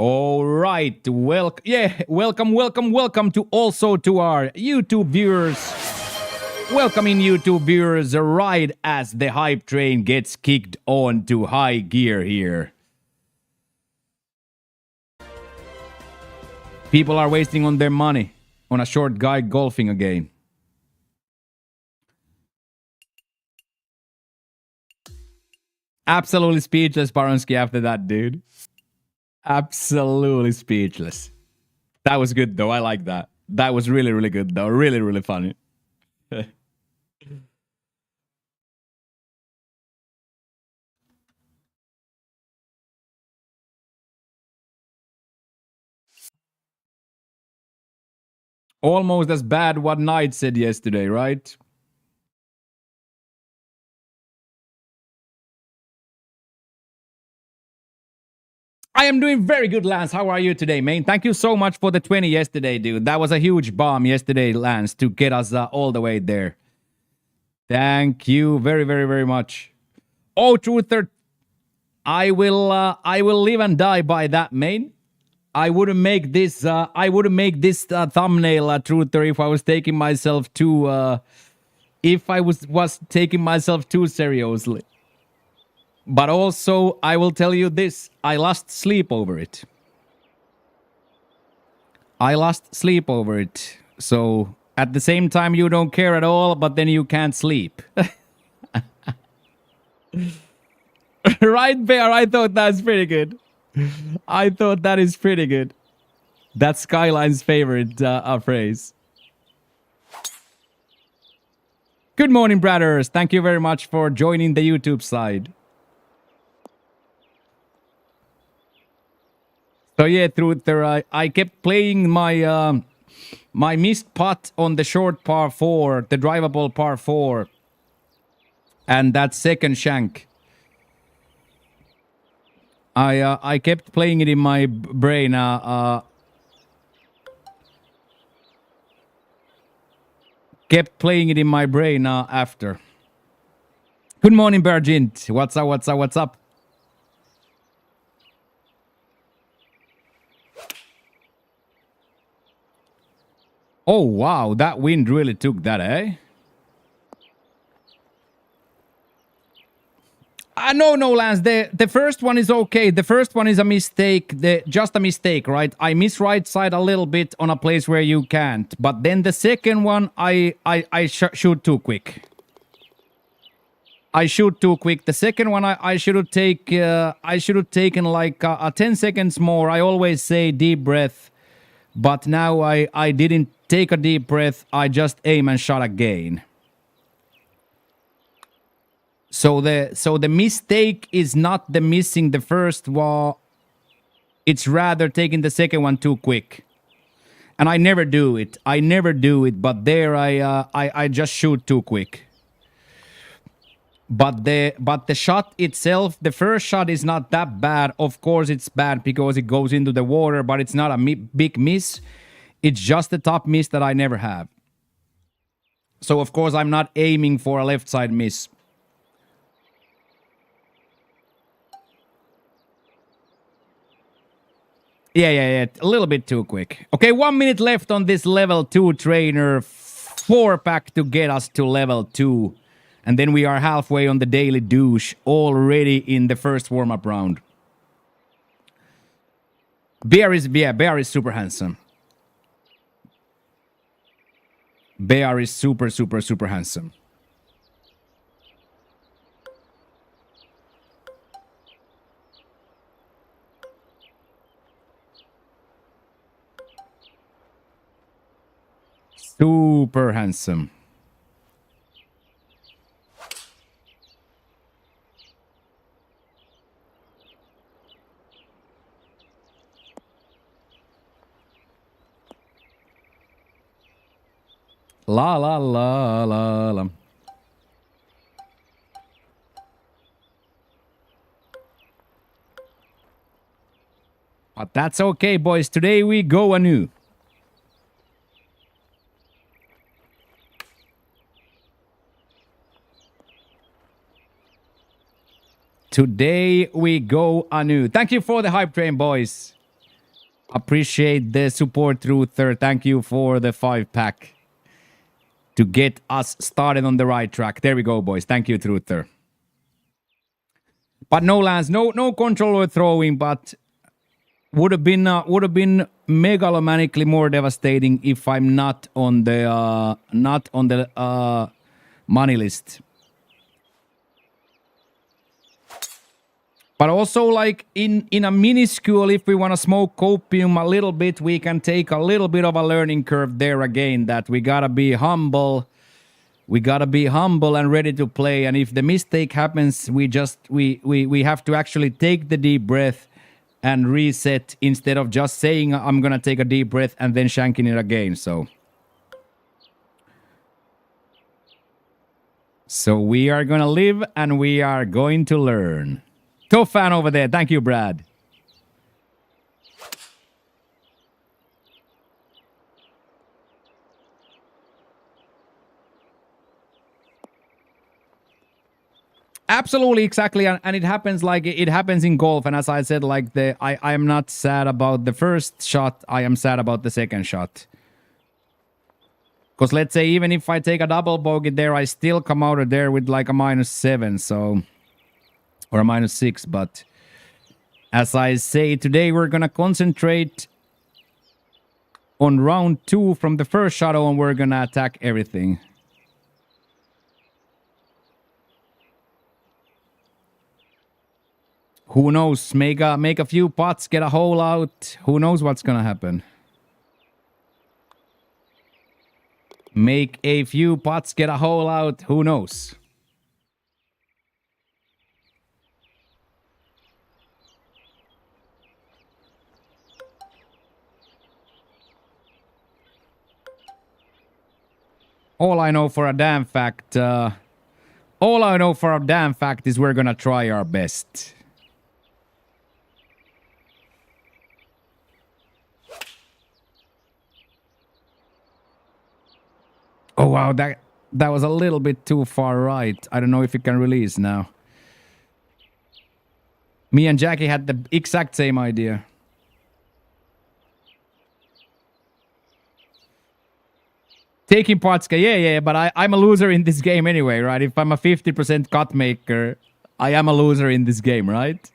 All right. Welcome to also to our YouTube viewers. Welcome in YouTube viewers right as the hype train gets kicked on to high gear here. People are wasting on their money on a short guy golfing again. Absolutely speechless, Baronsky, after that, dude. Absolutely speechless. That was good, though. I like that. That was really, really good, though. Really, really funny. Almost as bad what Knight said yesterday, right? I am doing very good, Lance. How are you today, man? Thank you so much for the 20 yesterday, dude. That was a huge bomb yesterday, Lance, to get us all the way there. Thank you very, very, very much. Oh, Truther, I will live and die by that, man. I wouldn't make this thumbnail, Truther, if I was taking myself too, if I was taking myself too seriously. But also, I will tell you this, I lost sleep over it. So, at the same time, you don't care at all, but then you can't sleep. Right, Bear? I thought that's pretty good. I thought that is pretty good. That's Skyline's favorite phrase. Good morning, brothers. Thank you very much for joining the YouTube side. So yeah, Truther, I kept playing my my missed putt on the short par 4, the drivable par 4, and that second shank. I kept playing it in my brain. Kept playing it in my brain after. Good morning, Bergint. What's up? What's up? What's up? Oh, wow. That wind really took that, eh? No, Lance. The first one is okay. The first one is a mistake. Just a mistake, right? I miss right side a little bit on a place where you can't. But then the second one, I shoot too quick. I shoot too quick. The second one, I should have taken like 10 seconds more. I always say deep breath. But now I didn't take a deep breath. I just aim and shot again. So the mistake is not the missing the first wall. It's rather taking the second one too quick. And I never do it. But there I just shoot too quick. But the shot itself, the first shot is not that bad. Of course it's bad because it goes into the water, but it's not a big miss. It's just the top miss that I never have. So of course I'm not aiming for a left side miss. Yeah. A little bit too quick. Okay, 1 minute left on this level 2 trainer 4-pack to get us to level 2. And then we are halfway on the daily douche already in the first warm-up round. Bear is super handsome. Bear is super handsome. Super handsome. La la la la la. But that's okay, boys. Today we go anew. Today we go anew. Thank you for the hype train, boys. Appreciate the support, Ruther. Thank you for the 5-pack to get us started on the right track. There we go, boys. Thank you, Ruther. But no lands, no controller throwing, but would have been megalomanically more devastating if I'm not on the money list. But also, like in a minuscule, if we want to smoke copium a little bit, we can take a little bit of a learning curve there again. That we gotta be humble. We gotta be humble and ready to play. And if the mistake happens, we have to actually take the deep breath and reset instead of just saying I'm gonna take a deep breath and then shanking it again. So we are gonna live and we are going to learn. Tough fan over there. Thank you, Brad. Absolutely, exactly, and it happens like it happens in golf. And as I said, like I am not sad about the first shot. I am sad about the second shot. Because let's say even if I take a double bogey there, I still come out of there with like a -7, so or a -6. But as I say, today we're gonna concentrate on round 2 from the first shot on. We're gonna attack everything. Who knows? Make a few putts, get a hole out. Who knows what's gonna happen? Make a few putts, get a hole out. Who knows? All I know for a damn fact is we're gonna try our best. Oh wow, that was a little bit too far right. I don't know if it can release now. Me and Jackie had the exact same idea. Taking Potska, yeah, but I'm a loser in this game anyway, right? If I'm a 50% cut maker, I am a loser in this game, right?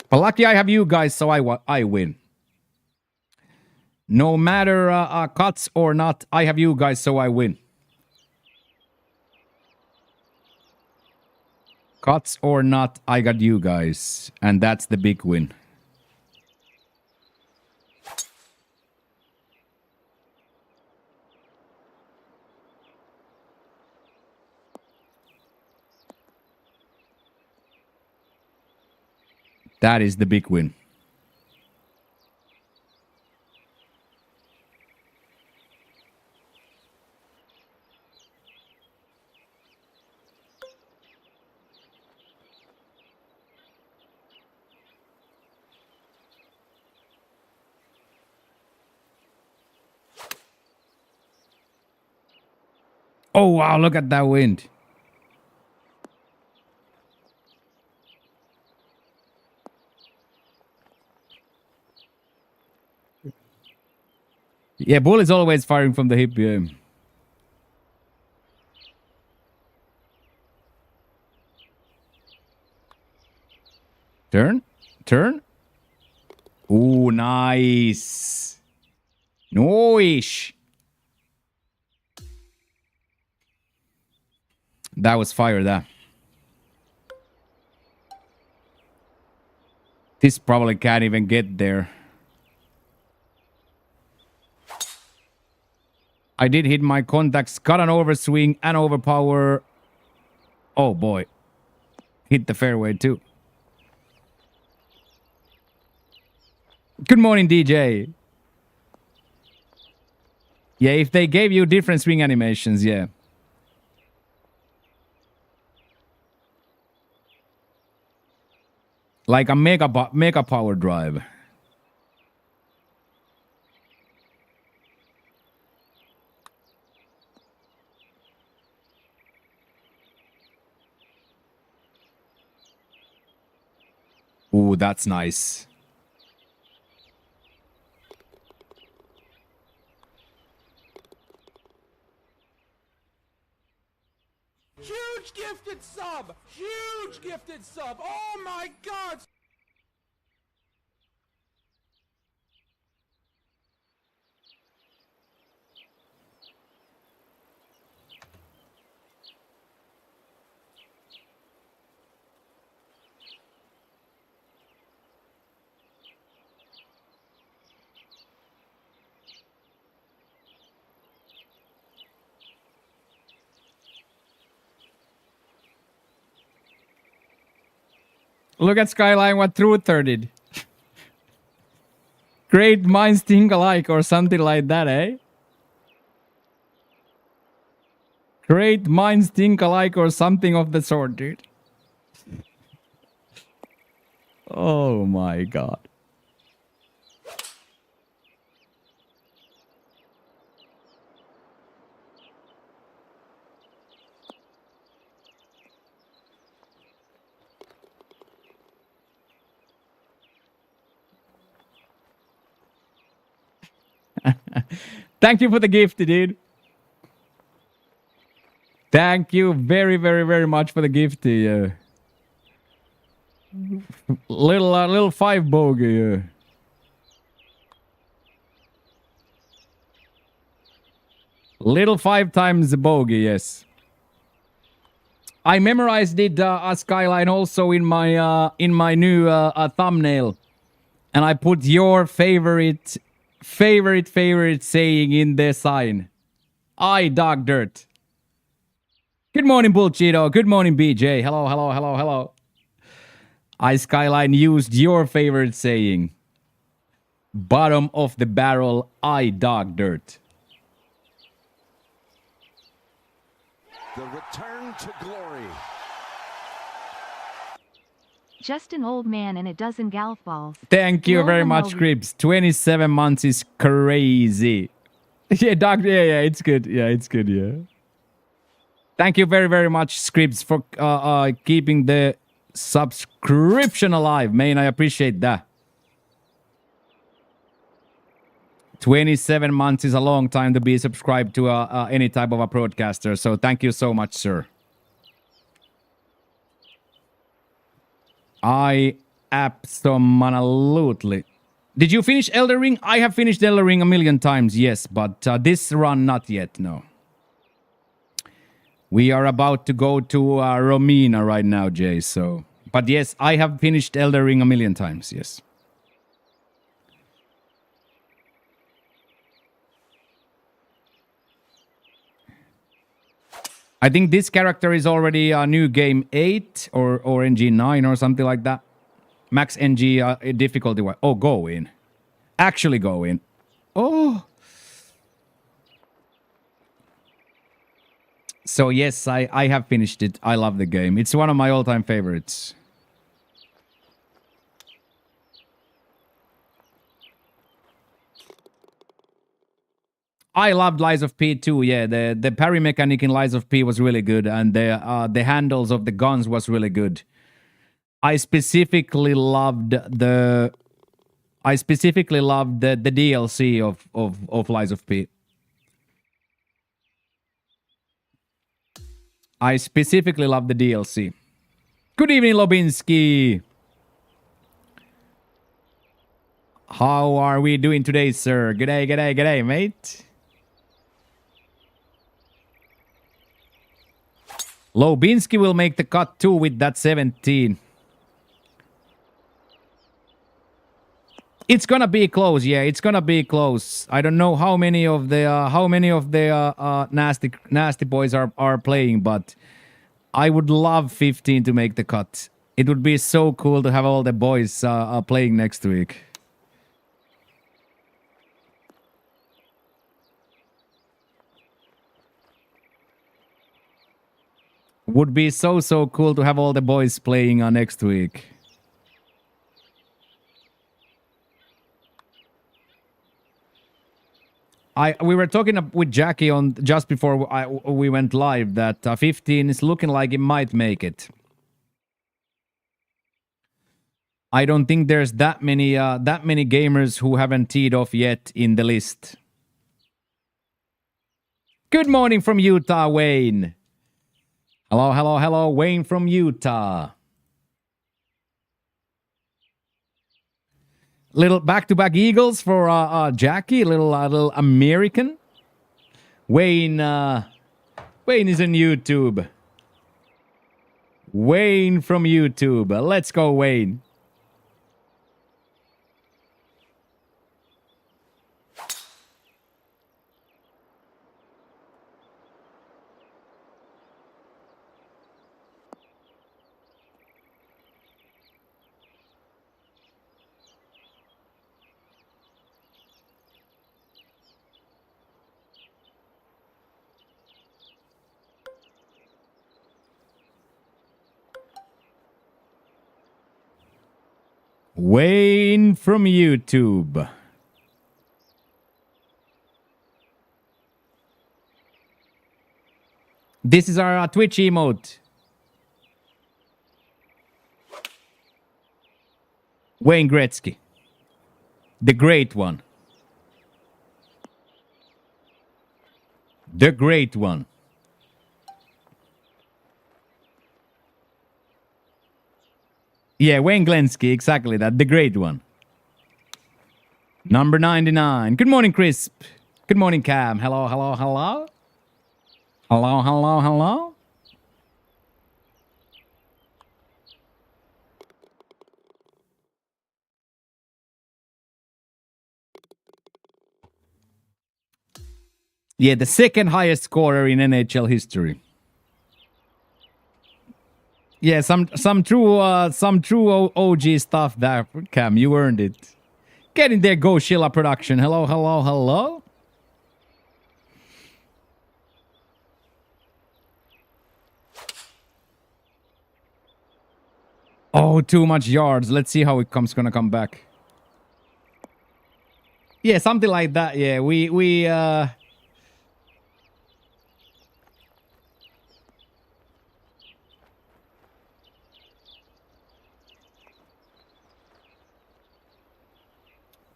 But lucky I have you guys, so I win. No matter cuts or not, I have you guys, so I win. Cuts or not, I got you guys. And that's the big win. That is the big win. Oh, wow, look at that wind. Yeah, Bull is always firing from the hip, yeah. Turn. Ooh, nice. Nice. That was fire, that. This probably can't even get there. I did hit my contacts, got an overswing and overpower. Oh boy. Hit the fairway too. Good morning, DJ. Yeah, if they gave you different swing animations, yeah. Like a mega power drive. Ooh, that's nice. Huge gifted sub! Huge gifted sub! Oh my god! Look at Skyline, what Truther did. Great minds think alike or something like that, eh? Great minds think alike or something of the sort, dude. Oh my god. Thank you for the gift, dude. Thank you very, very, very much for the gift. Little 5 bogey. Little 5 times the bogey, yes. I memorized it, Skyline, also in my new thumbnail, and I put your favorite saying in the sign. I dog dirt. Good morning, Bullcheeto. Good morning, BJ. Hello. I Skyline used your favorite saying. Bottom of the barrel, I dog dirt. The return to glory. Just an old man and a dozen golf balls. Thank you very much, Cribs. 27 months is crazy. Yeah, doctor. Yeah, it's good. Yeah. Thank you very, very much, Scribs, for keeping the subscription alive, man. I appreciate that. 27 months is a long time to be subscribed to any type of a broadcaster, so thank you so much, sir. I absolutely. Did you finish Elden Ring? I have finished Elden Ring a million times, yes, but this run not yet, no. We are about to go to Romina right now, Jay, so... But yes, I have finished Elden Ring a million times, yes. I think this character is already a new game 8 or NG 9 or something like that. Max NG difficulty. Oh, go in. Actually go in. Oh. So yes, I have finished it. I love the game. It's one of my all-time favorites. I loved Lies of P too. Yeah, the parry mechanic in Lies of P was really good, and the handles of the guns was really good. I specifically loved the DLC of Lies of P. I specifically love the DLC. Good evening, Lobinski. How are we doing today, sir? G'day, mate. Lobinski will make the cut too with that 17. It's gonna be close, yeah. It's gonna be close. I don't know how many of the nasty boys are playing, but I would love 15 to make the cut. It would be so cool to have all the boys playing next week. Would be so cool to have all the boys playing next week. We were talking with Jackie on just before we went live that 15 is looking like it might make it. I don't think there's that many gamers who haven't teed off yet in the list. Good morning from Utah, Wayne. Hello, hello, hello, Wayne from Utah. Little back-to-back Eagles for Jackie, little American. Wayne is on YouTube. Wayne from YouTube. Let's go, Wayne. Wayne from YouTube. This is our Twitch emote. Wayne Gretzky. The great one. The great one. Yeah, Wayne Glensky, exactly that. The great one. Number 99. Good morning, Crisp. Good morning, Cam. Hello, hello, hello. Hello, hello, hello. Yeah, the second highest scorer in NHL history. Yeah, some true OG stuff there, Cam. You earned it. Get in there, Go Sheila Production. Hello, hello, hello. Oh, too much yards. Let's see how gonna come back. Yeah, something like that. Yeah, we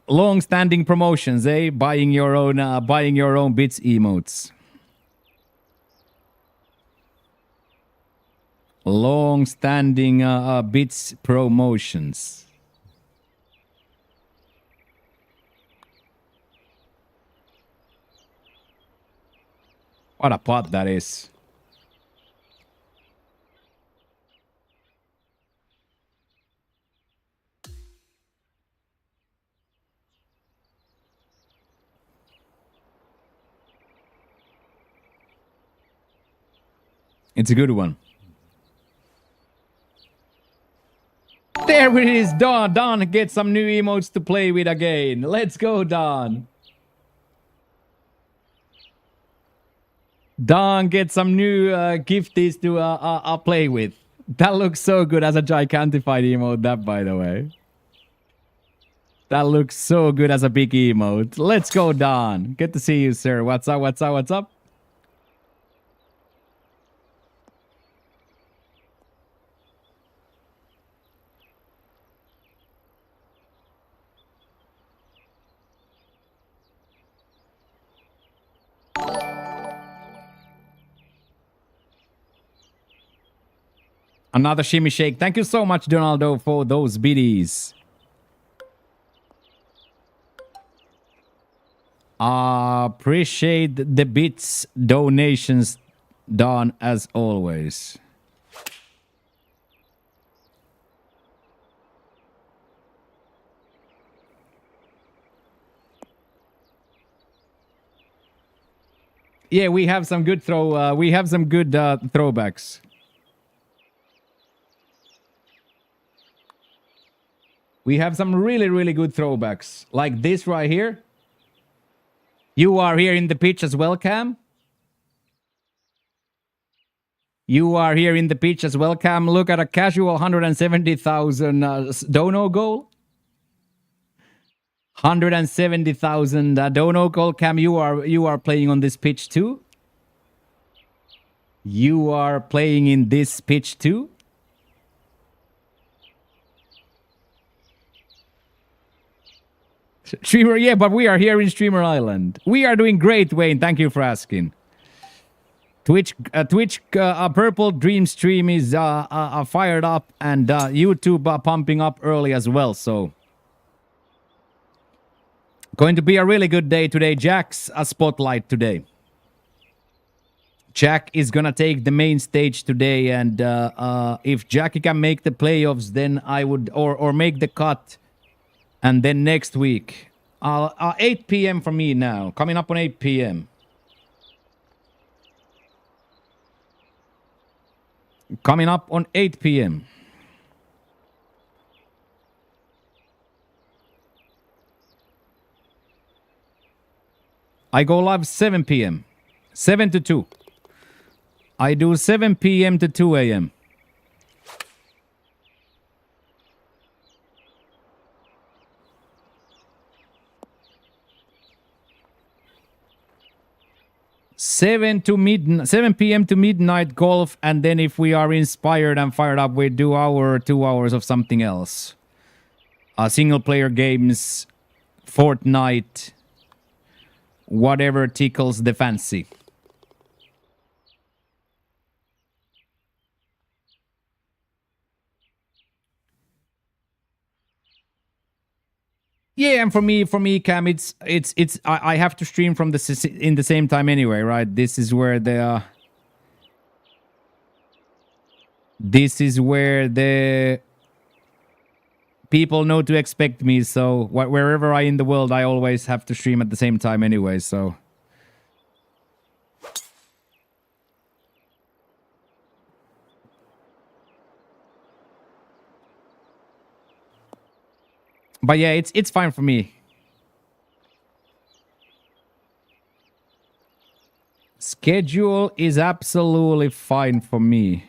long-standing promotions, eh? Buying your own bits emotes. Long-standing bits promotions. What a pot that is. It's a good one. There it is, Don. Don gets some new emotes to play with again. Let's go, Don. Don gets some new gifties to play with. That looks so good as a gigantified emote, that, by the way. That looks so good as a big emote. Let's go, Don. Good to see you, sir. What's up, what's up, what's up? Another shimmy shake. Thank you so much, Donaldo, for those biddies. Appreciate the bits donations, Don, as always. Yeah, we have some good throwbacks. We have some really, really good throwbacks. Like this right here. You are here in the pitch as well, Cam. You are here in the pitch as well, Cam. Look at a casual 170,000 dono goal. 170,000 dono goal, Cam. You are playing on this pitch too. You are playing in this pitch too. Streamer, yeah, but we are here in Streamer Island. We are doing great, Wayne. Thank you for asking. Twitch, Purple Dream stream is fired up, and YouTube pumping up early as well. So, going to be a really good day today. Jack's a spotlight today. Jack is gonna take the main stage today, and if Jackie can make the playoffs, then I would, or make the cut, and then next week, 8 p.m. for me now. Coming up on 8 p.m. Coming up on 8 p.m. I go live 7 p.m. 7 to 2. I do 7 p.m. to 2 a.m. Seven p.m. to midnight golf, and then if we are inspired and fired up, we do 2 hours of something else. Single player games, Fortnite, whatever tickles the fancy. Yeah, and for me, Cam, it's I have to stream from in the same time anyway, right? This is where the people know to expect me. So wherever I in the world, I always have to stream at the same time anyway. So. But yeah, it's fine for me. Schedule is absolutely fine for me.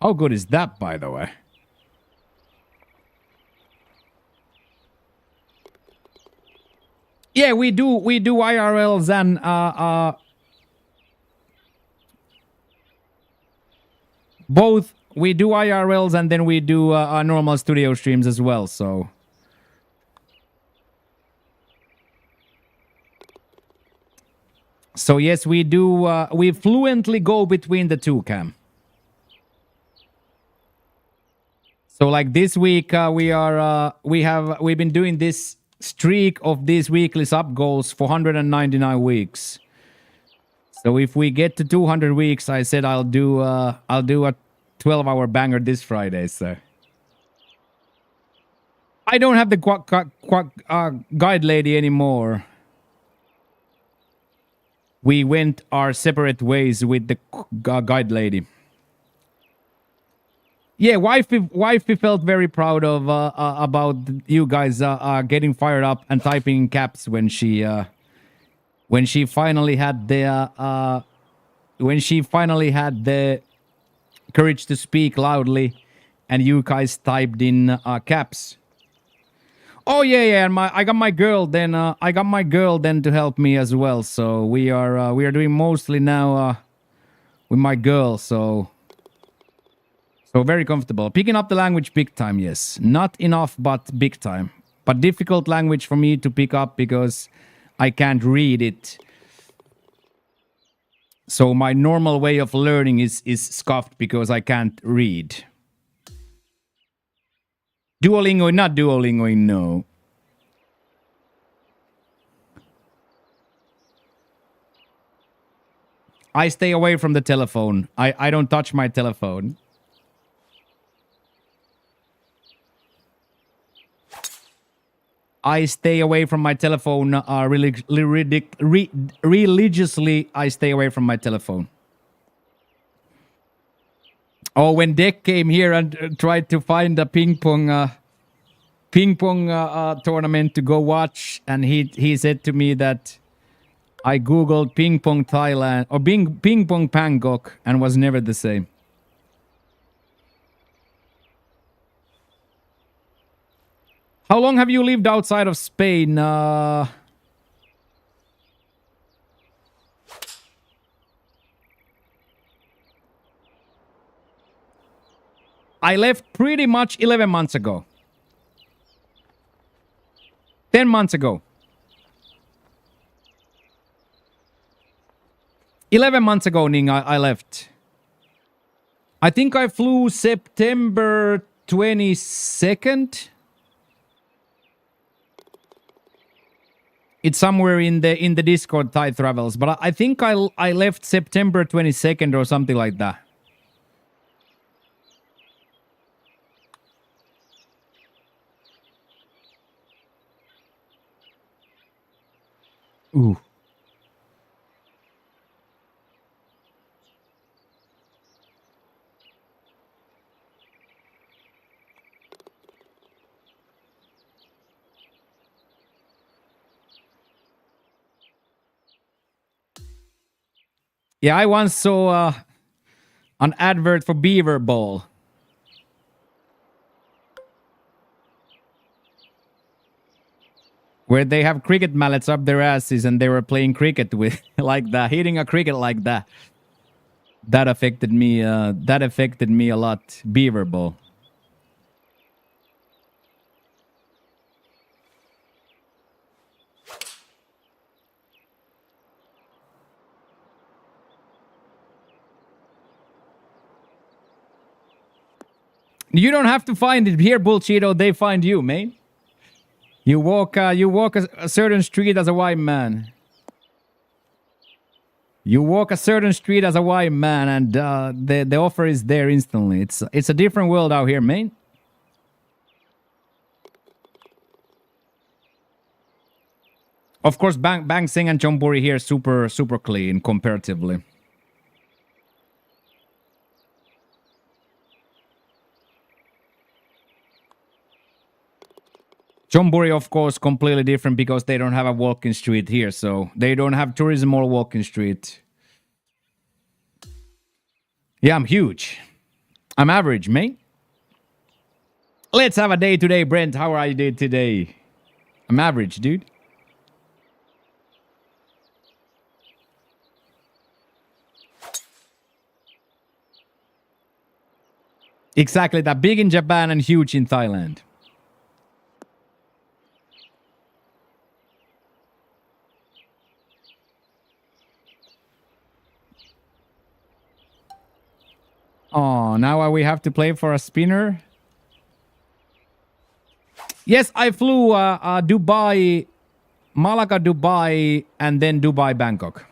How good is that, by the way? Yeah, we do IRLs and both. We do IRLs and then we do normal studio streams as well. So yes, we do. We fluently go between the two, Cam. So like this week, we've been doing this streak of these weekly sub goals for 199 weeks. So if we get to 200 weeks, I said I'll do a 12-hour banger this Friday. So I don't have the guide lady anymore. We went our separate ways with the guide lady. Yeah, wifey felt very proud of about you guys getting fired up and typing in caps when she finally had the courage to speak loudly, and you guys typed in caps. Oh yeah, and I got my girl then. To help me as well. So we are doing mostly now with my girl. So very comfortable. Picking up the language big time, yes. Not enough, but big time. But difficult language for me to pick up because I can't read it. So my normal way of learning is scuffed because I can't read. Duolingo, not Duolingo, no. I stay away from the telephone. I don't touch my telephone. I stay away from my telephone religiously. I stay away from my telephone. Oh, when Deck came here and tried to find a ping pong tournament to go watch, and he said to me that I googled ping pong Thailand or ping pong Bangkok and was never the same. How long have you lived outside of Spain? I left pretty much 11 months ago. 10 months ago. 11 months ago, Ning, I left. I think I flew September 22nd. It's somewhere in the Discord Thai Travels, but I think I left September 22nd or something like that. Ooh. Yeah, I once saw an advert for Beaver Ball. Where they have cricket mallets up their asses and they were playing cricket with like that, hitting a cricket like that. That affected me. That affected me a lot. Beaver Ball. You don't have to find it here, Bullcheeto. They find you, mate. You walk a certain street as a white man. You walk a certain street as a white man, and the offer is there instantly. It's a different world out here, mate. Of course, Bang Sing and Chonburi here super clean comparatively. Chonburi, of course, completely different because they don't have a walking street here, so they don't have tourism or walking street. Yeah, I'm huge. I'm average, mate. Let's have a day today, Brent. How are you doing today? I'm average, dude. Exactly that. Big in Japan and huge in Thailand. Oh, now we have to play for a spinner. Yes, I flew Dubai, Malaga, Dubai, and then Dubai, Bangkok.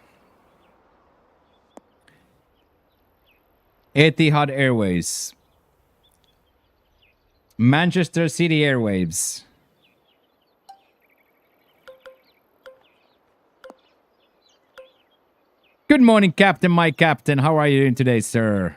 Etihad Airways. Manchester City Airwaves. Good morning, Captain, my captain. How are you doing today, sir?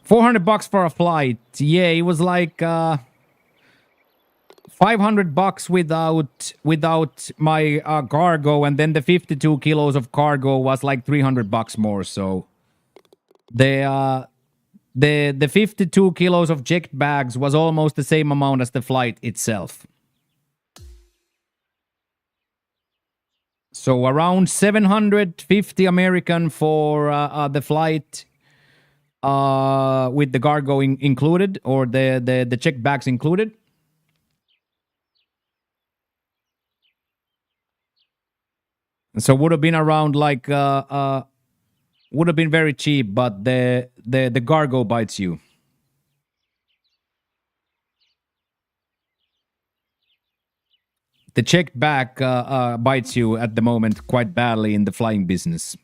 $400 for a flight. Yeah, it was like $500 without my cargo, and then the 52 kilos of cargo was like $300 more. So the 52 kilos of checked bags was almost the same amount as the flight itself. So around 750 American for the flight with the cargo included, or the checked bags included. So would have been around like would have been very cheap, but the cargo bites you. The checked bag bites you at the moment quite badly in the flying business.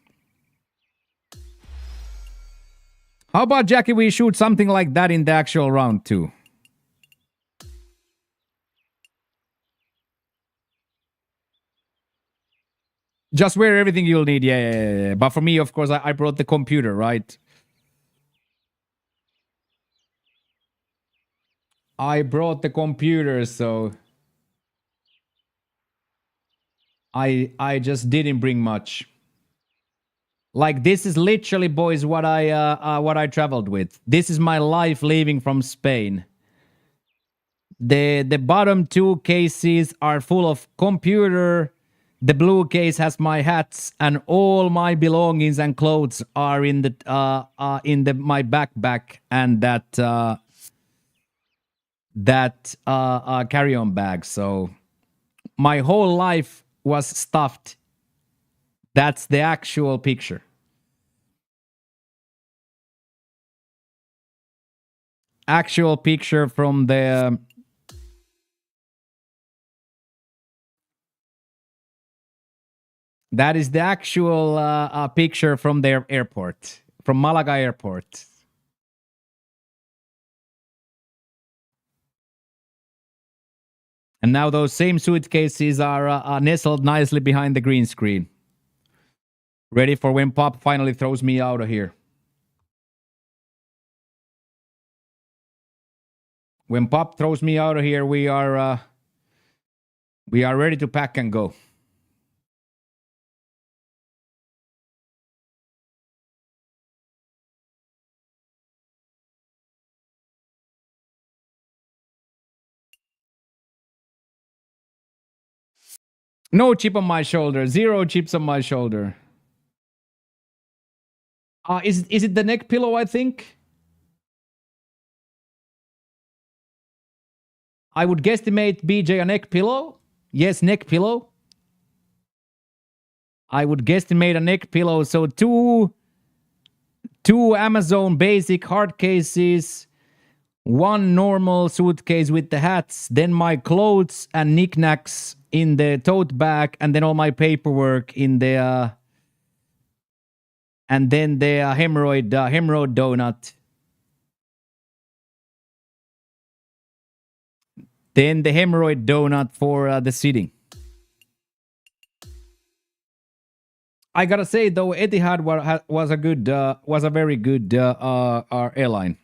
How about, Jackie, we shoot something like that in the actual round too? Just wear everything you'll need, yeah. But for me, of course, I brought the computer, right? I brought the computer, so... I just didn't bring much. Like this is literally, boys, what I traveled with. This is my life leaving from Spain. The bottom two cases are full of computer. The blue case has my hats, and all my belongings and clothes are in the my backpack and that carry-on bag. So my whole life was stuffed. That's the actual picture. Actual picture from the that is the actual picture from their airport, from Malaga airport. And now those same suitcases are nestled nicely behind the green screen, ready for when Pop finally throws me out of here. When Pop throws me out of here, we are ready to pack and go. No chip on my shoulder. 0 chips on my shoulder. Is it the neck pillow, I think? I would guesstimate BJ a neck pillow. Yes, neck pillow. I would guesstimate a neck pillow. So two Amazon basic hard cases, 1 normal suitcase with the hats, then my clothes and knickknacks in the tote bag, and then all my paperwork in the and then the hemorrhoid donut. Then the hemorrhoid donut for the sitting. I gotta say though, Etihad was a very good airline.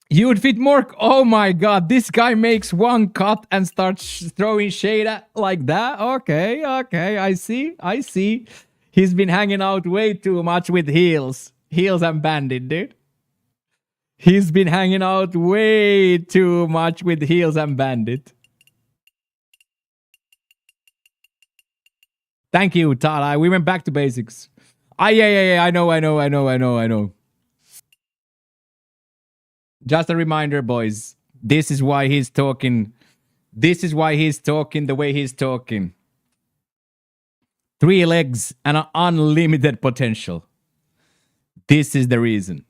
You would fit more. Oh my god, this guy makes one cut and starts throwing shade like that. Okay, I see. He's been hanging out way too much with Heels and Bandit, dude. He's been hanging out way too much with Heels and Bandit. Thank you, Tala. We went back to basics. Yeah. I know. Just a reminder, boys. This is why he's talking. This is why he's talking the way he's talking. 3 legs and an unlimited potential. This is the reason.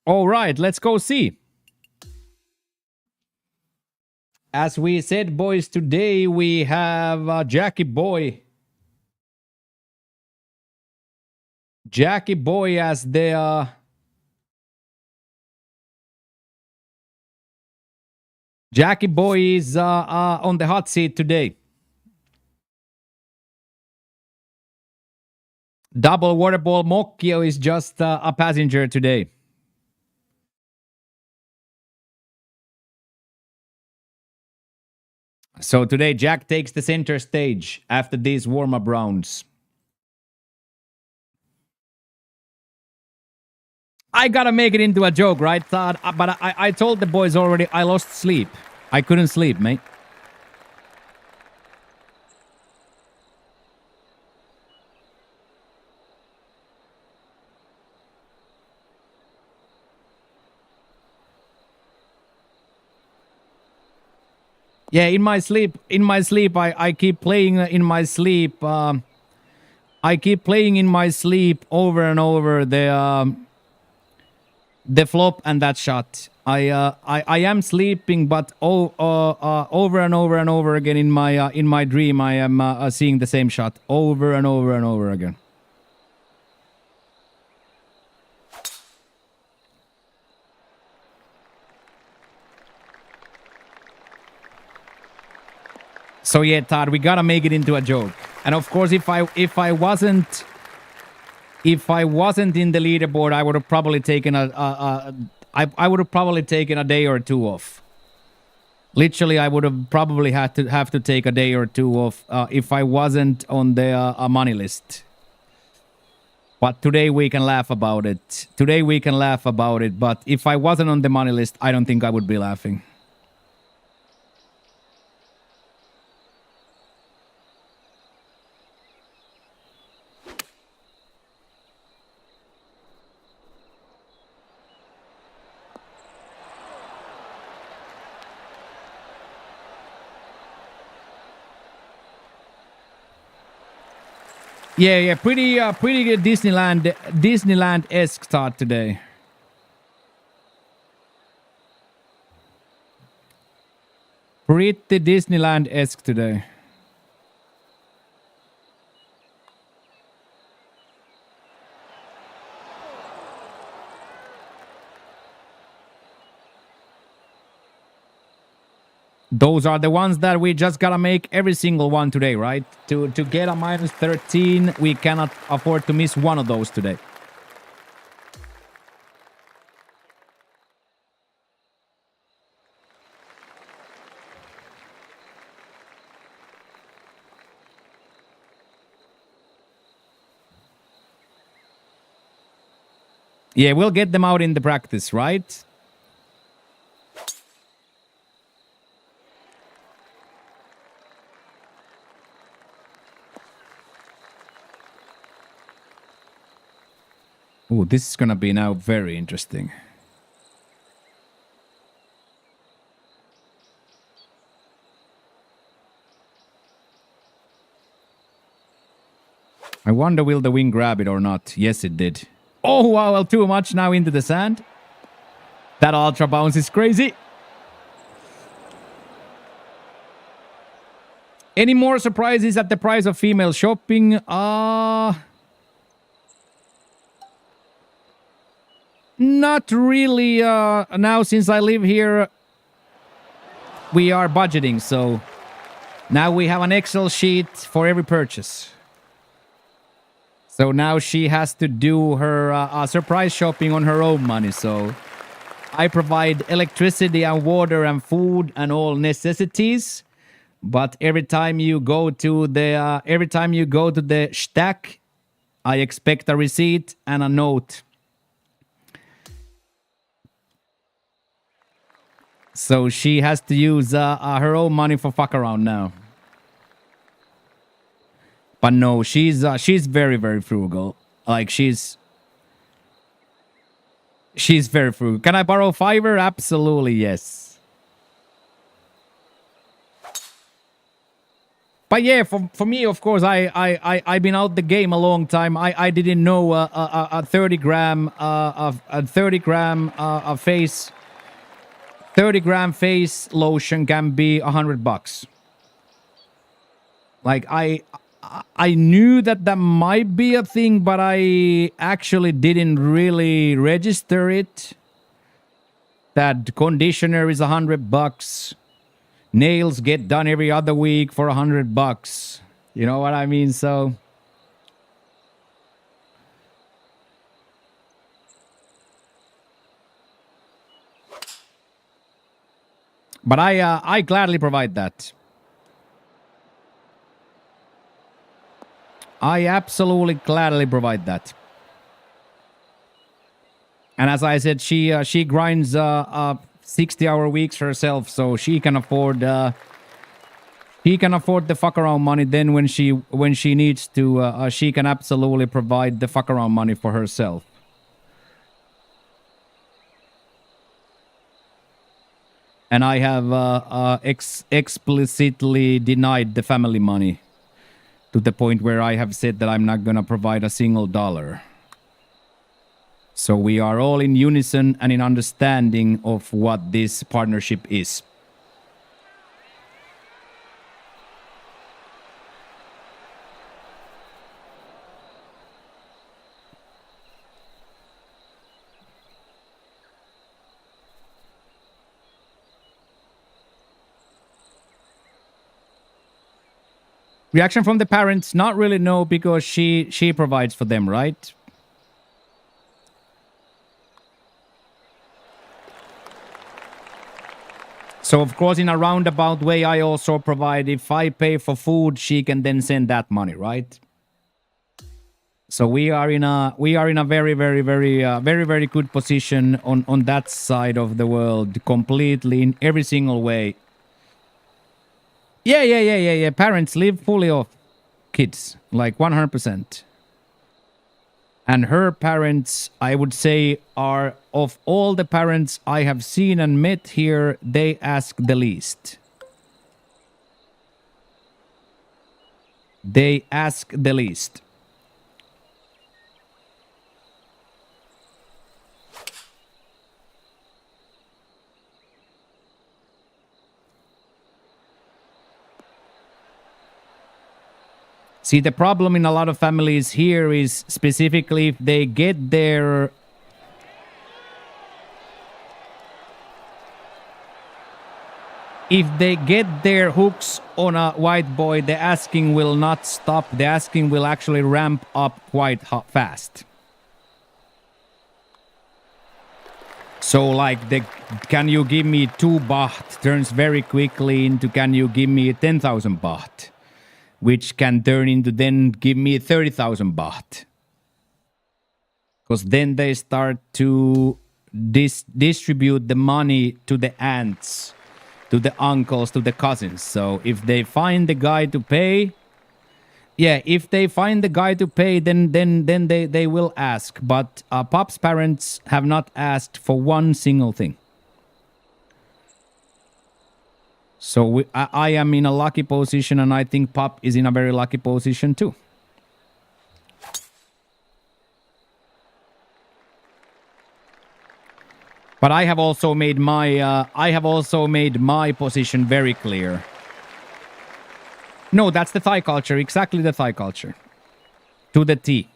All right, let's go see. As we said, boys, today we have Jackie Boy. Jackie Boy as the Jackie Boy is on the hot seat today. Double Waterball Moccio is just a passenger today. So today Jack takes the center stage after these warm-up rounds. I gotta make it into a joke, right, Todd? But I told the boys already I lost sleep. I couldn't sleep, mate. Yeah, in my sleep, I keep playing in my sleep. I keep playing in my sleep over and over the flop and that shot. I am sleeping, but over and over and over again in my dream, I am seeing the same shot over and over and over again. So yeah, Todd, we gotta make it into a joke. And of course, if I wasn't in the leaderboard, I would have probably taken I would have probably taken a day or two off. Literally, I would have probably have to take a day or two off if I wasn't on the money list. But today we can laugh about it. Today we can laugh about it. But if I wasn't on the money list, I don't think I would be laughing. Yeah, pretty good Disneyland-esque start today. Pretty Disneyland-esque today. Those are the ones that we just gotta make every single one today, right? To get a minus 13, we cannot afford to miss one of those today. Yeah, we'll get them out in the practice, right? Oh, this is gonna be now very interesting. I wonder will the wing grab it or not. Yes, it did. Oh, wow, well, too much now into the sand. That ultra bounce is crazy. Any more surprises at the price of female shopping? Not really. Now, since I live here, we are budgeting, so now we have an Excel sheet for every purchase. So now she has to do her surprise shopping on her own money. So I provide electricity and water and food and all necessities. But every time you go to the stack, I expect a receipt and a note. So she has to use her own money for fuck around now. But no, she's very, very frugal. Like she's very frugal. Can I borrow $5? Absolutely yes. But yeah, for me, of course, I've been out the game a long time. I didn't know a 30 gram face 30-gram face lotion can be $100. Like I knew that might be a thing, but I actually didn't really register it. That conditioner is $100. Nails get done every other week for $100. You know what I mean? So but I gladly provide that. I absolutely gladly provide that. And as I said, she grinds 60-hour weeks herself, so she can afford the fuck around money. Then when she needs to, she can absolutely provide the fuck around money for herself. And I have explicitly denied the family money to the point where I have said that I'm not gonna provide a single dollar. So we are all in unison and in understanding of what this partnership is. Reaction from the parents? Not really, no, because she provides for them, right? So of course, in a roundabout way, I also provide. If I pay for food, she can then send that money, right? So we are in a very very good position on that side of the world, completely in every single way. Yeah. Parents live fully off kids, like 100%. And her parents, I would say, are of all the parents I have seen and met here, they ask the least. They ask the least. See, the problem in a lot of families here is specifically if they get their hooks on a white boy, the asking will not stop. The asking will actually ramp up quite fast. So like the can you give me 2 baht turns very quickly into can you give me 10,000 baht, which can turn into then give me 30,000 baht. Because then they start to distribute the money to the aunts, to the uncles, to the cousins. So if they find the guy to pay, if they find the guy to pay, then they will ask. But Pop's parents have not asked for one single thing. So I am in a lucky position, and I think Pop is in a very lucky position too. But I have also made my position very clear. No, that's the Thai culture, exactly the Thai culture, to the T.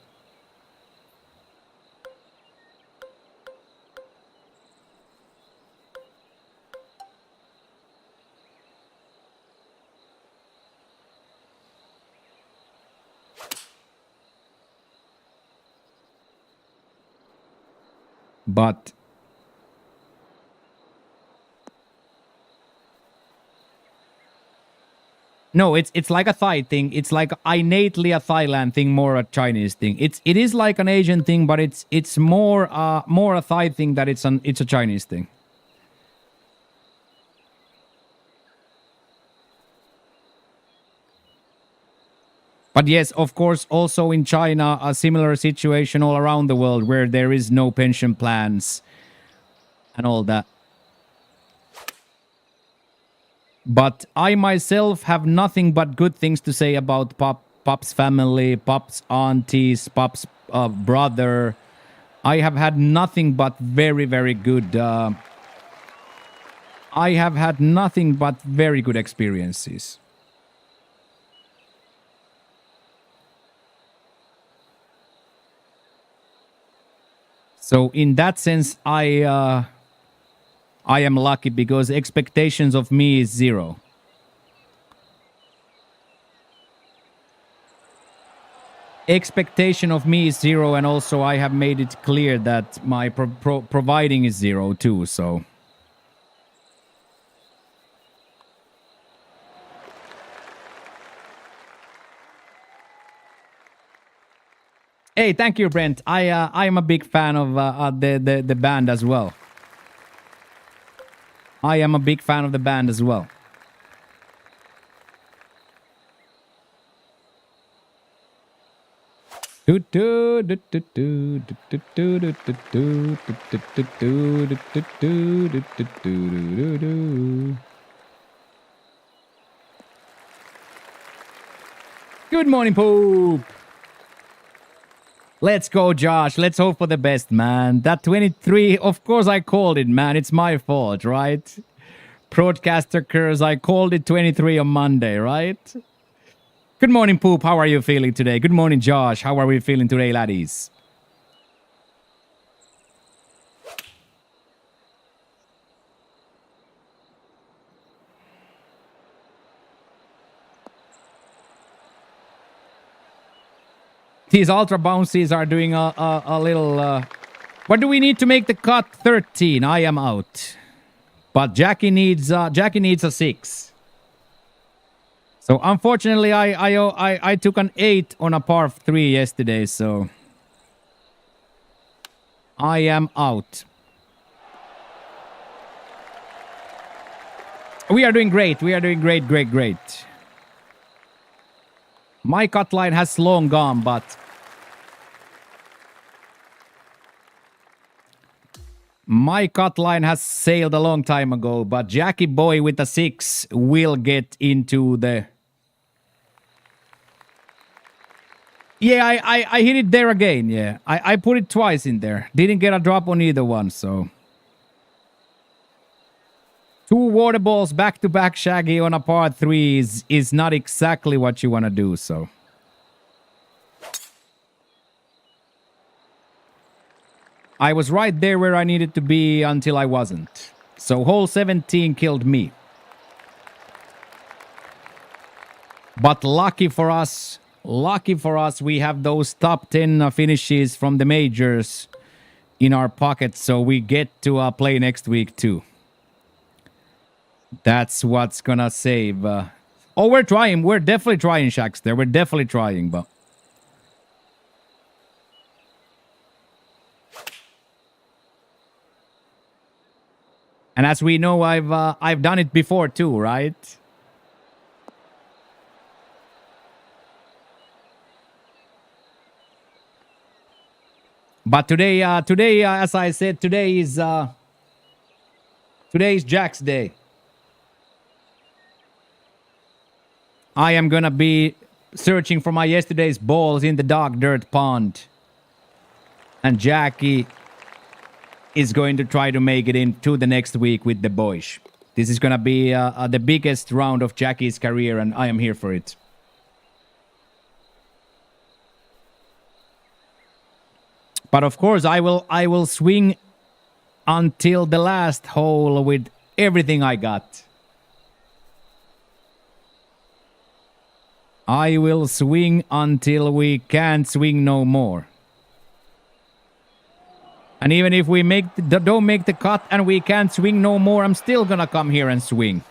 But no, it's like a Thai thing. It's like innately a Thailand thing, more a Chinese thing. It is like an Asian thing, but it's more a Thai thing that it's a Chinese thing. But yes, of course, also in China, a similar situation all around the world where there is no pension plans and all that. But I myself have nothing but good things to say about Pop's family, Pop's aunties, Pop's brother. I have had nothing but very, very good. I have had nothing but very good experiences. So in that sense, I am lucky because expectations of me is zero. Expectation of me is zero, and also I have made it clear that my providing is zero too. So. Hey, thank you, Brent. I am a big fan of the band as well. I am a big fan of the band as well. Good morning, Poop. Let's go, Josh. Let's hope for the best, man. That 23, of course I called it, man. It's my fault, right? Broadcaster curse, I called it 23 on Monday, right? Good morning, Poop. How are you feeling today? Good morning, Josh. How are we feeling today, laddies? These ultra bouncies are doing a little... What do we need to make the cut? 13. I am out. But Jackie needs a 6. So unfortunately, I took an 8 on a par 3 yesterday, so... I am out. We are doing great. We are doing great, great, great. My cut line has long gone, but... My cut line has sailed a long time ago, but Jackie Boy with a 6 will get into the... Yeah, I hit it there again, yeah. I put it twice in there. Didn't get a drop on either one, so... 2 water balls back-to-back, Shaggy, on a par 3 is not exactly what you want to do, so... I was right there where I needed to be until I wasn't. So hole 17 killed me. But lucky for us, we have those top 10 finishes from the majors in our pocket, so we get to play next week too. That's what's gonna save. Oh, we're trying. We're definitely trying, Shaxter. We're definitely trying, but... And as we know, I've done it before too, right? But today, as I said, today is Jack's day. I am gonna be searching for my yesterday's balls in the dark dirt pond, and Jackie is going to try to make it into the next week with the boys. This is gonna be the biggest round of Jackie's career, and I am here for it. But of course, I will swing until the last hole with everything I got. I will swing until we can't swing no more. And even if we don't make the cut and we can't swing no more, I'm still gonna come here and swing.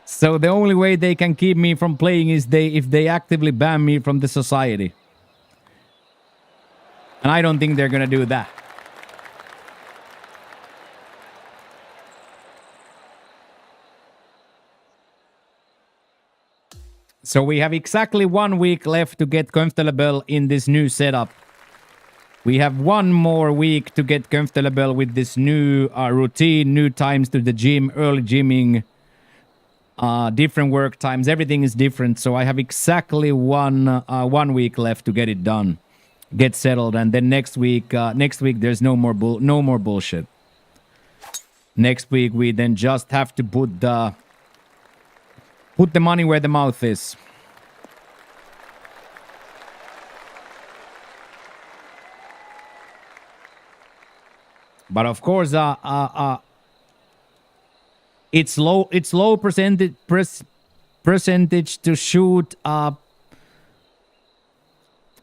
So the only way they can keep me from playing is if they actively ban me from the society. And I don't think they're gonna do that. So we have exactly 1 week left to get comfortable in this new setup. We have 1 more week to get comfortable with this new routine, new times to the gym, early gymming, different work times. Everything is different. So I have exactly 1 week left to get it done, get settled, and then next week there's no more bullshit. Next week we then just have to put the money where the mouth is. But of course, it's low percentage to shoot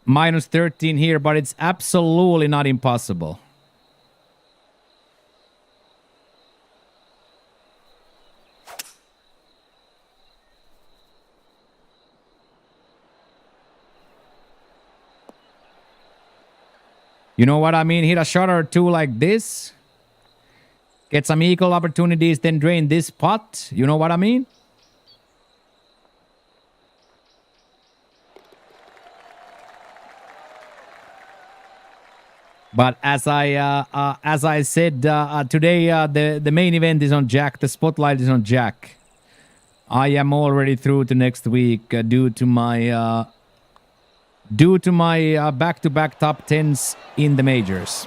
minus 13 here, but it's absolutely not impossible. You know what I mean? Hit a shot or two like this. Get some equal opportunities, then drain this pot. You know what I mean? But as I said today, the main event is on Jack. The spotlight is on Jack. I am already through to next week due to my back-to-back top 10s in the majors.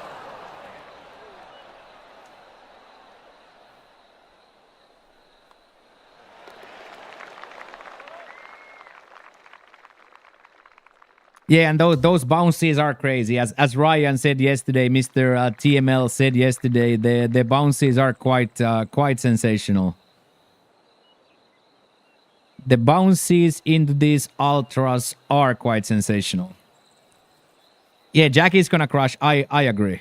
Yeah, and those bounces are crazy. As Ryan said yesterday, Mr. TML said yesterday, the bounces are quite sensational. The bounces into these ultras are quite sensational. Yeah, Jackie's gonna crush. I agree.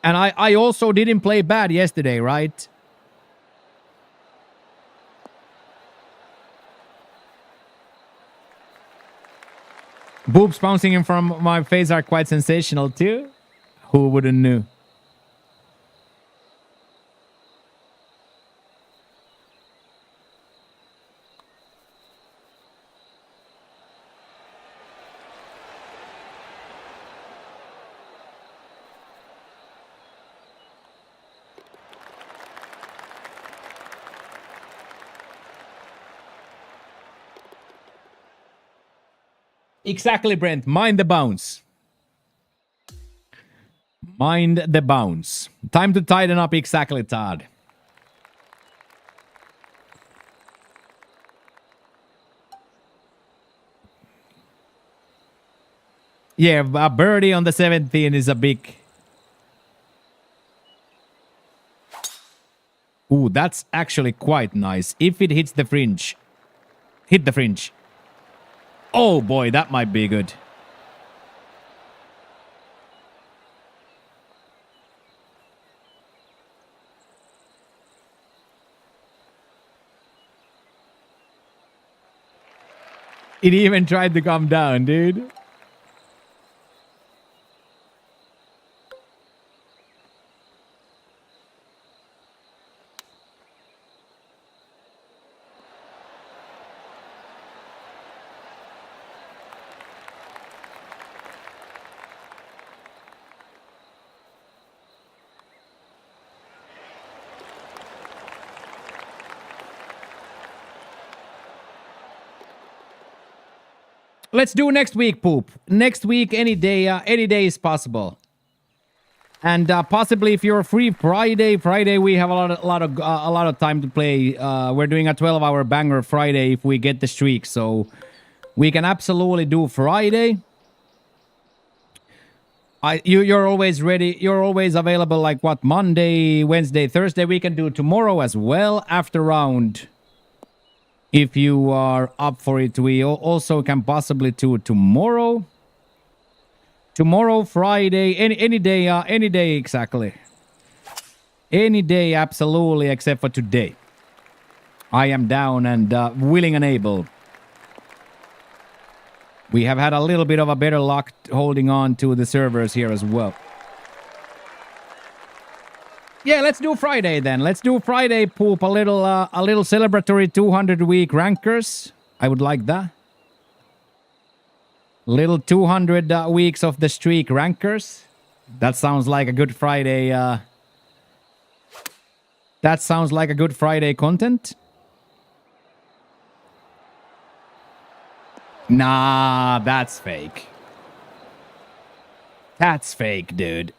And I also didn't play bad yesterday, right? Boobs bouncing in from my face are quite sensational too. Who wouldn't know? Exactly, Brent. Mind the bounce. Mind the bounce. Time to tighten up exactly, Todd. Yeah, a birdie on the 17 is a big... Ooh, that's actually quite nice. If it hits the fringe. Hit the fringe. Oh boy, that might be good. It even tried to come down, dude. Let's do next week, Poop. Next week, any day is possible. And possibly if you're free Friday we have a lot of time to play. We're doing a 12-hour banger Friday if we get the streak, so we can absolutely do Friday. You're always ready. You're always available. Like what? Monday, Wednesday, Thursday. We can do tomorrow as well after round. If you are up for it, we also can possibly do tomorrow. Tomorrow, Friday, any day exactly. Any day, absolutely, except for today. I am down and willing and able. We have had a little bit of a better luck holding on to the servers here as well. Yeah, let's do Friday then. Let's do Friday, Poop. A little celebratory 200 week rankers. I would like that. Little 200 weeks of the streak rankers. That sounds like a good Friday. That sounds like a good Friday content. Nah, that's fake. That's fake, dude.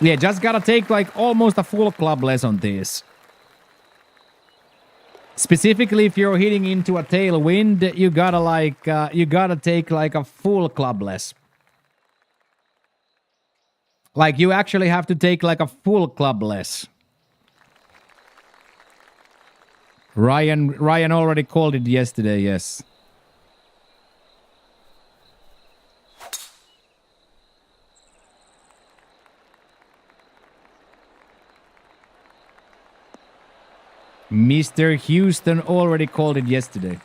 Yeah, just gotta take like almost a full club less on this. Specifically, if you're hitting into a tailwind, you gotta take like a full club less. Like you actually have to take like a full club less. Ryan already called it yesterday, yes. Mr. Houston already called it yesterday.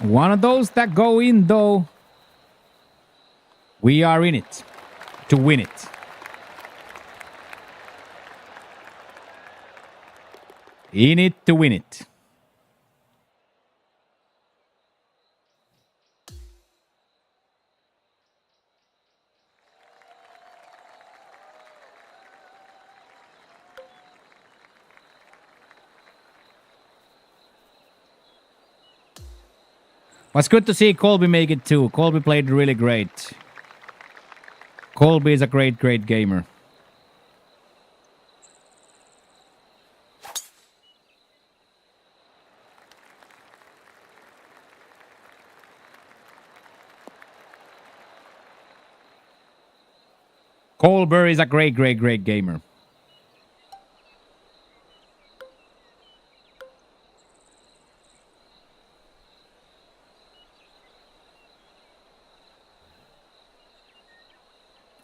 One of those that go in, though. We are in it to win it. In it to win it. Was good to see Colby make it too. Colby played really great. Colby is a great, great gamer. Colby is a great, great, great gamer.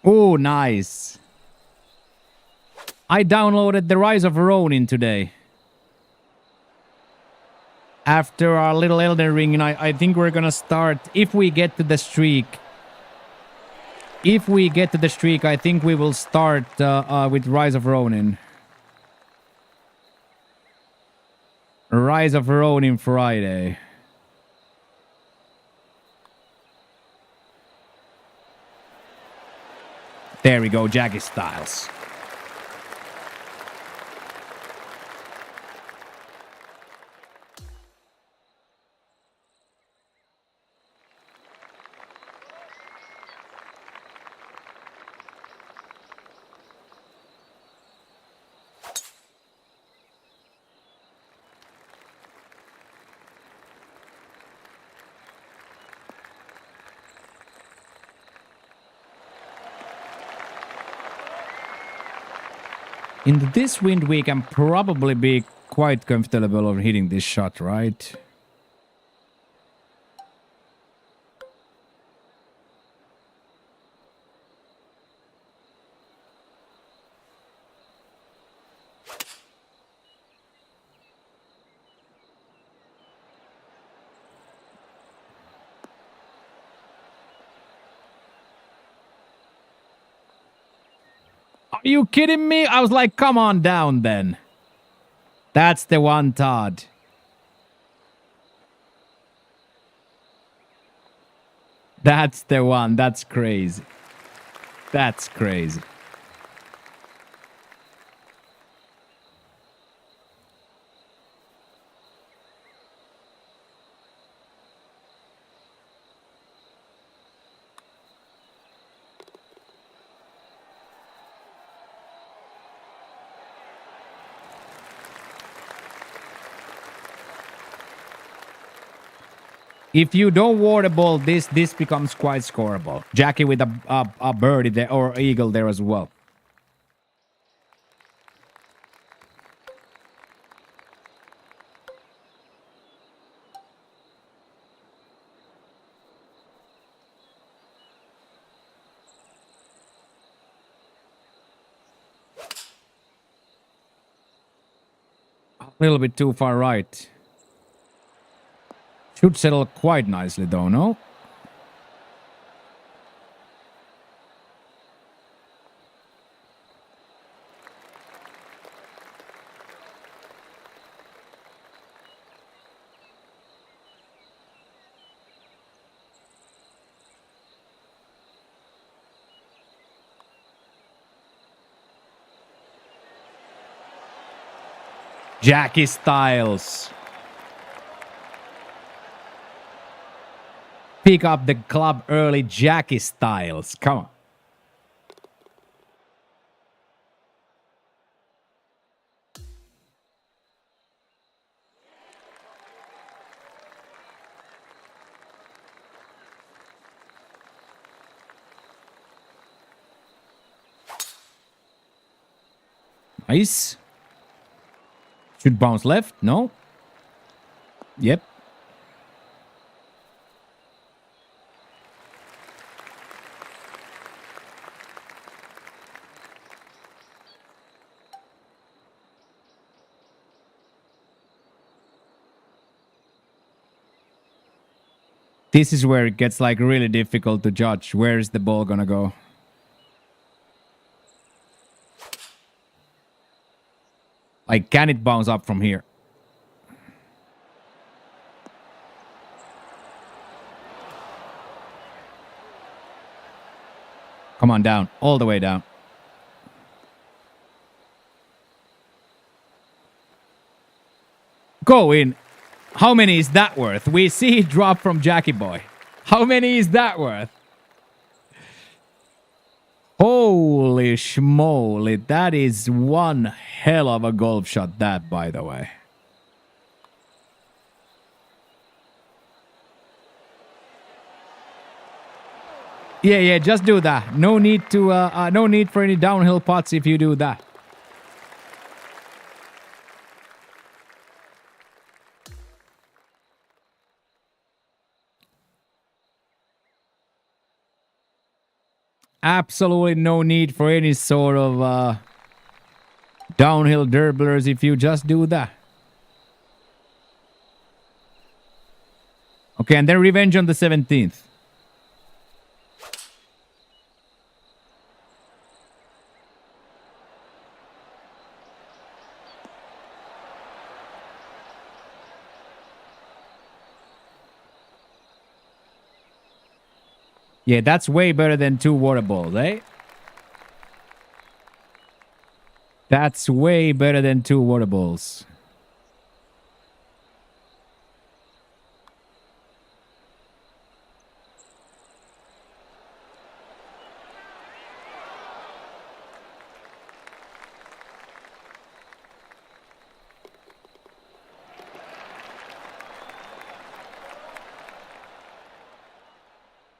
Oh, nice. I downloaded The Rise of Ronin today. After our little Elden Ring, and I think we're gonna start, if we get to the streak. If we get to the streak, I think we will start with Rise of Ronin. Rise of Ronin Friday. There we go, Jackie Styles. In this wind, we can probably be quite comfortable over hitting this shot, right? Are you kidding me? I was like, come on down then. That's the one, Todd. That's the one. That's crazy. That's crazy. If you don't waterball this becomes quite scoreable. Jackie with a birdie there or eagle there as well. A little bit too far right. Should settle quite nicely though, no? Jackie Styles. Pick up the club early, Jackie Styles. Come on. Nice. Should bounce left. No. Yep. This is where it gets like really difficult to judge. Where is the ball gonna go? Like, can it bounce up from here? Come on, down. All the way down. Go in. How many is that worth? We see it drop from Jackie Boy. How many is that worth? Holy schmoly. That is one hell of a golf shot, that, by the way. Yeah, just do that. No need to, no need for any downhill putts if you do that. Absolutely no need for any sort of downhill derblers if you just do that. Okay, and then revenge on the 17th. Yeah, that's way better than 2 water balls, eh? That's way better than 2 water balls.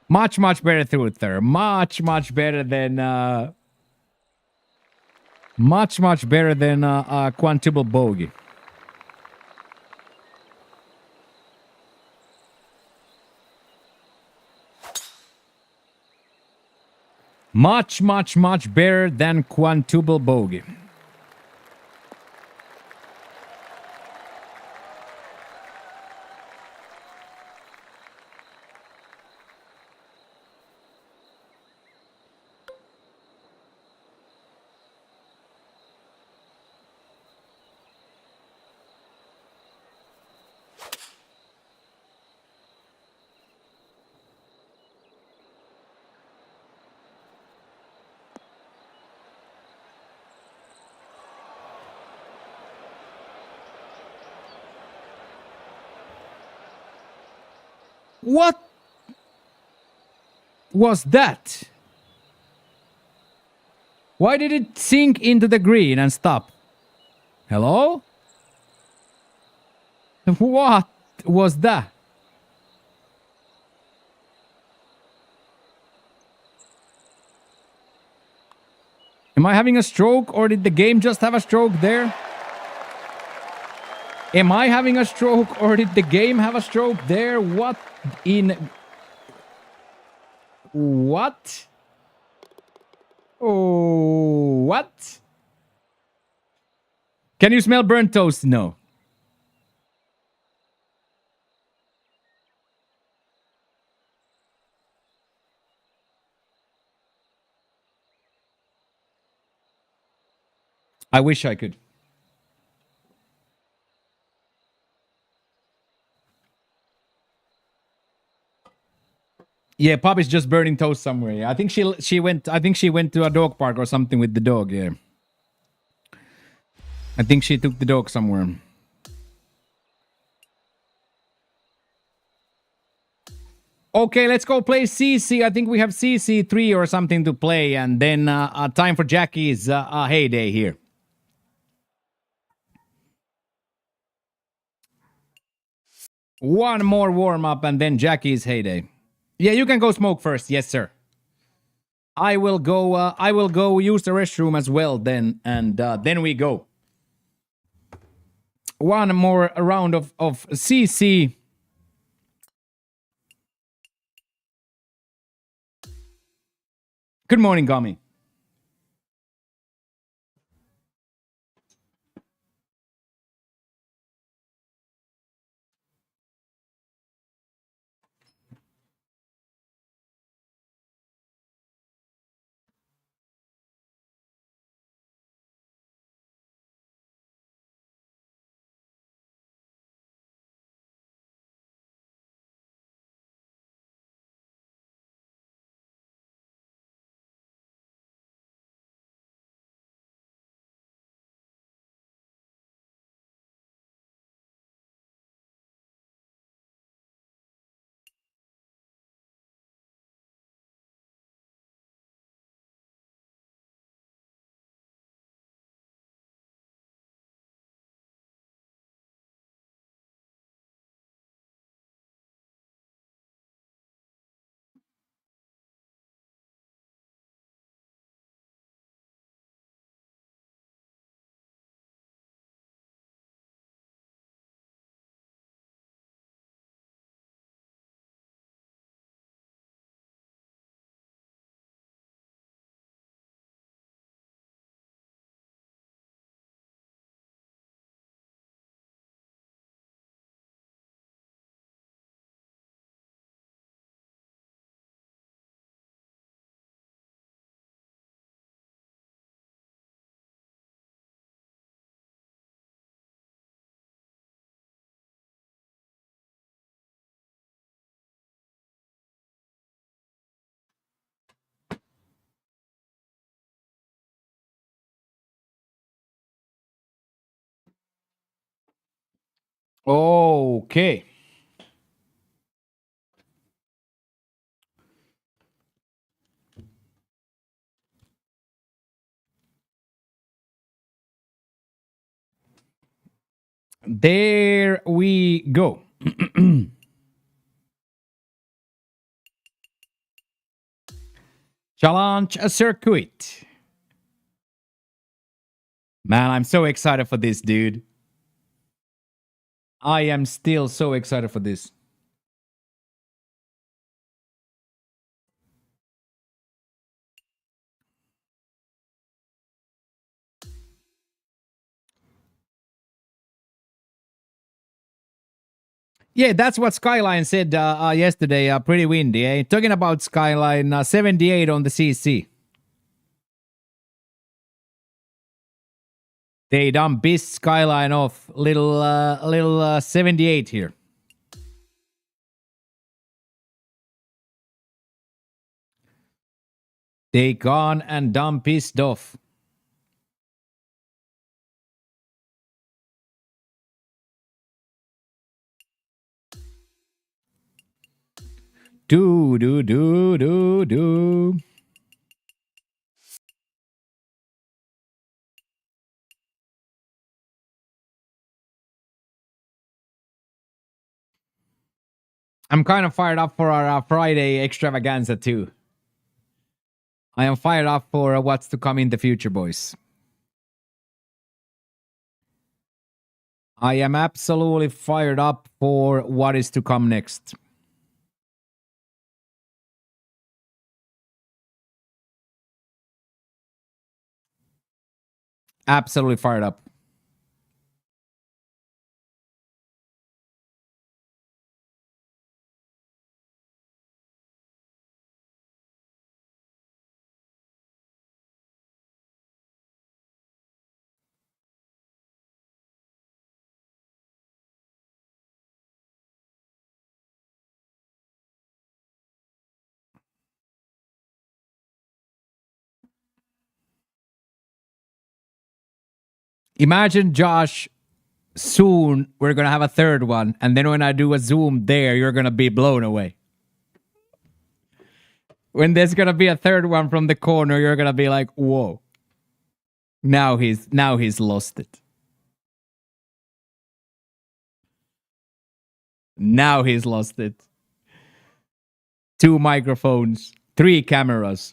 Much better through there. Much better than much better than quintuple bogey. Much better than quintuple bogey. What was that? Why did it sink into the green and stop? Hello? What was that? Am I having a stroke, or did the game just have a stroke there? Am I having a stroke, or did the game have a stroke there? What in... What? Oh, what? Can you smell burnt toast? No. I wish I could. Yeah, Pop is just burning toast somewhere. Yeah. I think she went to a dog park or something with the dog, yeah. I think she took the dog somewhere. Okay, let's go play CC. I think we have CC3 or something to play, and then time for Jackie's heyday here. One more warm up and then Jackie's heyday. Yeah, you can go smoke first. Yes, sir. I will go use the restroom as well then, and then we go. One more round of CC. Good morning, Gummy. Okay. There we go. Challenge a circuit. Man, I'm so excited for this, dude. I am still so excited for this. Yeah, that's what Skyline said yesterday. Pretty windy, eh? Talking about Skyline, 78 on the CC. They done pissed Skyline off. Little 78 here. They gone and done pissed off. Do. I'm kind of fired up for our Friday extravaganza too. I am fired up for what's to come in the future, boys. I am absolutely fired up for what is to come next. Absolutely fired up. Imagine, Josh, soon we're gonna have a third one, and then when I do a zoom there, you're gonna be blown away. When there's gonna be a third one from the corner, you're gonna be like, whoa. Now he's lost it. Now he's lost it. 2 microphones, 3 cameras.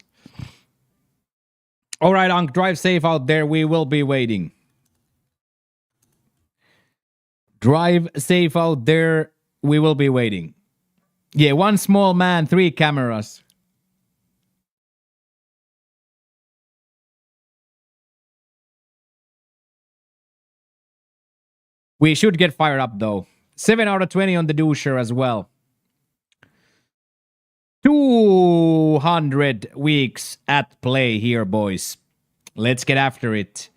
All right, Unc, drive safe out there. We will be waiting. Drive safe out there. We will be waiting. Yeah, 1 small man, 3 cameras. We should get fired up though. 7 out of 20 on the doucher as well. 200 weeks at play here, boys. Let's get after it.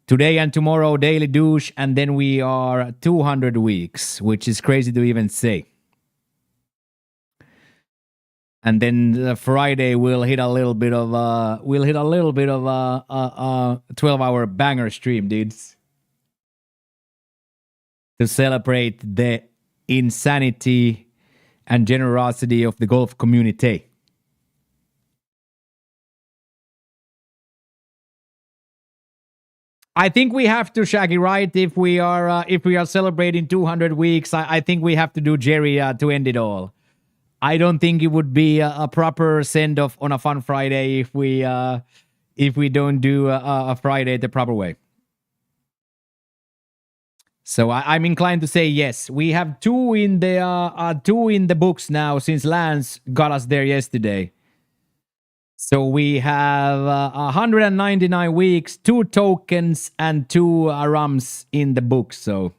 Today and tomorrow, daily douche, and then we are 200 weeks, which is crazy to even say. And then Friday we'll hit a little bit of 12-hour banger stream, dudes, to celebrate the insanity and generosity of the golf community. I think we have to, Shaggy, right? If we are celebrating 200 weeks, I think we have to do Jerry to end it all. I don't think it would be a proper send off on a fun Friday if we don't do a Friday the proper way. So I'm inclined to say yes. We have 2 in the books now since Lance got us there yesterday. So we have 199 weeks, 2 tokens, and 2 rums in the book. So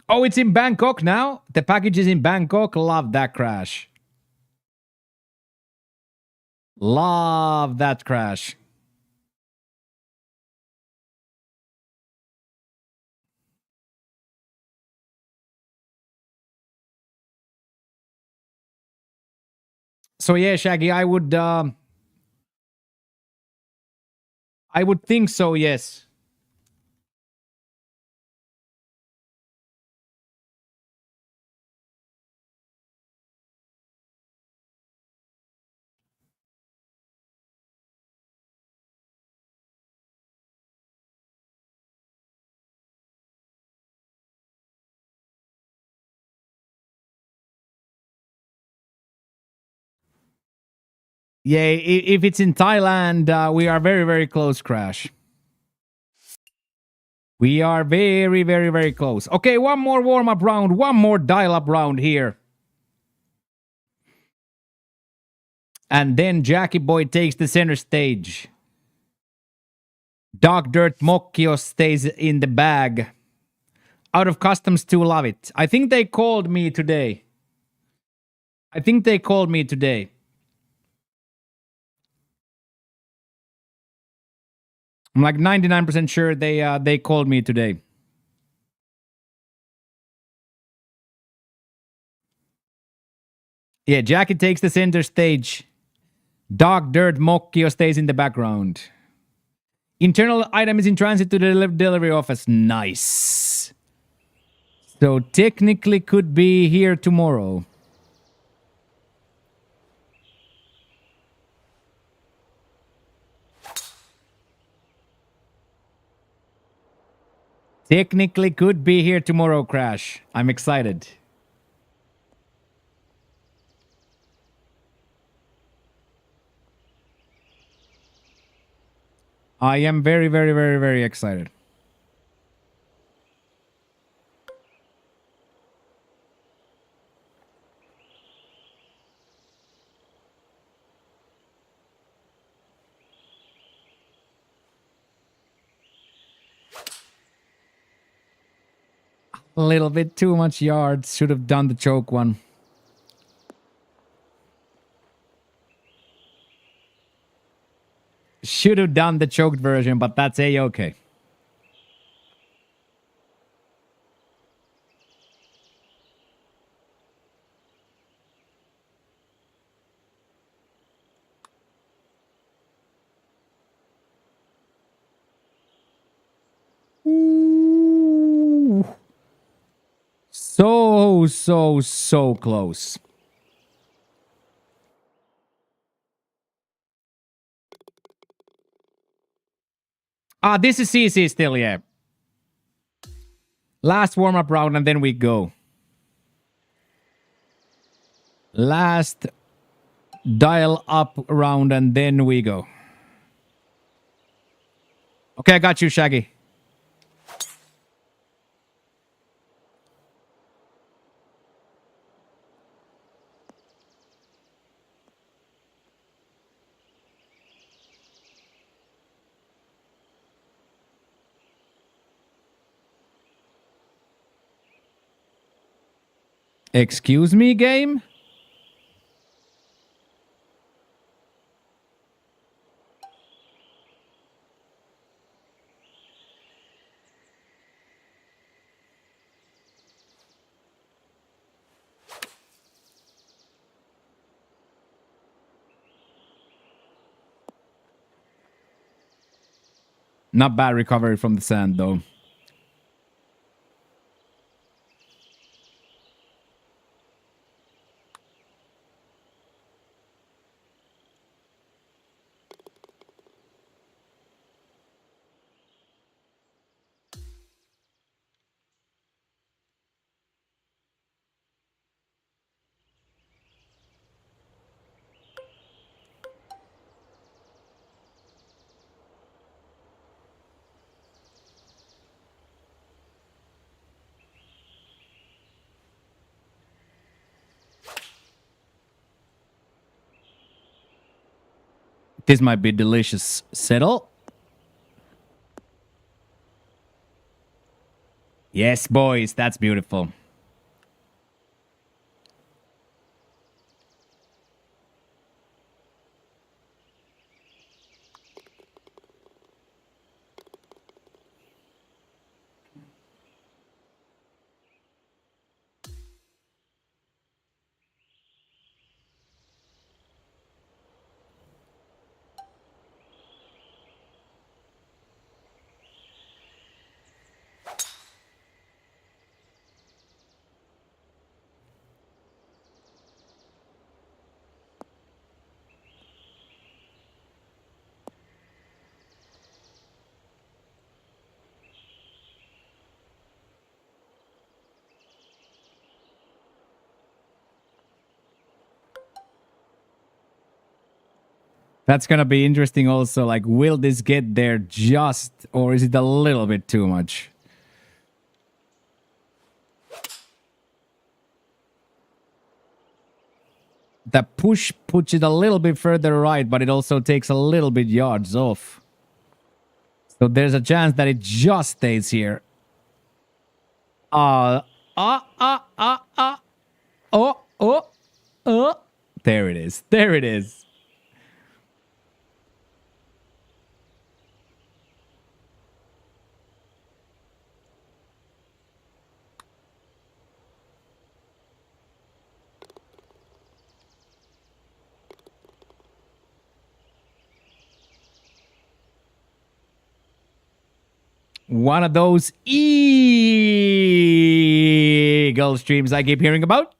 oh, it's in Bangkok now. The package is in Bangkok. Love that crash. Love that crash. So yeah, Shaggy, I would I would think so, yes. Yeah, if it's in Thailand, we are very, very close, Crash. We are very, very, very close. Okay, one more warm-up round, one more dial-up round here. And then Jackie Boy takes the center stage. Dark Dirt Moccio stays in the bag. Out of Customs to love it. I think they called me today. I'm like 99% sure they called me today. Yeah, Jackie takes the center stage. Dark Dirt Moccio stays in the background. Internal item is in transit to the delivery office. Nice. So technically could be here tomorrow. Technically could be here tomorrow, Crash. I'm excited. I am very, very, very, very excited. A little bit too much yards. Should have done the choke one. Should have done the choked version, but that's a-okay. Ooh. So close. Ah, this is CC still, yeah. Last warm-up round and then we go. Last dial up round and then we go. Okay, I got you, Shaggy. Excuse me, game? Not bad recovery from the sand, though. This might be delicious. Settle. Yes, boys, that's beautiful. That's gonna be interesting also. Like, will this get there just, or is it a little bit too much? The push puts it a little bit further right, but it also takes a little bit yards off. So there's a chance that it just stays here. Oh, oh. There it is. There it is. One of those eagle streams I keep hearing about.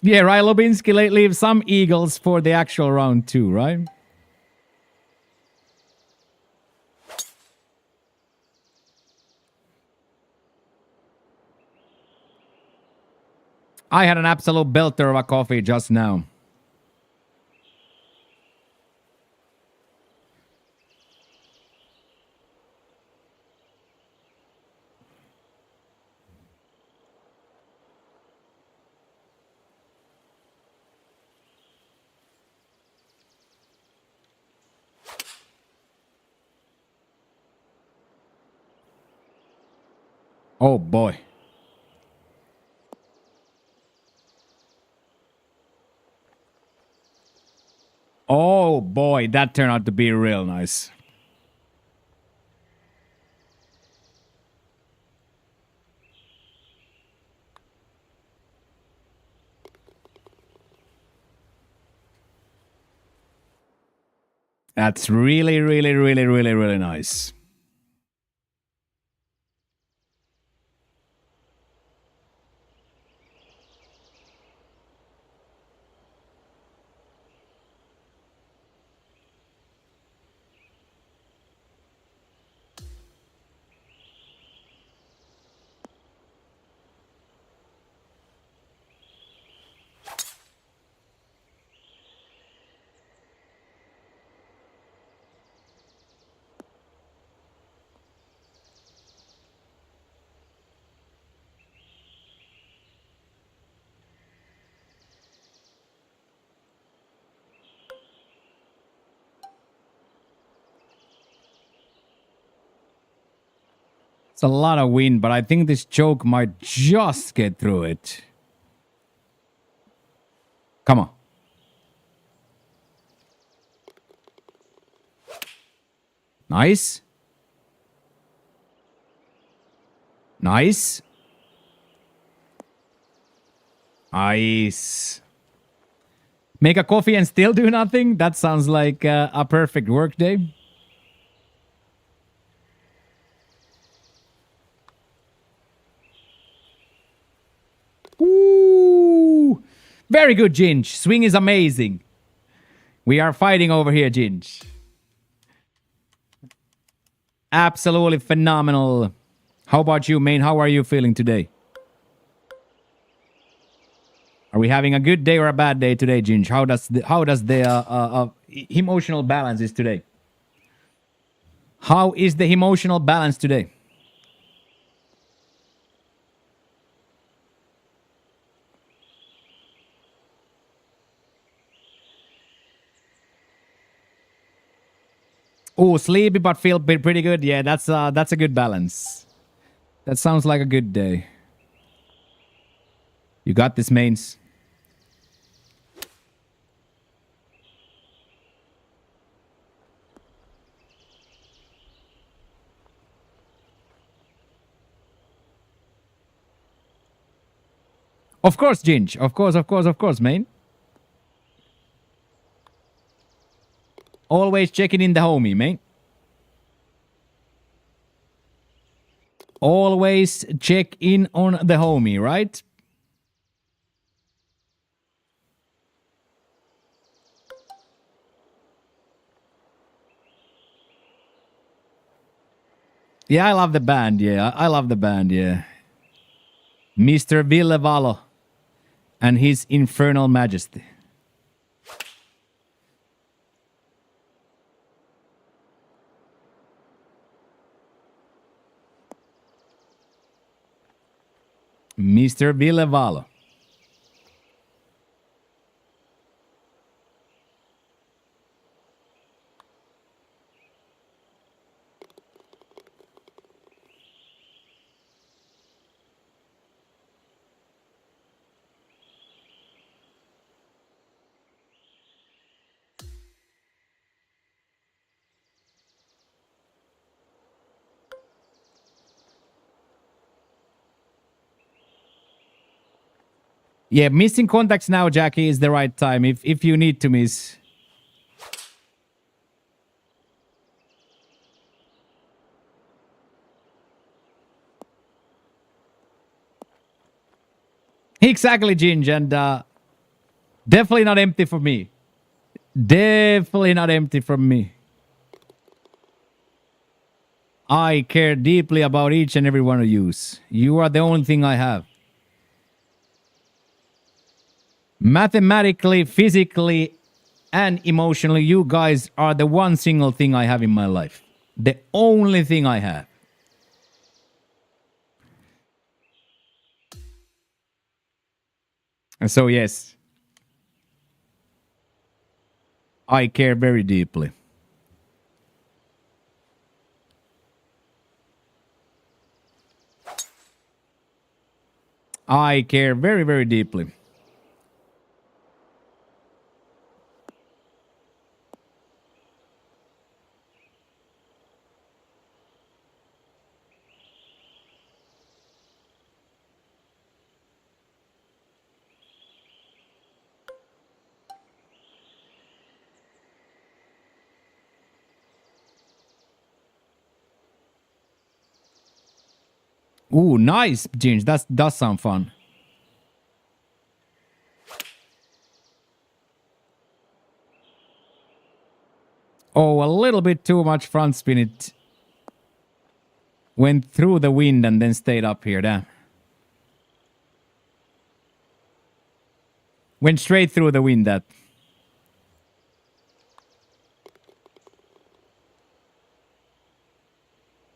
Yeah, right. Lubinski leaves some eagles for the actual round 2, right? I had an absolute belter of a coffee just now. Oh boy. Oh boy, that turned out to be real nice. That's really, really, really, really, really nice. It's a lot of wind, but I think this choke might just get through it. Come on. Nice. Nice. Nice. Make a coffee and still do nothing? That sounds like a perfect work day. Ooh. Very good, Ginge. Swing is amazing. We are fighting over here, Ginge. Absolutely phenomenal. How about you, Main? How are you feeling today? Are we having a good day or a bad day today, Ginge? How does the emotional balance is today? How is the emotional balance today? Oh, sleepy but feel pretty good. Yeah, that's a good balance. That sounds like a good day. You got this, Mains. Of course, Ginge. Of course, Main. Always checking in the homie, mate. Always check in on the homie, right? Yeah, I love the band. Yeah, I love the band. Yeah. Mr. Villevalo and his infernal majesty. Mr. Villevalo. Yeah, missing contacts now, Jackie, is the right time if you need to miss. Exactly, Ginge, and definitely not empty for me. Definitely not empty from me. I care deeply about each and every one of you. You are the only thing I have. Mathematically, physically, and emotionally, you guys are the one single thing I have in my life. The only thing I have. And so, yes, I care very deeply. I care very, very deeply. Ooh, nice, Ginge. That does sound fun. Oh, a little bit too much front spin. It went through the wind and then stayed up here. Damn. Went straight through the wind, that.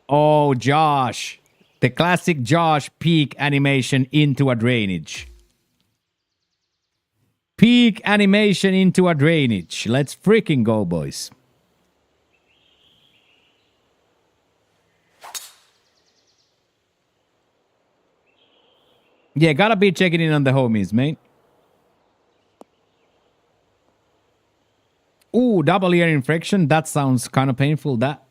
Oh, Josh. The classic Josh peak animation into a drainage. Peak animation into a drainage. Let's freaking go, boys. Yeah, gotta be checking in on the homies, mate. Ooh, double ear infection. That sounds kind of painful, that.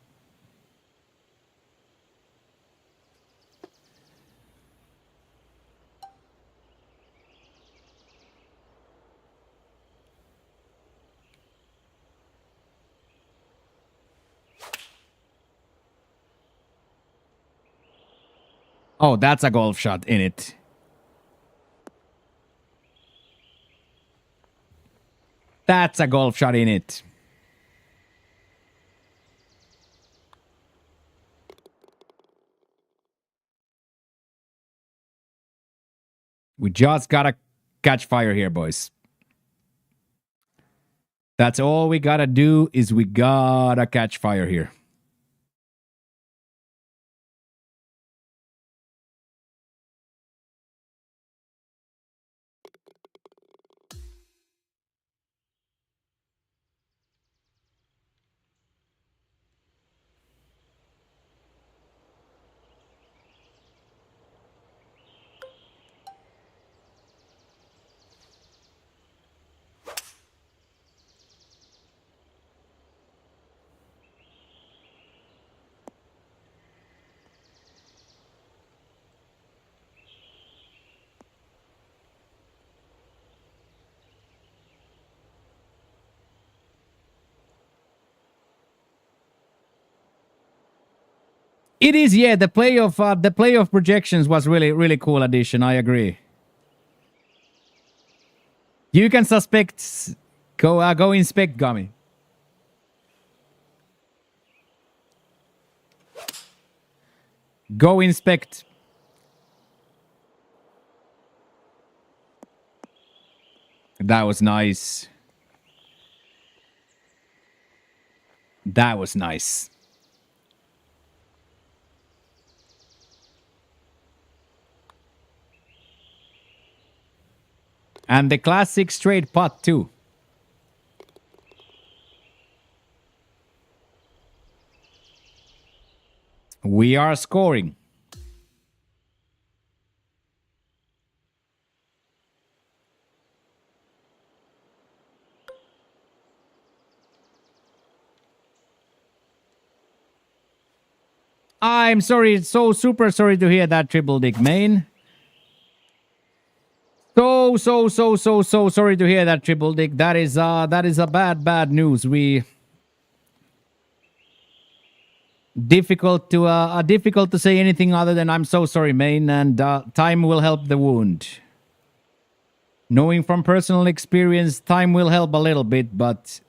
Oh, that's a golf shot in it. That's a golf shot in it. We just gotta catch fire here, boys. That's all we gotta do is we gotta catch fire here. It is, yeah. The playoff projections was really cool addition. I agree. You can suspect. Go inspect, Gummy. Go inspect. That was nice. That was nice. And the classic straight putt too. We are scoring. I'm sorry, so super sorry to hear that, Triple Dick Main. So sorry to hear that, Triple Dick. That is a bad news. Difficult to say anything other than I'm so sorry, Main, and time will help the wound. Knowing from personal experience, time will help a little bit, but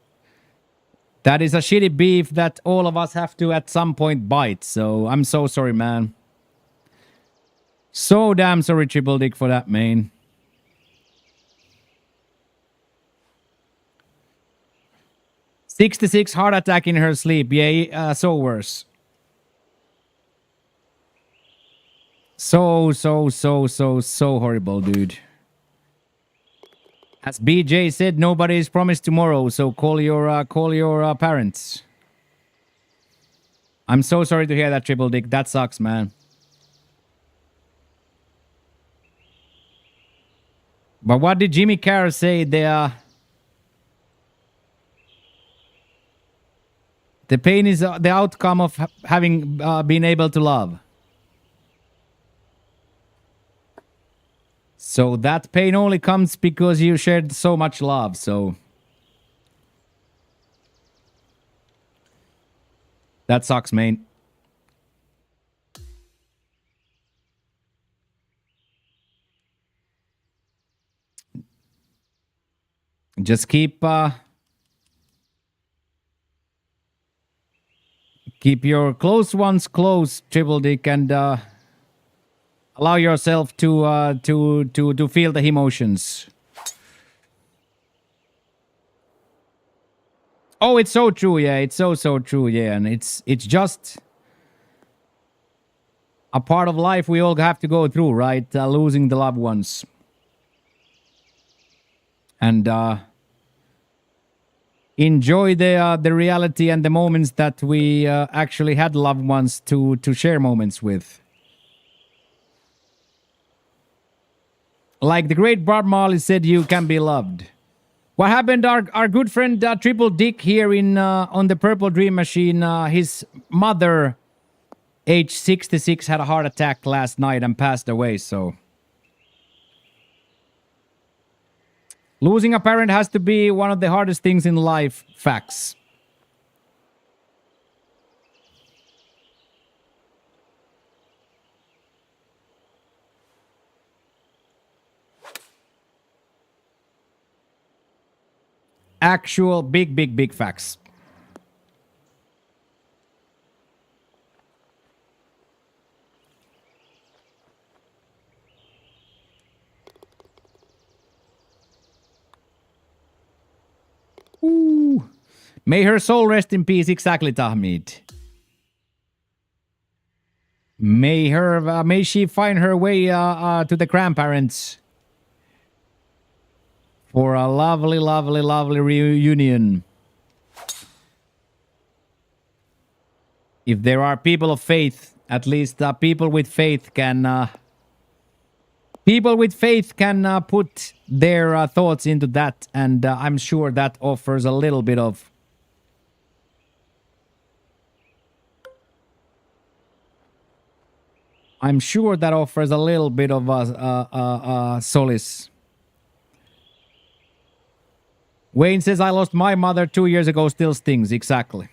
that is a shitty beef that all of us have to at some point bite. So I'm so sorry, man. So damn sorry, Triple Dick, for that, Main. "66 heart attack in her sleep." Yeah, so worse. So horrible, dude. As BJ said, nobody is promised tomorrow, so call your parents. I'm so sorry to hear that, Triple Dick. That sucks, man. But what did Jimmy Carr say? The pain is the outcome of having been able to love. So that pain only comes because you shared so much love, so... That sucks, man. Just keep your close ones close, Triple Dick, and allow yourself to feel the emotions. Oh, it's so true, yeah. It's so true, yeah. And it's just a part of life we all have to go through, right? Losing the loved ones. And enjoy the reality and the moments that we actually had loved ones to share moments with. Like the great Bob Marley said, you can be loved. What happened? Our good friend Triple Dick here in on the Purple Dream Machine. His mother, age 66, had a heart attack last night and passed away. So losing a parent has to be one of the hardest things in life. Facts. Actual big facts. Ooh. May her soul rest in peace. Exactly, Tahmid. May she find her way to the grandparents for a lovely reunion. If there are people of faith, at least people with faith can put their thoughts into that, and I'm sure that offers a little bit of solace. Wayne says, I lost my mother 2 years ago, still stings. Exactly.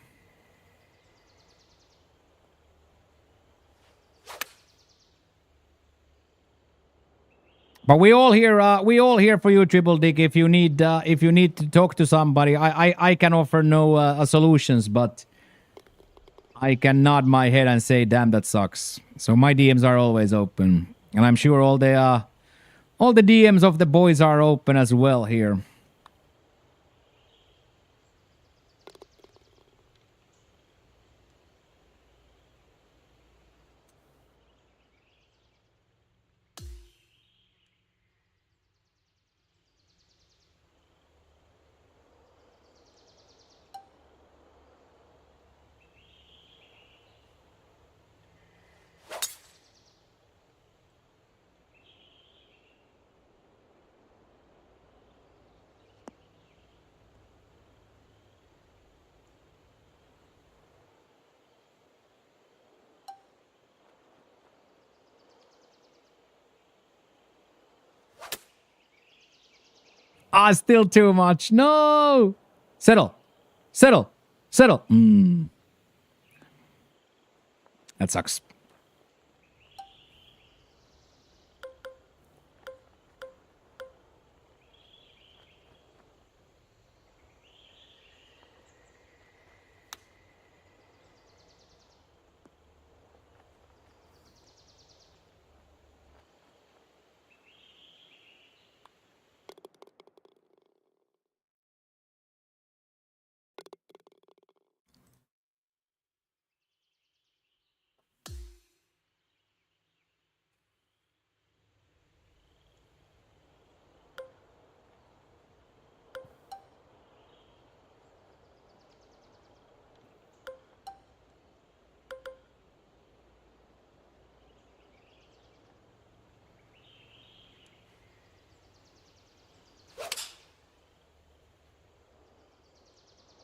But we all here for you, Triple Dick. If you need to talk to somebody, I can offer no solutions, but I can nod my head and say, damn, that sucks. So my DMs are always open. And I'm sure all the DMs of the boys are open as well here. Ah, still too much. No. Settle. Settle. Settle. That sucks.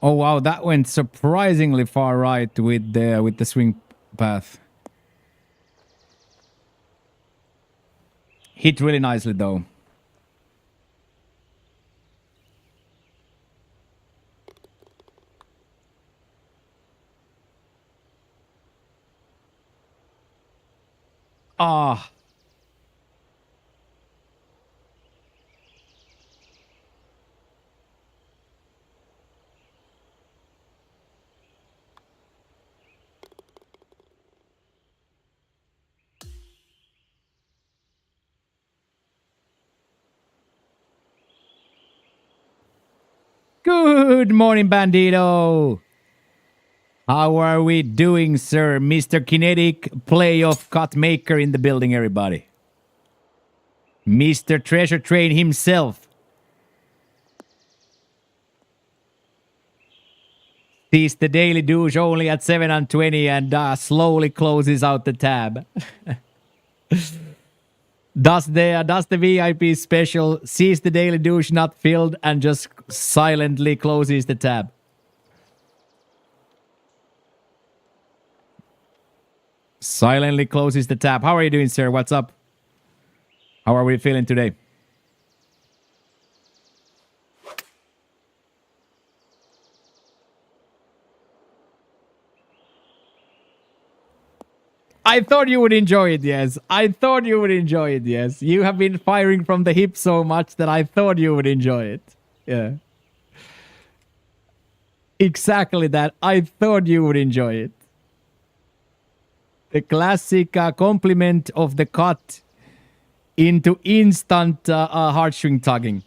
Oh wow, that went surprisingly far right with the swing path. Hit really nicely though. Ah. Good morning, Bandito. How are we doing, sir? Mr. Kinetic playoff cut maker in the building, everybody. Mr. Treasure Train himself. Sees the daily douche only at 7 and 20 and slowly closes out the tab. Does the VIP special, sees the daily douche not filled and just silently closes the tab. Silently closes the tab. How are you doing, sir? What's up? How are we feeling today? I thought you would enjoy it, yes. I thought you would enjoy it, yes. You have been firing from the hip so much that I thought you would enjoy it. Yeah. Exactly that. I thought you would enjoy it. The classic compliment of the cut into instant heartstring tugging.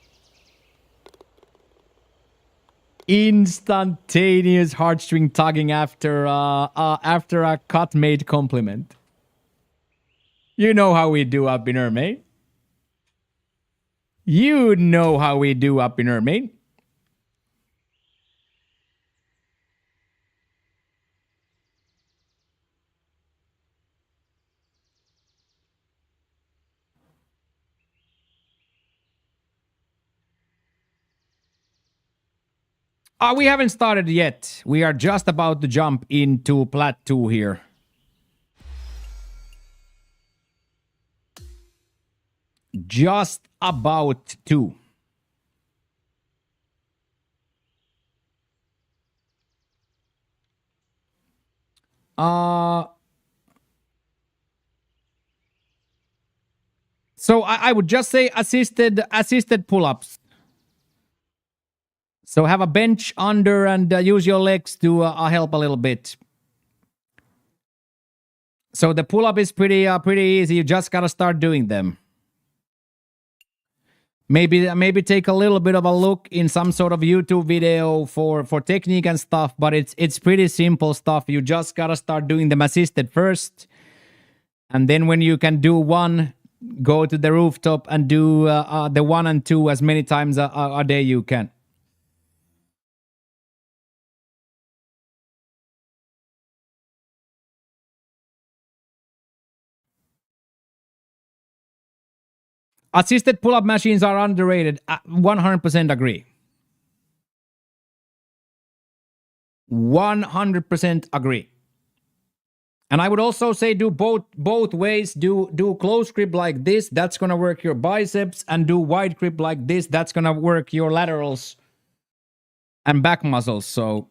Instantaneous heartstring tugging after a cut made compliment. You know how we do up in Ermain. You know how we do up in Ermain. We haven't started yet. We are just about to jump into Plat 2 here. Just about to. So I would just say assisted pull-ups. So have a bench under and use your legs to help a little bit. So the pull-up is pretty easy. You just gotta start doing them. Maybe take a little bit of a look in some sort of YouTube video for technique and stuff, but it's pretty simple stuff. You just gotta start doing them assisted first, and then when you can do one, go to the rooftop and do the 1 and 2 as many times a day you can. Assisted pull-up machines are underrated. 100% agree. 100% agree. And I would also say do both ways. Do close grip like this. That's gonna work your biceps, and do wide grip like this. That's gonna work your laterals and back muscles. So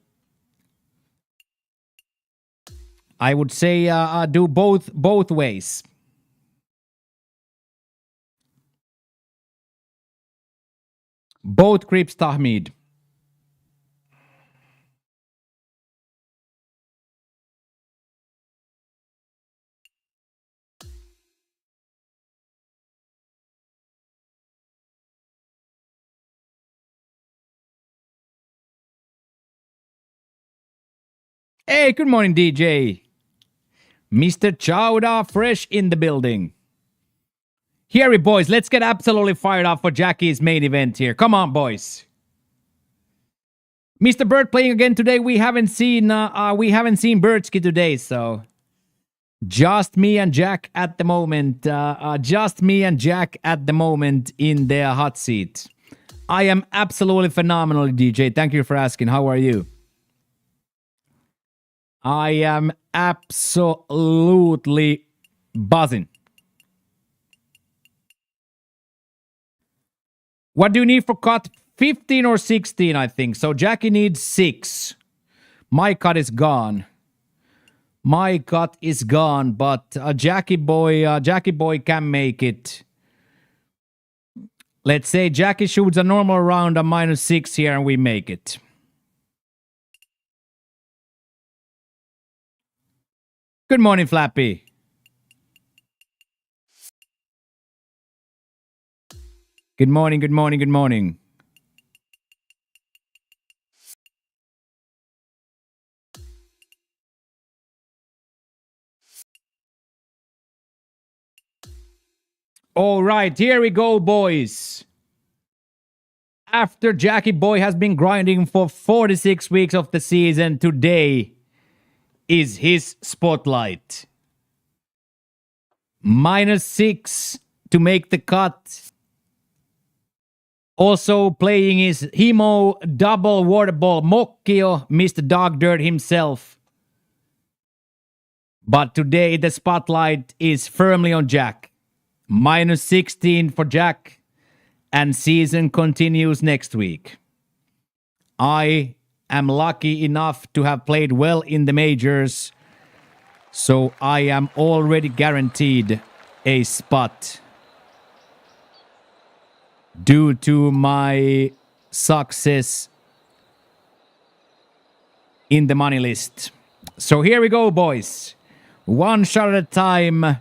I would say do both ways. Both grips, Tahmid. Hey, good morning, DJ. Mr. Chowda, fresh in the building. Here we boys, let's get absolutely fired up for Jackie's main event here. Come on, boys. Mr. Bird playing again today. We haven't seen Birdsky today, so just me and Jack at the moment. Just me and Jack at the moment in their hot seat. I am absolutely phenomenal, DJ. Thank you for asking. How are you? I am absolutely buzzing. What do you need for cut? 15 or 16, I think. So Jackie needs 6. My cut is gone. My cut is gone, but Jackie boy can make it. Let's say Jackie shoots a normal round, a -6 here, and we make it. Good morning, Flappy. Good morning, good morning, good morning. All right, here we go, boys. After Jackie Boy has been grinding for 46 weeks of the season, today is his spotlight. -6 to make the cut. Also playing is Himo double Waterball Moccio, Mr. Dog Dirt himself. But today the spotlight is firmly on Jack. -16 for Jack, and season continues next week. I am lucky enough to have played well in the majors, so I am already guaranteed a spot due to my success in the money list. So here we go, boys. One shot at a time.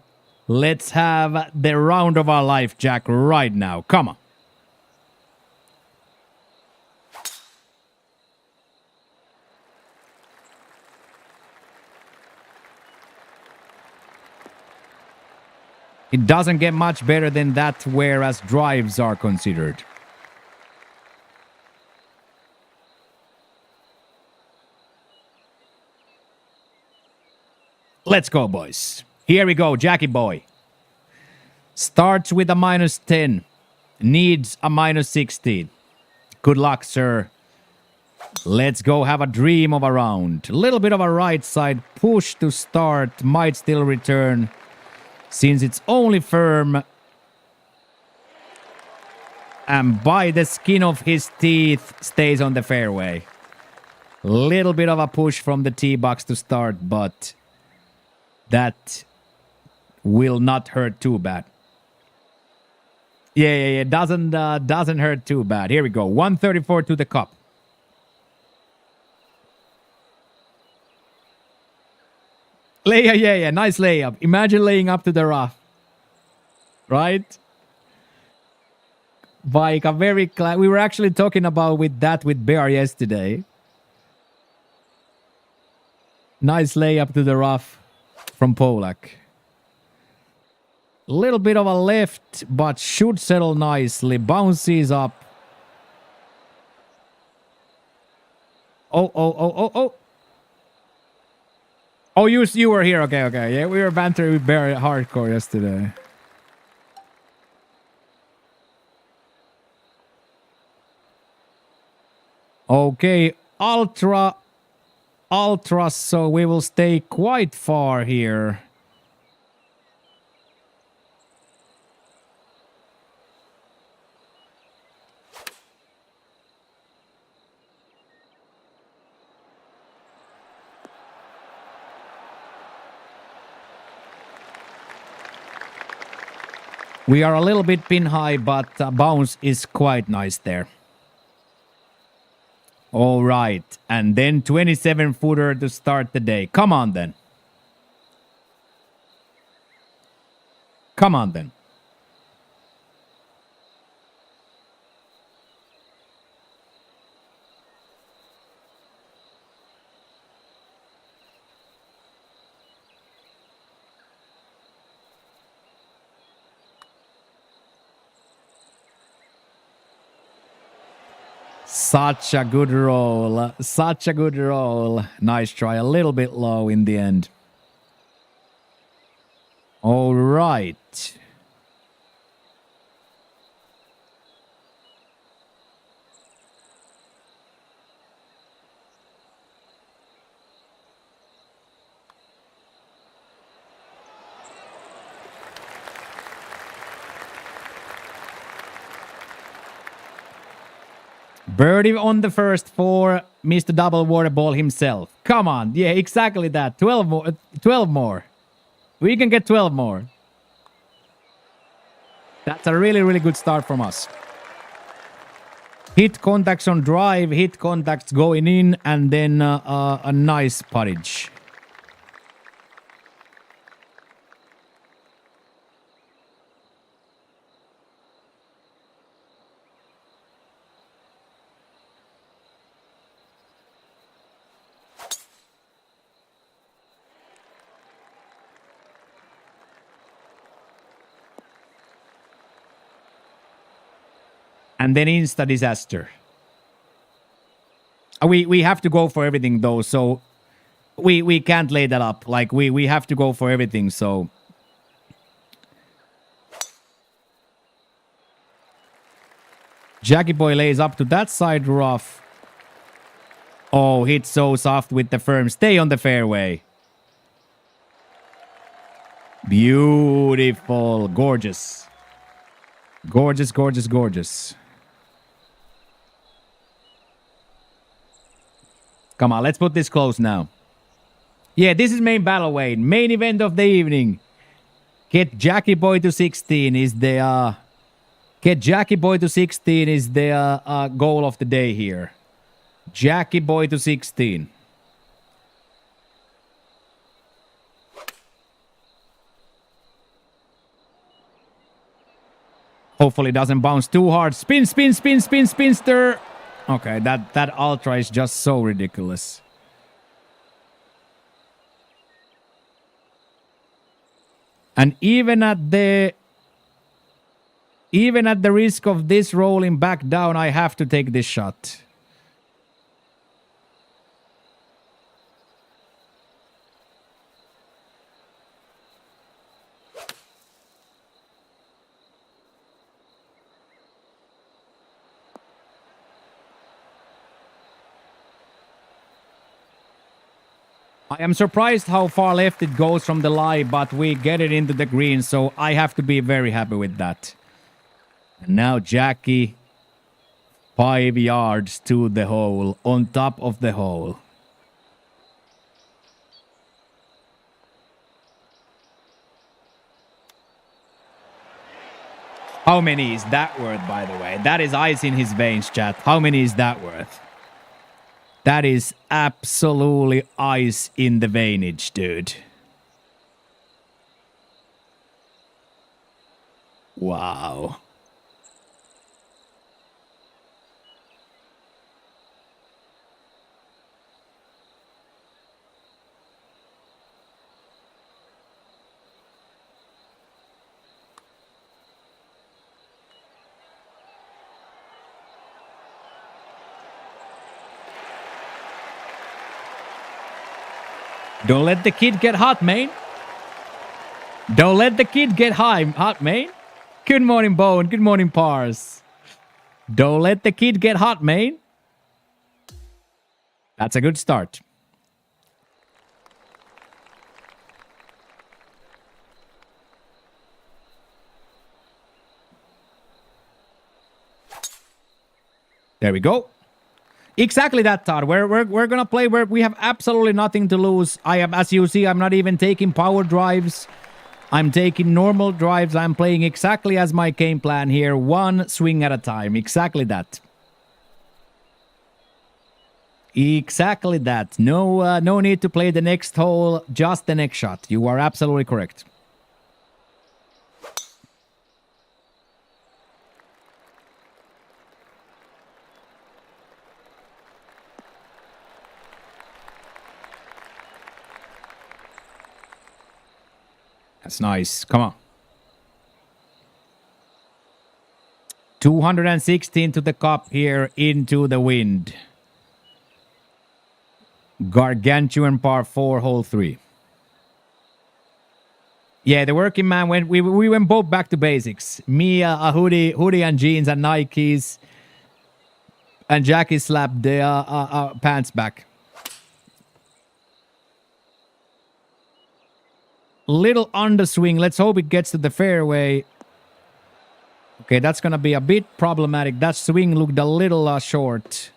Let's have the round of our life, Jack, right now. Come on. It doesn't get much better than that, whereas drives are considered. Let's go, boys. Here we go, Jackie Boy. Starts with a -10. Needs a -16. Good luck, sir. Let's go have a dream of a round. A little bit of a right side push to start. Might still return since it's only firm. And by the skin of his teeth, stays on the fairway. Little bit of a push from the tee box to start, but that will not hurt too bad. Yeah. Doesn't hurt too bad. Here we go. 134 to the cup. Yeah. Nice layup. Imagine laying up to the rough. Right? Like a very we were actually talking about with Bear yesterday. Nice layup to the rough from Polak. Little bit of a left, but should settle nicely. Bounces up. Oh. Oh, you were here. Okay. Yeah, we were bantering with Bear hardcore yesterday. Okay, ultra ultras, so we will stay quite far here. We are a little bit pin high, but bounce is quite nice there. All right. And then 27 footer to start the day. Come on then. Come on then. Such a good roll. Such a good roll. Nice try. A little bit low in the end. All right. Birdie on the first four, Mr. Double Waterball himself. Come on. Yeah, exactly that. 12 more. 12 more. We can get 12 more. That's a really, really good start from us. Hit contacts on drive, hit contacts going in, and then a nice puttage. And then insta disaster. We have to go for everything though, so we can't lay that up. Like we have to go for everything, so Jackie Boy lays up to that side rough. Oh, hit so soft with the firm. Stay on the fairway. Beautiful. Gorgeous. Gorgeous, gorgeous, gorgeous. Come on, let's put this close now. Yeah, this is main battle, Wayne. Main event of the evening. Get Jackie Boy to 16 is the get Jackie Boy to 16 is the goal of the day here. Jackie Boy to 16. Hopefully it doesn't bounce too hard. Spin, spin, spin, spin, spinster. Okay, that ultra is just so ridiculous. And even at the risk of this rolling back down, I have to take this shot. I am surprised how far left it goes from the lie, but we get it into the green, so I have to be very happy with that. And now Jackie, 5 yards to the hole, on top of the hole. How many is that worth, by the way? That is ice in his veins, chat. How many is that worth? That is absolutely ice in the veinage, dude. Wow. Don't let the kid get hot, man. Don't let the kid get hot, man. Good morning, Bone. Good morning, Pars. Don't let the kid get hot, man. That's a good start. There we go. Exactly that, Todd. We're gonna play where we have absolutely nothing to lose. I am, as you see, I'm not even taking power drives. I'm taking normal drives. I'm playing exactly as my game plan here. One swing at a time. Exactly that. Exactly that. No need to play the next hole, just the next shot. You are absolutely correct. That's nice. Come on. 216 to the cup here into the wind. Gargantuan par 4, hole 3. Yeah, the working man went. We went both back to basics. Me, a hoodie and jeans and Nikes, and Jackie slapped the pants back. Little underswing. Let's hope it gets to the fairway. Okay, that's gonna be a bit problematic. That swing looked a little short.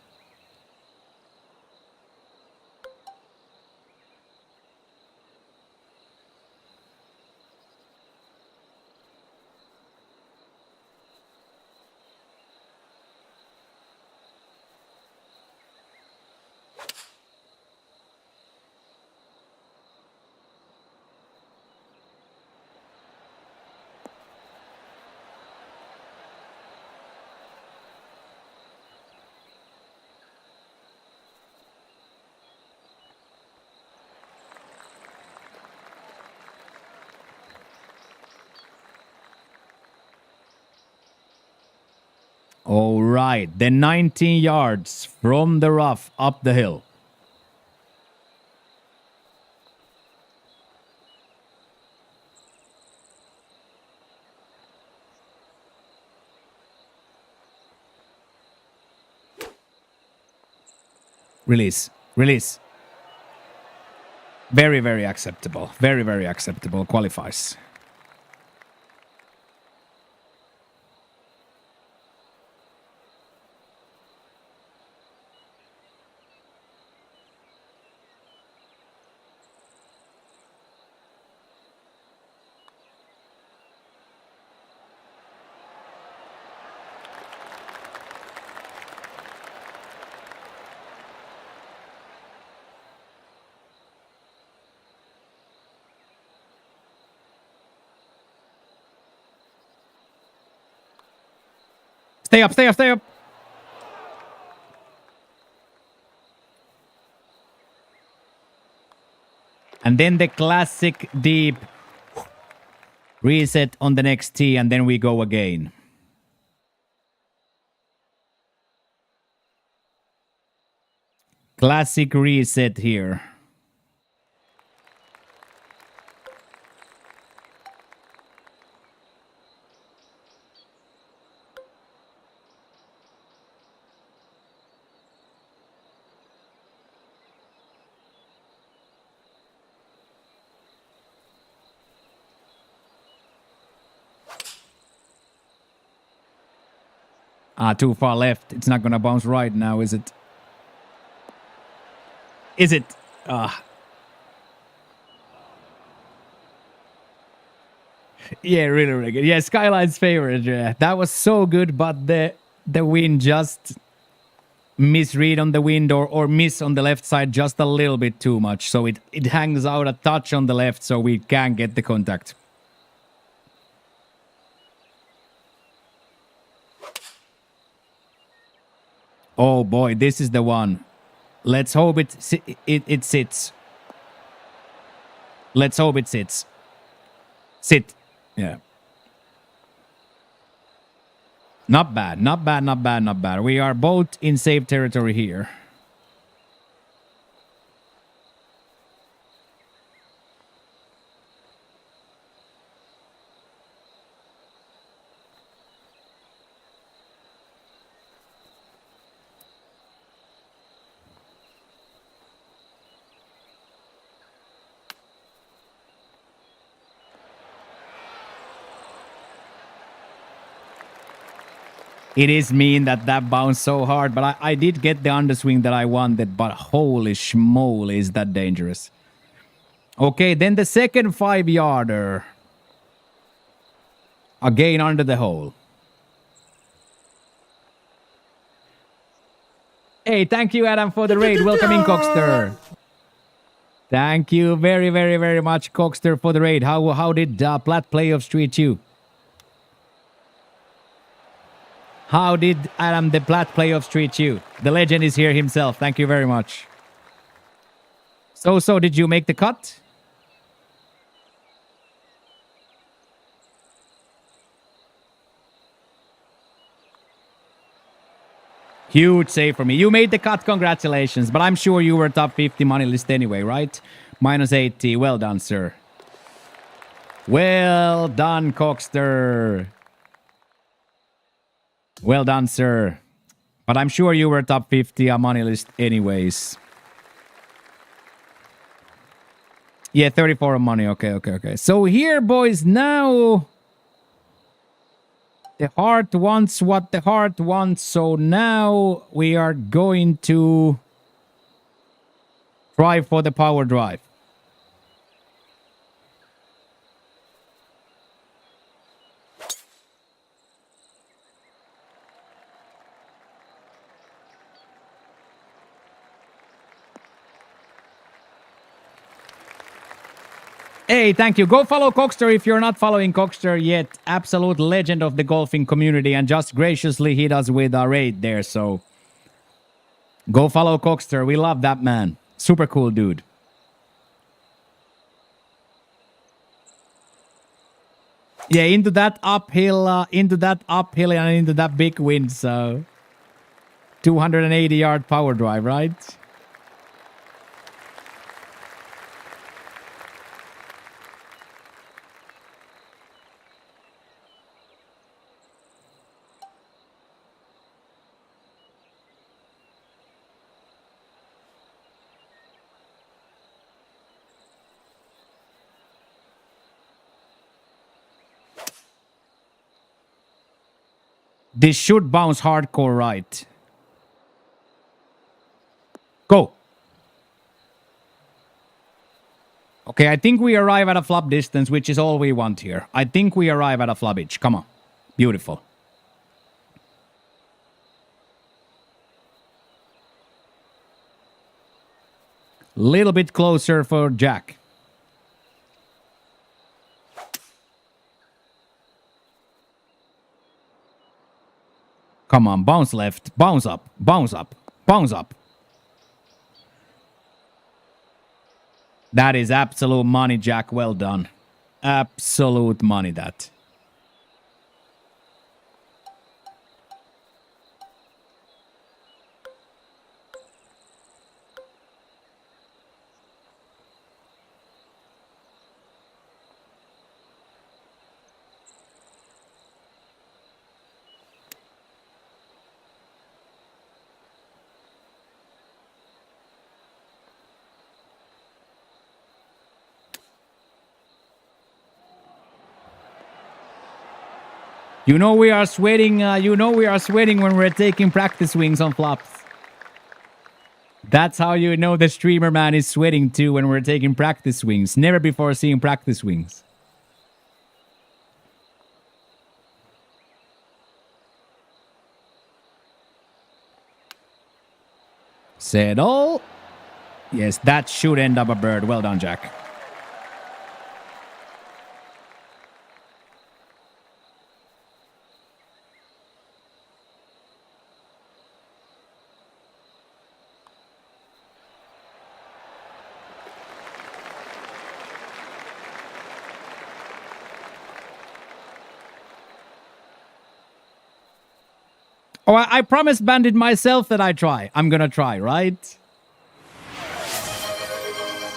All right, then 19 yards from the rough up the hill. Release. Release. Very, very acceptable. Very, very acceptable. Qualifies. Stay up, stay up, stay up. And then the classic deep reset on the next tee, and then we go again. Classic reset here. Too far left. It's not gonna bounce right now, is it? Is it? Yeah, really, really good. Yeah, Skyline's favorite. Yeah, that was so good, but the wind just misread on the wind or miss on the left side just a little bit too much. So it hangs out a touch on the left, so we can't get the contact. Oh boy, this is the one. Let's hope it sits. Let's hope it sits. Sit. Yeah. Not bad, not bad, not bad, not bad. We are both in safe territory here. It is mean that that bounced so hard, but I did get the underswing that I wanted, but holy schmoly, is that dangerous. Okay, then the second 5-yarder. Again under the hole. Hey, thank you, Adam, for the raid. Welcome in, Cockster. Thank you very, very, very much, Cockster, for the raid. How did Plat Playoffs treat you? How did Adam the Plat Playoffs treat you? The legend is here himself. Thank you very much. So, did you make the cut? Huge save for me. You made the cut, congratulations. But I'm sure you were top 50 money list anyway, right? Minus 80. Well done, sir. Well done, Cockster. Well done, sir. But I'm sure you were top 50 money list anyways. Yeah, 34 on money. Okay. So here, boys, now... the heart wants what the heart wants. So now we are going to try for the power drive. Hey, thank you. Go follow Cockster if you're not following Cockster yet. Absolute legend of the golfing community and just graciously hit us with a raid there. So go follow Cockster. We love that man. Super cool dude. Yeah, into that uphill and into that big wind. So 280-yard power drive, right? This should bounce hardcore right. Go. Okay, I think we arrive at a flop distance, which is all we want here. I think we arrive at a floppage. Come on. Beautiful. Little bit closer for Jack. Come on, bounce left, bounce up, bounce up, bounce up. That is absolute money, Jack. Well done. Absolute money, that. You know we are sweating. When we're taking practice swings on flops. That's how you know the streamer man is sweating too when we're taking practice swings. Never before seeing practice swings. Settle. Yes, that should end up a bird. Well done, Jack. Oh, I promised Bandit myself that I'd try. I'm gonna try, right?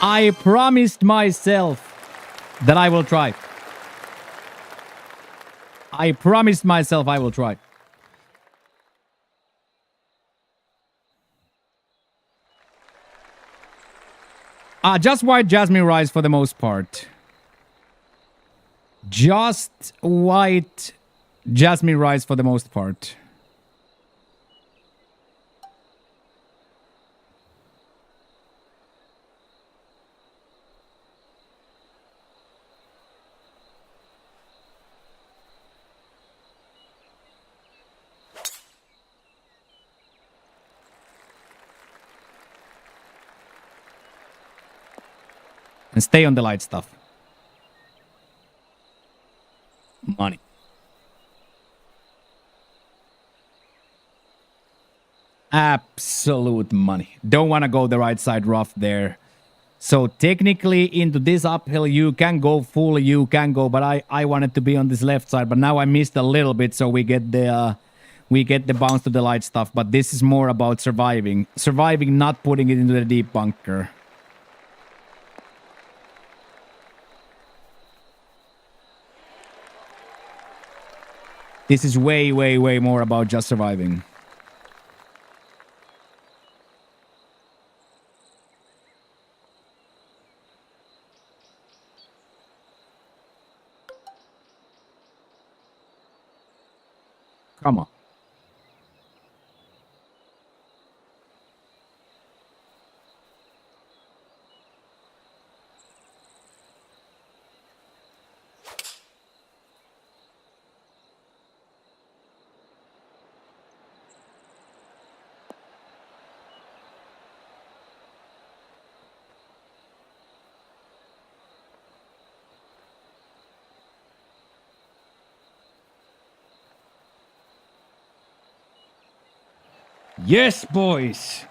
I promised myself that I will try. I promised myself I will try. Just white jasmine rice for the most part. Just white jasmine rice for the most part. And stay on the light stuff. Money. Absolute money. Don't want to go the right side rough there. So technically into this uphill you can go full, you can go, but I wanted to be on this left side, but now I missed a little bit, so we get the bounce to the light stuff, but this is more about surviving. Surviving, not putting it into the deep bunker. This is way, way, way more about just surviving. Come on. Yes, boys.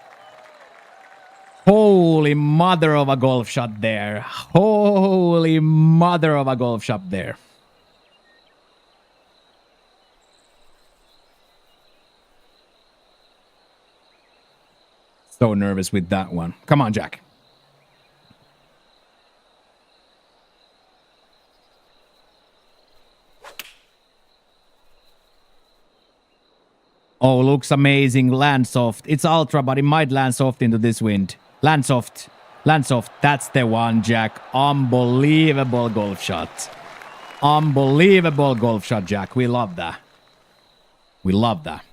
Holy mother of a golf shot there. Holy mother of a golf shot there. So nervous with that one. Come on, Jack. Oh, looks amazing. Land soft. It's ultra, but it might land soft into this wind. Land soft. Land soft. That's the one, Jack. Unbelievable golf shot. Unbelievable golf shot, Jack. We love that. We love that.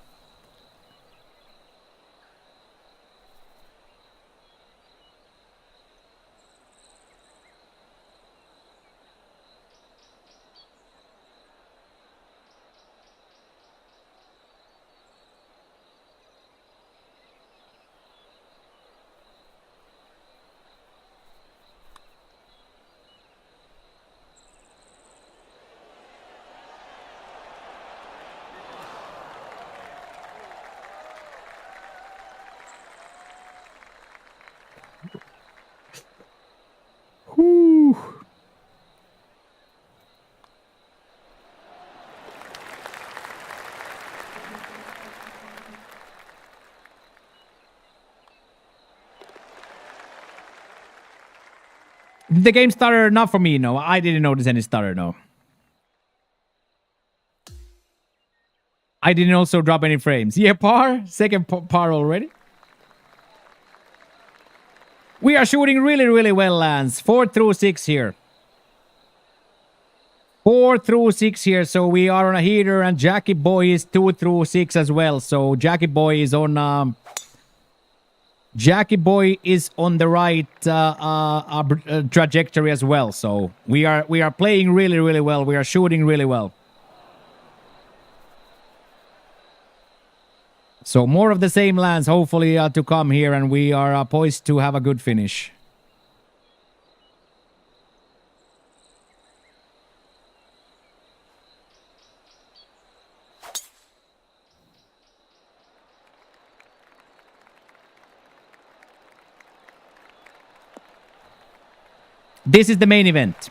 Whew. Did the game started? Not for me, no. I didn't notice any stutter, no. I didn't also drop any frames. Yeah, par. Second par already. We are shooting really, really well, Lance. 4 through 6 here. 4 through 6 here, so we are on a heater, and Jackie Boy is 2 through 6 as well. So Jackie Boy is on Jackie Boy is on the right trajectory as well. So we are playing really, really well. We are shooting really well. So more of the same lands, hopefully, to come here, and we are poised to have a good finish. This is the main event.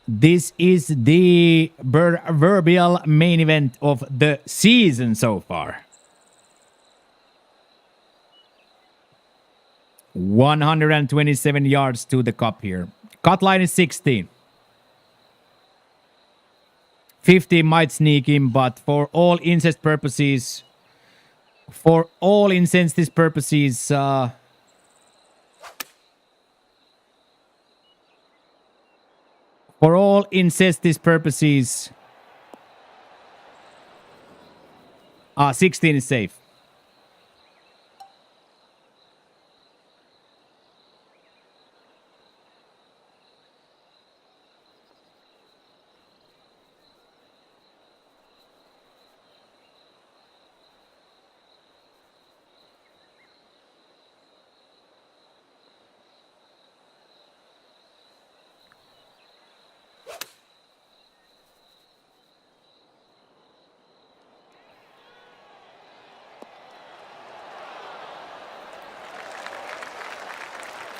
This is the proverbial main event of the season so far. 127 yards to the cup here. Cut line is 16. 50 might sneak in, but for all incest purposes, for all intents purposes, for all incestis purposes, 16 is safe.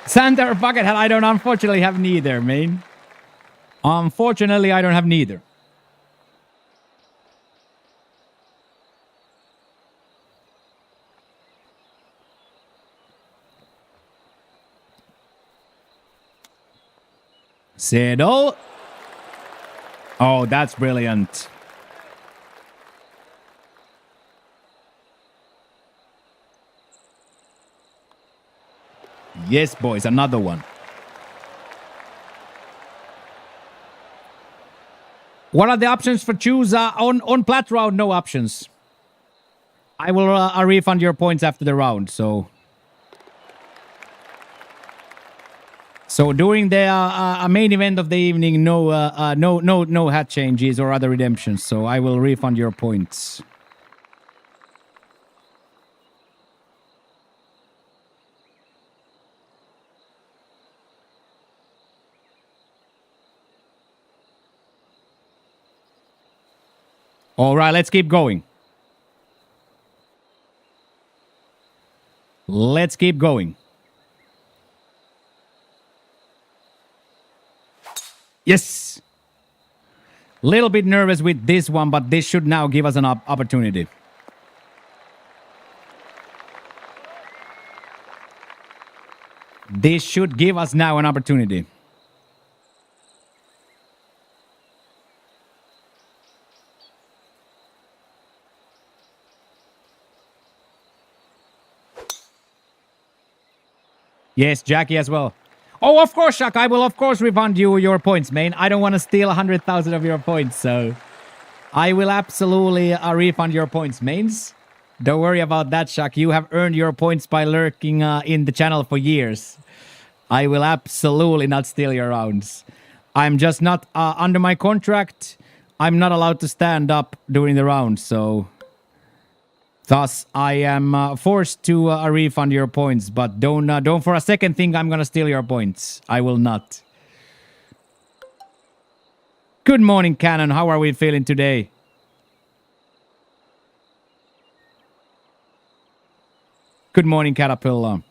Santa or bucket hat, I don't unfortunately have neither, man. Unfortunately, I don't have neither. Settle. Oh, that's brilliant. Yes, boys, another one. What are the options for choose on plat round? No options. I will refund your points after the round. So during the main event of the evening, no hat changes or other redemptions. So I will refund your points. All right, let's keep going. Let's keep going. Yes. Little bit nervous with this one, but this should now give us an opportunity. This should give us now an opportunity. Yes, Jackie as well. Oh, of course, Shaq. I will, of course, refund you your points, man. I don't want to steal 100,000 of your points, so I will absolutely refund your points, mains. Don't worry about that, Shaq. You have earned your points by lurking in the channel for years. I will absolutely not steal your rounds. I'm just not under my contract. I'm not allowed to stand up during the round, so thus I am forced to refund your points. But don't for a second think I'm gonna steal your points. I will not. Good morning, Cannon. How are we feeling today? Good morning, Caterpillar.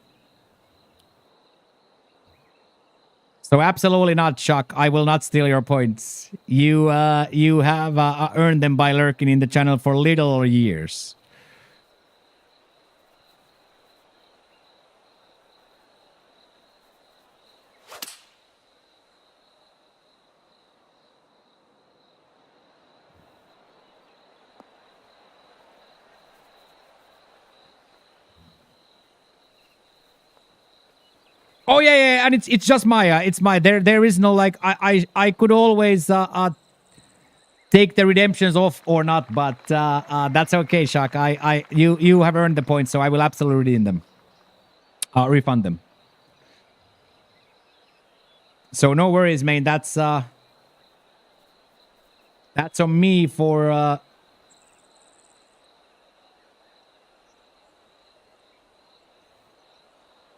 So absolutely not, Chuck. I will not steal your points. You have earned them by lurking in the channel for little years. Oh yeah, and it's just my it's my there is no like I could always take the redemptions off or not, but that's okay, Shaq. You have earned the points, so I will absolutely redeem them. Refund them. So no worries, man. That's on me for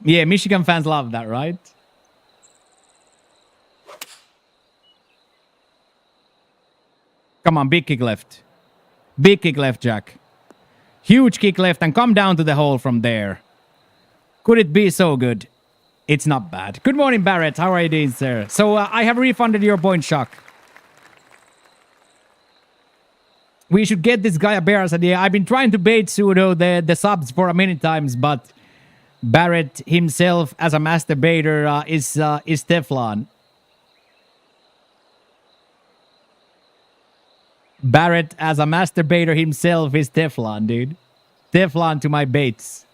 yeah, Michigan fans love that, right? Come on, big kick left. Big kick left, Jack. Huge kick left and come down to the hole from there. Could it be so good? It's not bad. Good morning, Barrett. How are you doing, sir? So I have refunded your point, Shock. We should get this guy a Bears idea. I've been trying to bait Sudo the subs for a many times, but Barrett himself as a masturbator is Teflon. Barrett as a masturbator himself is Teflon, dude. Teflon to my baits.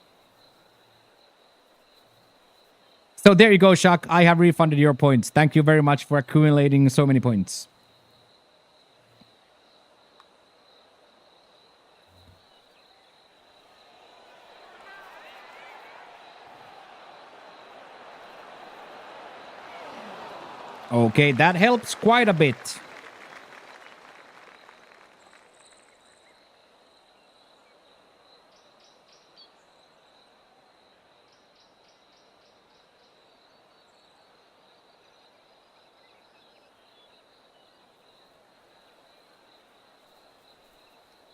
So there you go, Shock. I have refunded your points. Thank you very much for accumulating so many points. Okay, that helps quite a bit.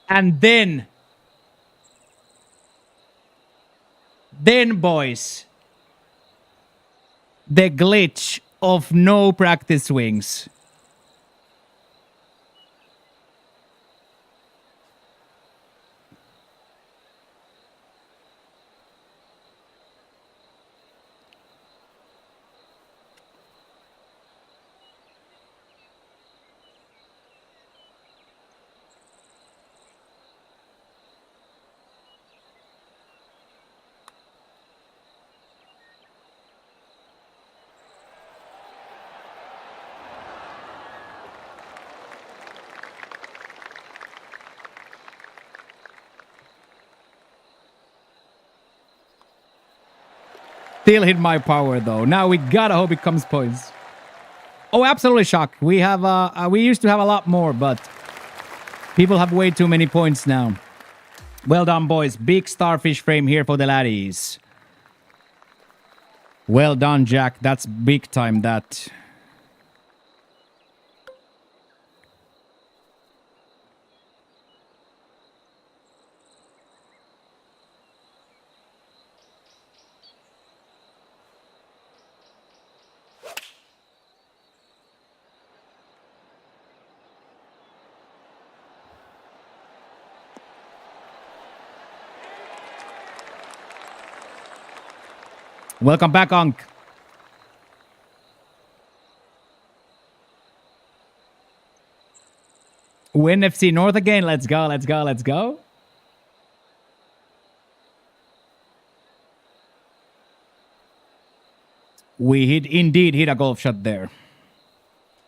And then, boys, The glitch of no practice swings. Still hit my power though. Now we gotta hope it comes points. Oh, absolutely shocked. We have we used to have a lot more, but people have way too many points now. Well done, boys. Big starfish frame here for the laddies. Well done, Jack. That's big time, that. Welcome back, Unc. Win FC North again. Let's go, let's go, let's go. We indeed hit a golf shot there.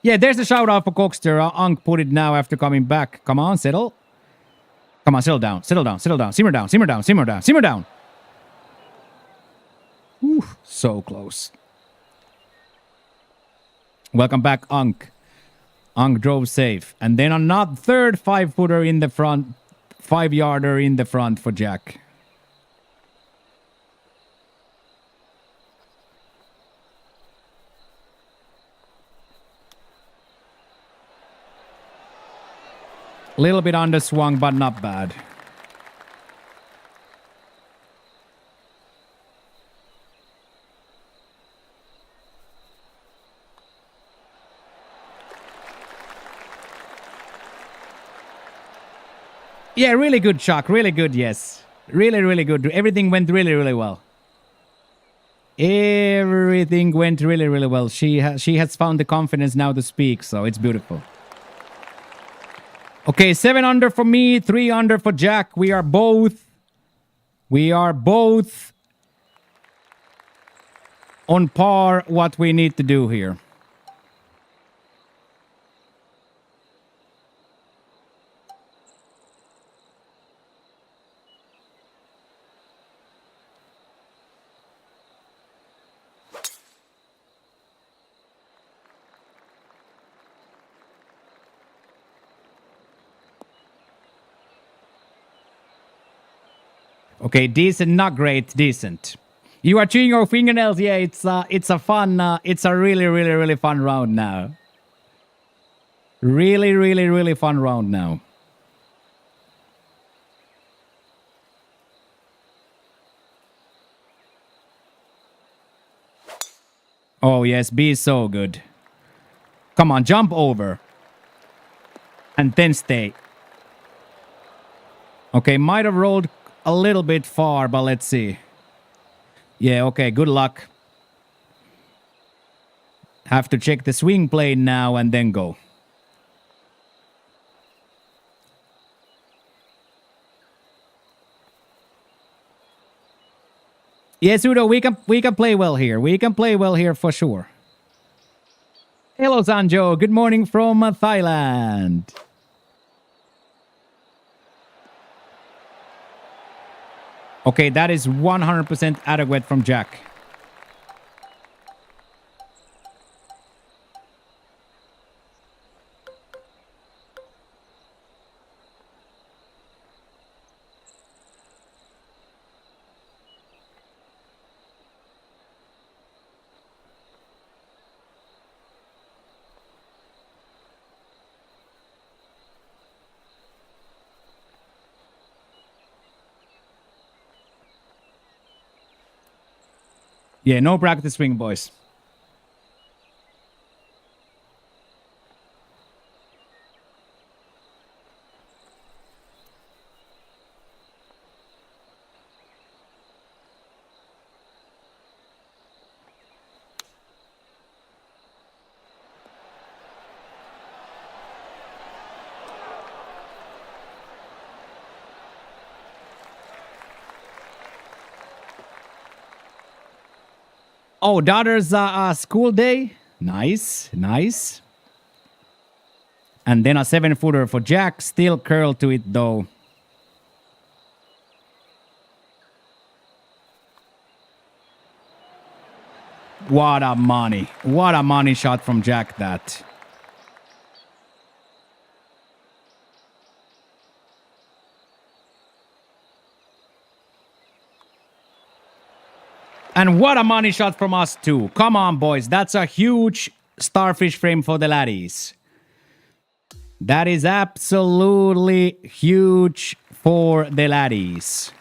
Yeah, there's a shout out for Coxter. Unc put it now after coming back. Come on, settle. Come on, settle down, settle down, settle down. Simmer down, simmer down, simmer down, simmer down. Whew, so close. Welcome back, Unc. Unc drove safe. And then another third 5-footer in the front. 5-yarder in the front for Jack. Little bit underswung, but not bad. Yeah, really good, Chuck. Really good, yes. Really, really good. Everything went really, really well. Everything went really, really well. She has found the confidence now to speak, so it's beautiful. Okay, 7 under for me, 3 under for Jack. We are both on par what we need to do here. Okay, decent, not great, decent. You are chewing your fingernails. Yeah, it's a fun, it's a really, really, really fun round now. Really, really, really fun round now. Oh yes, be so good. Come on, jump over. And then stay. Okay, might have rolled a little bit far, but let's see. Yeah, okay, good luck. Have to check the swing plane now and then go. Yeah, Sudo, we can play well here. We can play well here for sure. Hello, Sanjo. Good morning from Thailand. Okay, that is 100% adequate from Jack. Yeah, no practice swing, boys. Oh, daughter's school day. Nice, nice. And then a 7-footer for Jack. Still curl to it though. What a money. What a money shot from Jack that. And what a money shot from us too. Come on, boys. That's a huge starfish frame for the laddies. That is absolutely huge for the laddies.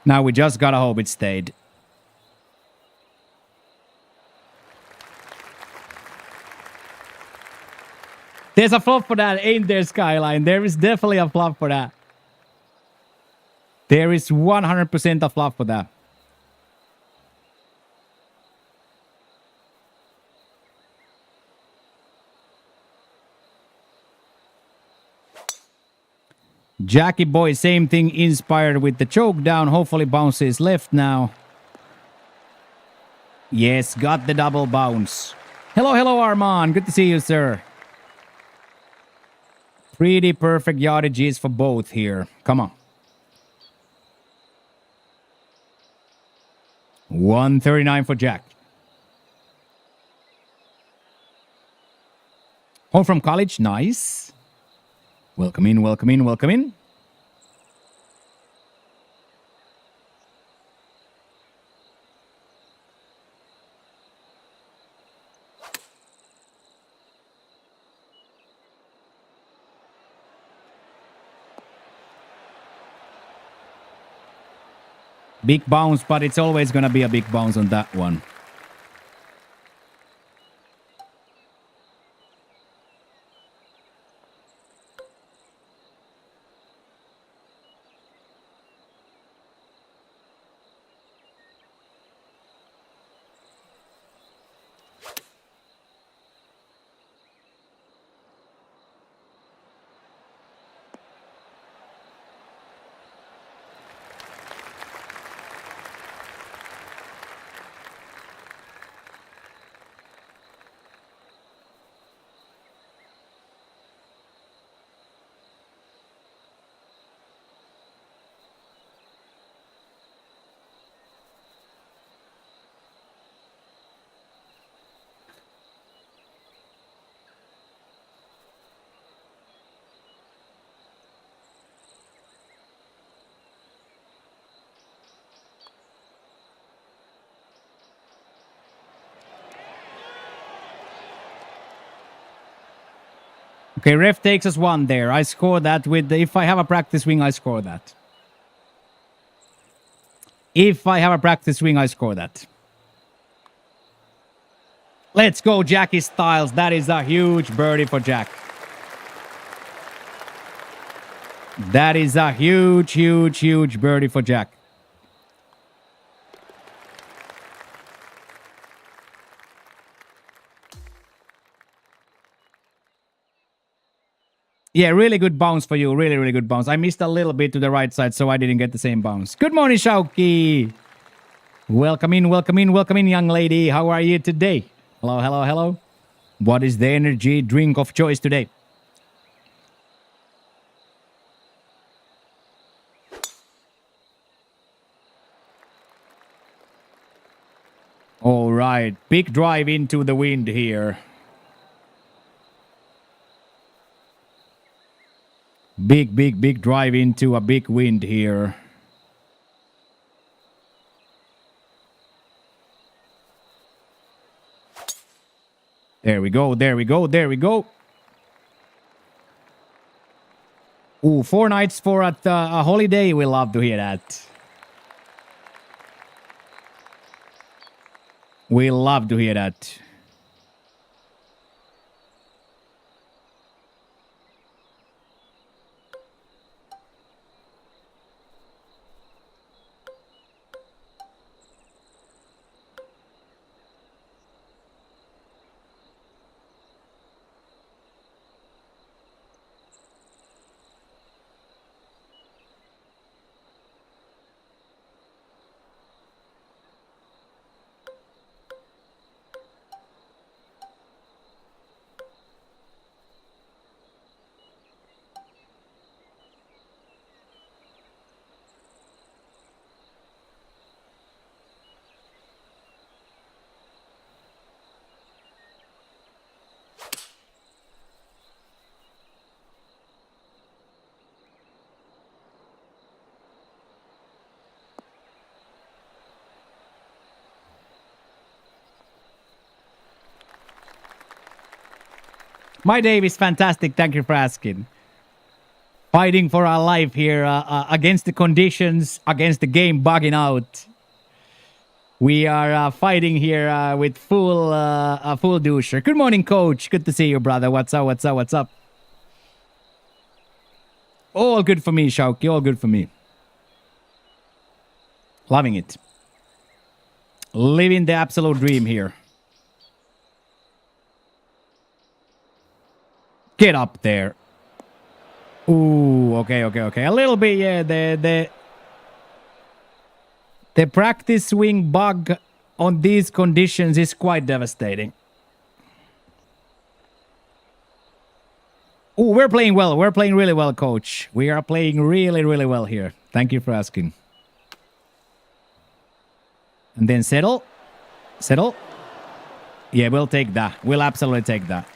Now we just gotta hope it stayed. There's a flop for that, ain't there, Skyline? There is definitely a flop for that. There is 100% a flop for that. Jackie boy, same thing, inspired with the choke down. Hopefully bounces left now. Yes, got the double bounce. Hello, hello, Armand. Good to see you, sir. Pretty perfect yardages for both here. Come on. 139 for Jack. Home from college. Nice. Welcome in, welcome in, welcome in. Big bounce, but it's always going to be a big bounce on that one. Okay, ref takes us one there. I score that with if I have a practice swing, I score that. If I have a practice swing, I score that. Let's go, Jackie Styles. That is a huge birdie for Jack. That is a huge, huge, huge birdie for Jack. Yeah, really good bounce for you. Really, really good bounce. I missed a little bit to the right side, so I didn't get the same bounce. Good morning, Shauki. Welcome in, welcome in, welcome in, young lady. How are you today? Hello, hello, hello. What is the energy drink of choice today? All right, big drive into the wind here. Big, big, big drive into a big wind here. There we go, there we go, there we go. Ooh, 4 nights for a holiday. We love to hear that. We love to hear that. My day is fantastic. Thank you for asking. Fighting for our life here against the conditions, against the game bugging out. We are fighting here with full doucher. Good morning, coach. Good to see you, brother. What's up? What's up? What's up? All good for me, Shauki. All good for me. Loving it. Living the absolute dream here. Get up there. Ooh, okay. A little bit, yeah. The practice swing bug on these conditions is quite devastating. Ooh, we're playing well. We're playing really well, coach. We are playing really, really well here. Thank you for asking. And then settle. Settle. Yeah, we'll take that. We'll absolutely take that.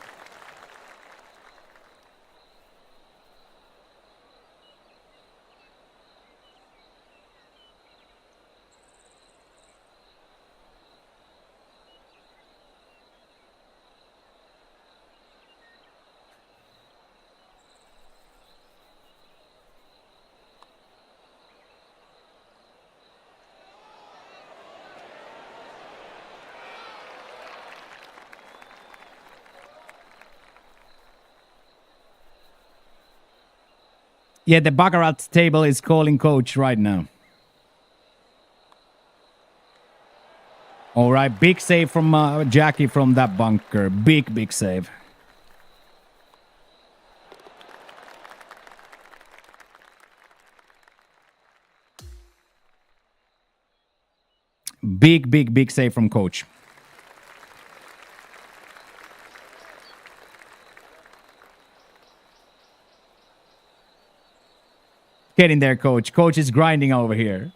Yeah, the Baccarat table is calling coach right now. All right, big save from Jackie from that bunker. Big save. Big save from coach. Get in there, coach. Coach is grinding over here.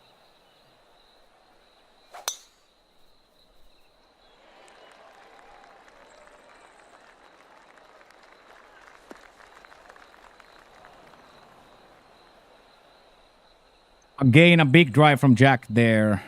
Again, a big drive from Jack there.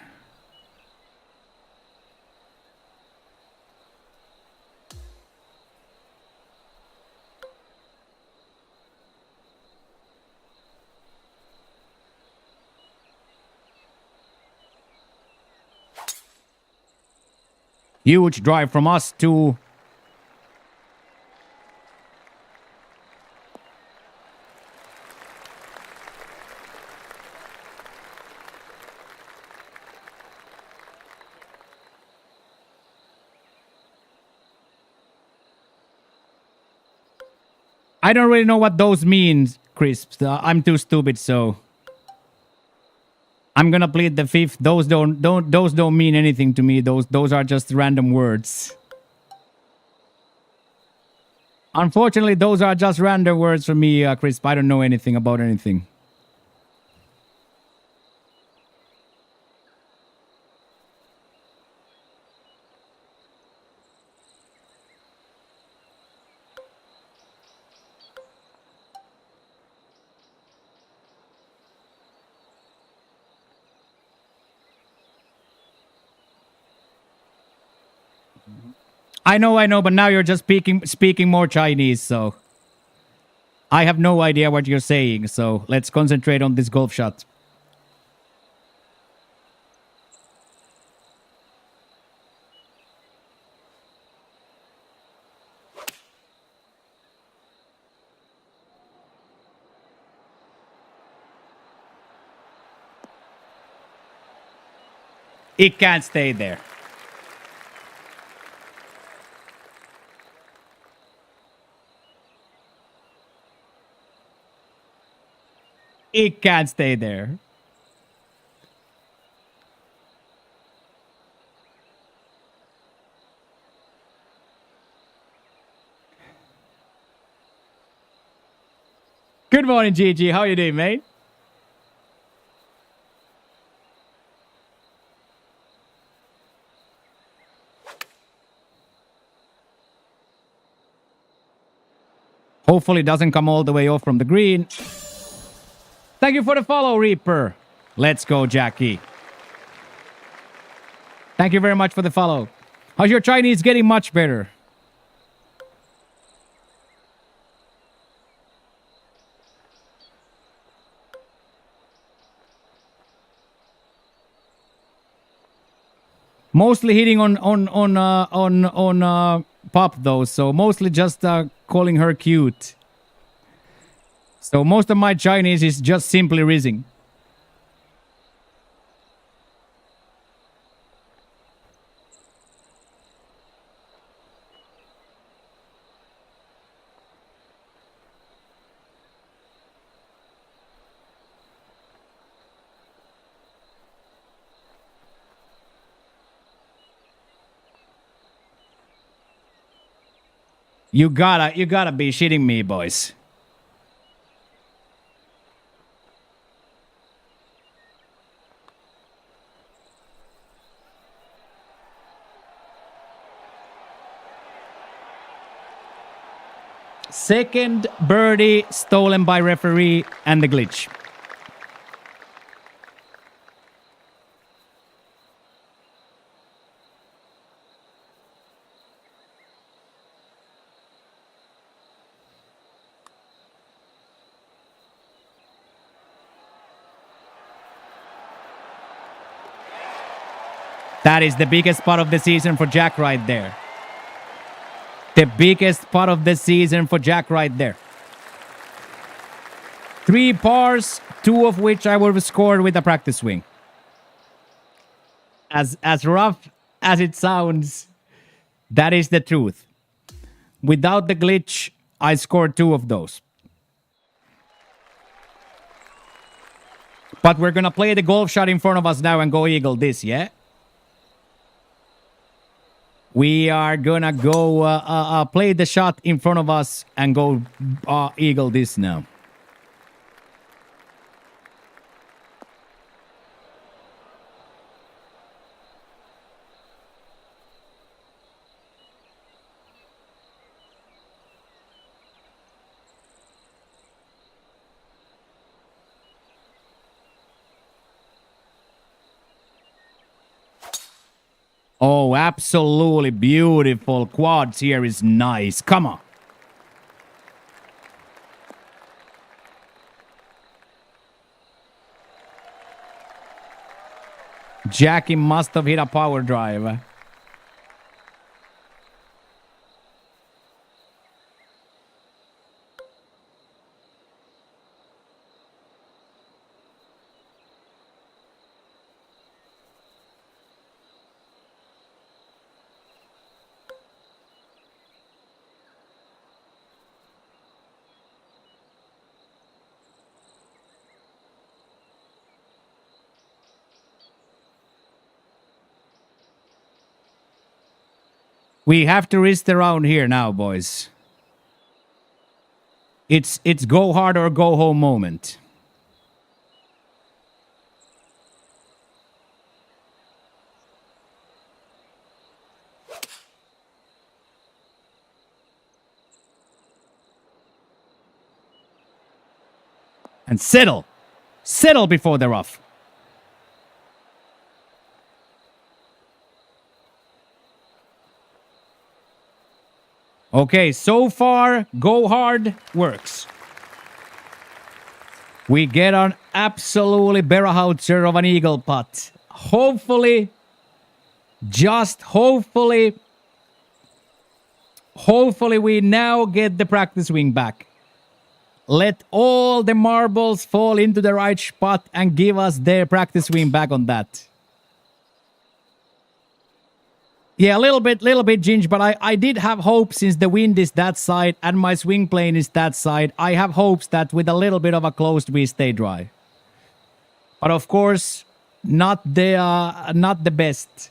Huge drive from us too. I don't really know what those mean, Crisp. I'm too stupid, so I'm gonna plead the fifth. Those don't mean anything to me. Those are just random words. Unfortunately, those are just random words for me, Crisp. I don't know anything about anything. I know, but now you're just speaking more Chinese, so I have no idea what you're saying, so let's concentrate on this golf shot. It can't stay there. It can't stay there. Good morning, GG. How you doing, mate? Hopefully it doesn't come all the way off from the green. Thank you for the follow, Reaper. Let's go, Jackie. Thank you very much for the follow. How's your Chinese getting much better? Mostly hitting on pop though, so mostly just calling her cute. So most of my Chinese is just simply rizzing. You gotta be shitting me, boys. Second birdie stolen by referee and the glitch. That is the biggest part of the season for Jack right there. The biggest part of the season for Jack right there. 3 pars, 2 of which I would have scored with a practice swing. As rough as it sounds, that is the truth. Without the glitch, I scored 2 of those. But we're gonna play the golf shot in front of us now and go eagle this, yeah? We are gonna go play the shot in front of us and go eagle this now. Oh, absolutely beautiful. Quads here is nice. Come on. Jackie must have hit a power drive. We have to risk around here now, boys. It's go hard or go home moment. And settle. Settle before the rough. Okay, so far, go hard works. We get an absolutely Berahouser of an eagle putt. Hopefully, just hopefully we now get the practice swing back. Let all the marbles fall into the right spot and give us their practice swing back on that. Yeah, a little bit, Ginge, but I did have hope since the wind is that side and my swing plane is that side. I have hopes that with a little bit of a closed we stay dry. But of course, not the best.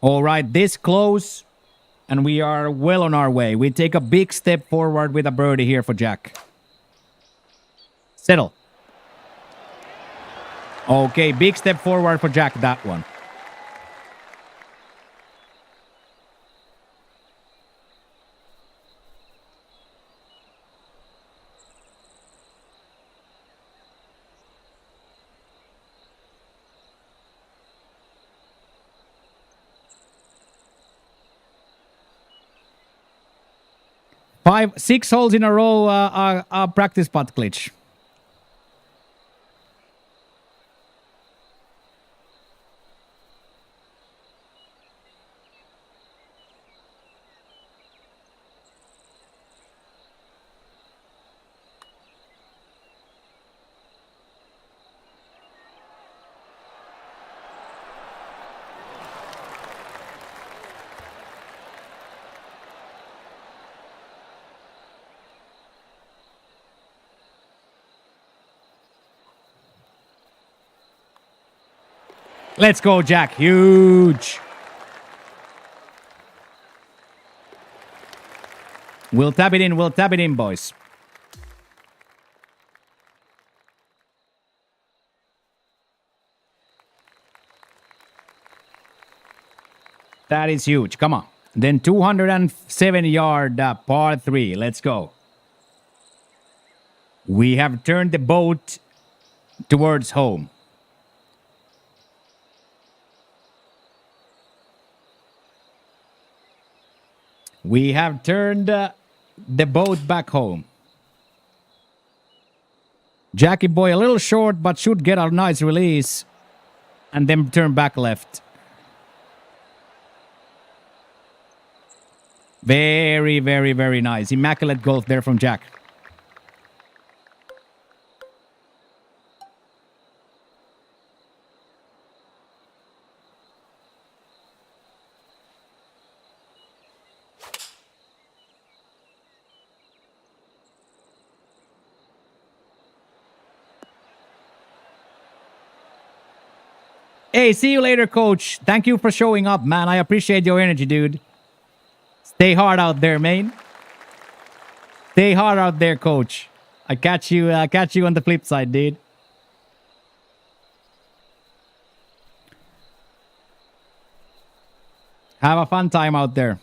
All right, this close, and we are well on our way. We take a big step forward with a birdie here for Jack. Settle. Okay, big step forward for Jack, that one. Six holes in a row, practice putt glitch. Let's go, Jack. Huge. We'll tap it in. We'll tap it in, boys. That is huge. Come on. Then 207 yard par 3. Let's go. We have turned the boat towards home. We have turned the boat back home. Jackie boy a little short, but should get a nice release. And then turn back left. Very, very, very nice. Immaculate golf there from Jack. Hey, see you later, coach. Thank you for showing up, man. I appreciate your energy, dude. Stay hard out there, man. Stay hard out there, coach. I catch you on the flip side, dude. Have a fun time out there.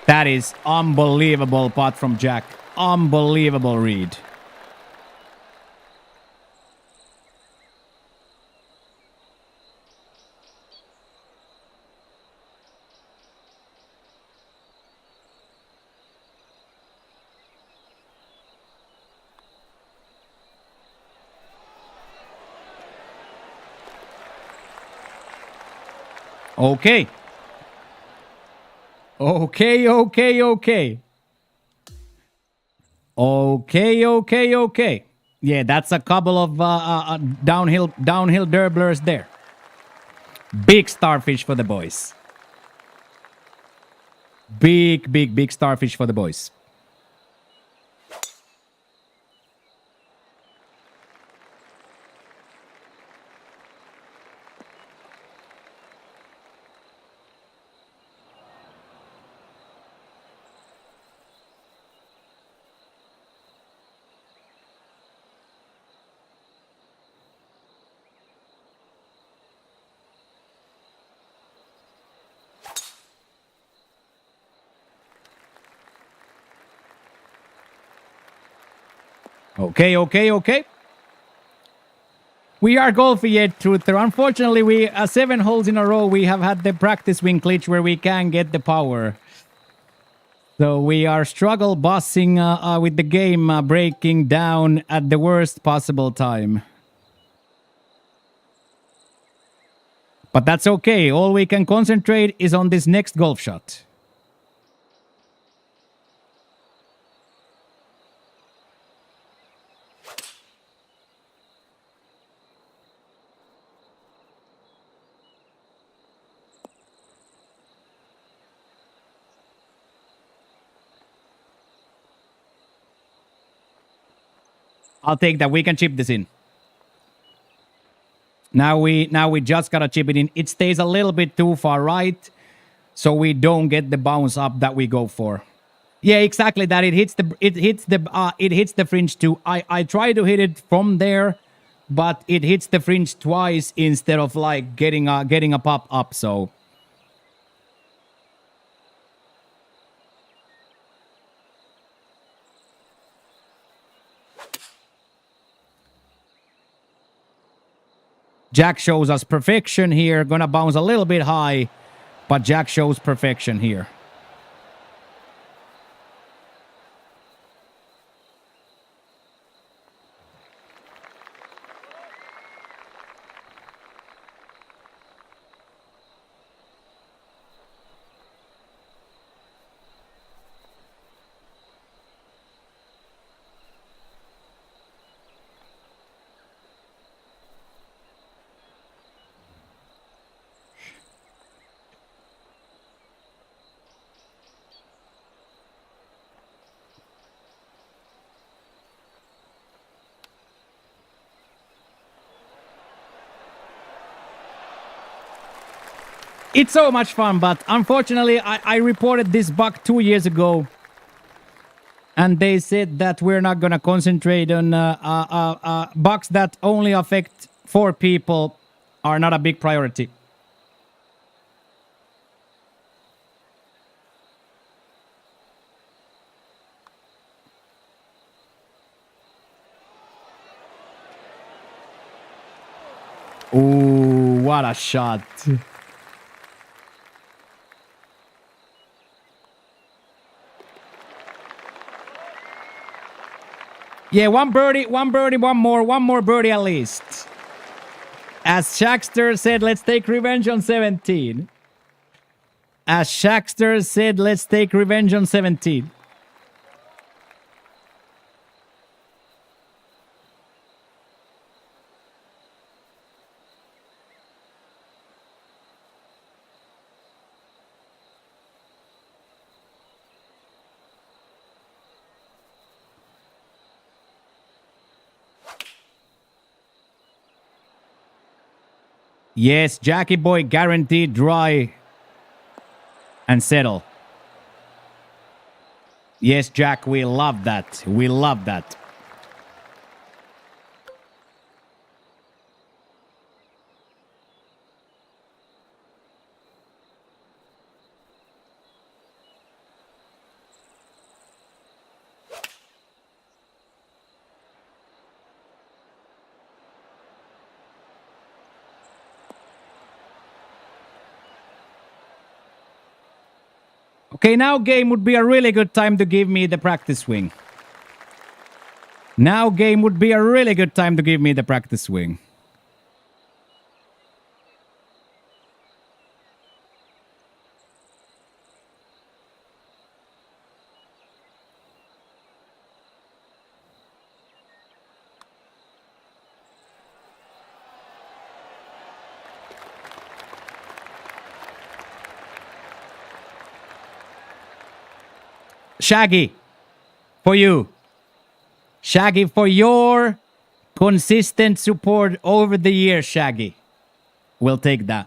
That is unbelievable putt from Jack. Unbelievable read. Okay. Okay. Yeah, that's a couple of downhill derblers there. Big starfish for the boys. Big starfish for the boys. Okay. We are golfing yet, Truther. Unfortunately, we 7 holes in a row, we have had the practice wing glitch where we can get the power. So we are struggle bossing with the game breaking down at the worst possible time. But that's okay. All we can concentrate is on this next golf shot. I'll take that. We can chip this in. Now we just gotta chip it in. It stays a little bit too far right, so we don't get the bounce up that we go for. Yeah, exactly that. It hits the fringe too. I try to hit it from there, but it hits the fringe twice instead of like getting a pop up. So. Jack shows us perfection here. Gonna bounce a little bit high, but Jack shows perfection here. It's so much fun, but unfortunately, I reported this bug 2 years ago. And they said that we're not going to concentrate on bugs that only affect 4 people are not a big priority. Ooh, what a shot. Yeah, one birdie, one more birdie at least. As Shaxter said, let's take revenge on 17. As Shaxter said, let's take revenge on 17. Yes, Jackie Boy guaranteed dry and settle. Yes, Jack, we love that. We love that. Okay, now game would be a really good time to give me the practice swing. Now game would be a really good time to give me the practice swing. Shaggy, for you. Shaggy, for your consistent support over the years, Shaggy. We'll take that.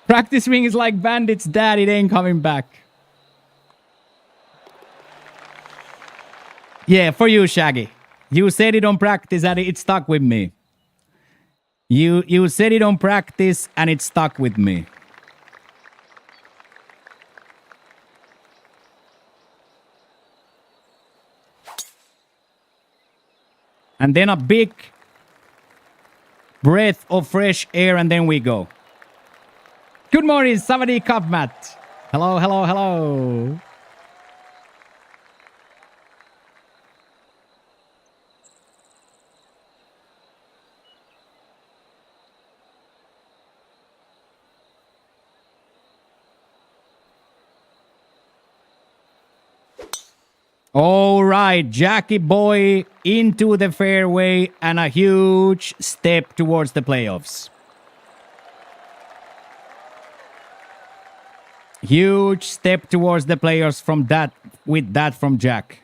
Practice swing is like Bandit's dad, it ain't coming back. Yeah, for you, Shaggy. You said it on practice and it stuck with me. You said it on practice and it stuck with me. And then a big breath of fresh air and then we go. Good morning, Savadi Cup Matt. Hello, hello, hello. All right, Jackie Boy into the fairway and a huge step towards the playoffs. Huge step towards the playoffs from that, with that from Jack.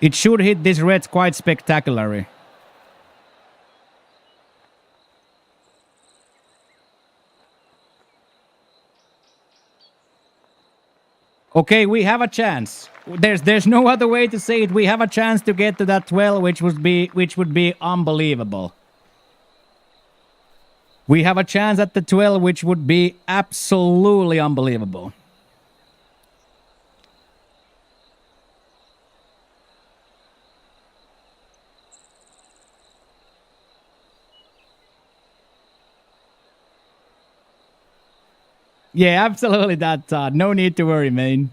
It should hit this red quite spectacularly. Okay, we have a chance. There's no other way to say it. We have a chance to get to that 12, which would be unbelievable. We have a chance at the 12, which would be absolutely unbelievable. Yeah, absolutely that. No need to worry, man.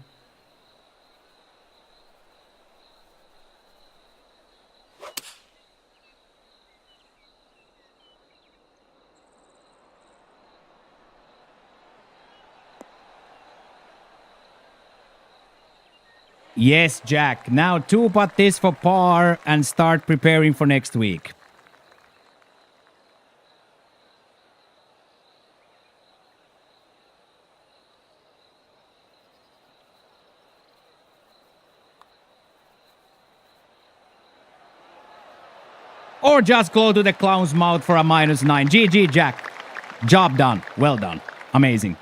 Yes, Jack. Now 2-putt this for par and start preparing for next week. Or just go to the clown's mouth for a -9. GG, Jack. Job done. Well done. Amazing.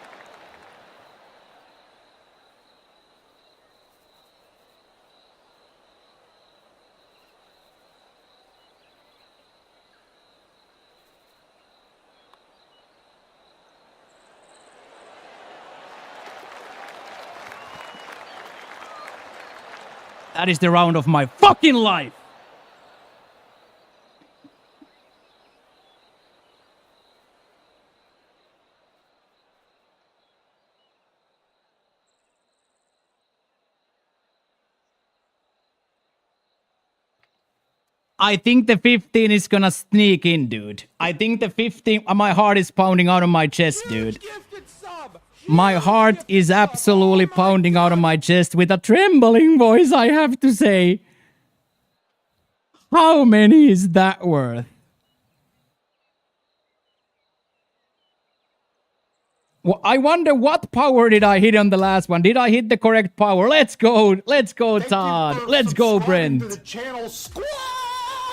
That is the round of my fucking life. I think the 15 is gonna sneak in, dude. I think the 15... my heart is pounding out of my chest, dude. My heart is absolutely pounding out of my chest with a trembling voice, I have to say. How many is that worth? Well, I wonder what power did I hit on the last one. Did I hit the correct power? Let's go. Let's go, Todd. Let's go, Brent. To the channel. Squash!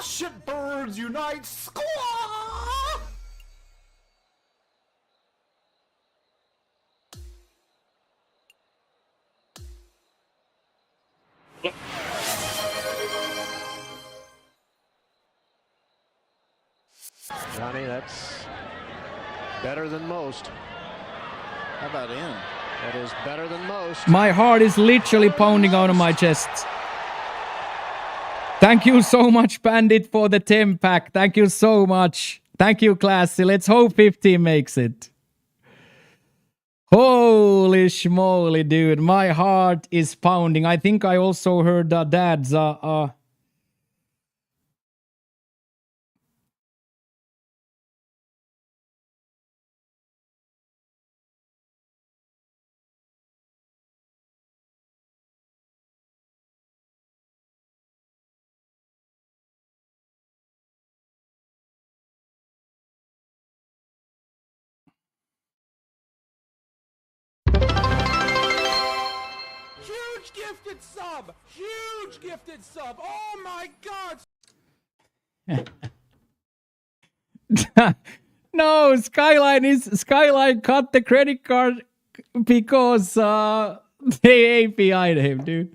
Shitbirds unite! Squash! Johnny, that's better than most. How about in? That is better than most. My heart is literally pounding out of my chest. Thank you so much, Bandit, for the 10 pack. Thank you so much. Thank you, Classy. Let's hope 15 makes it. Holy schmoly, dude. My heart is pounding. I think I also heard Dad's... Huge gifted sub! Huge gifted sub! Oh my god! No, Skyline cut the credit card because they API'd him, dude.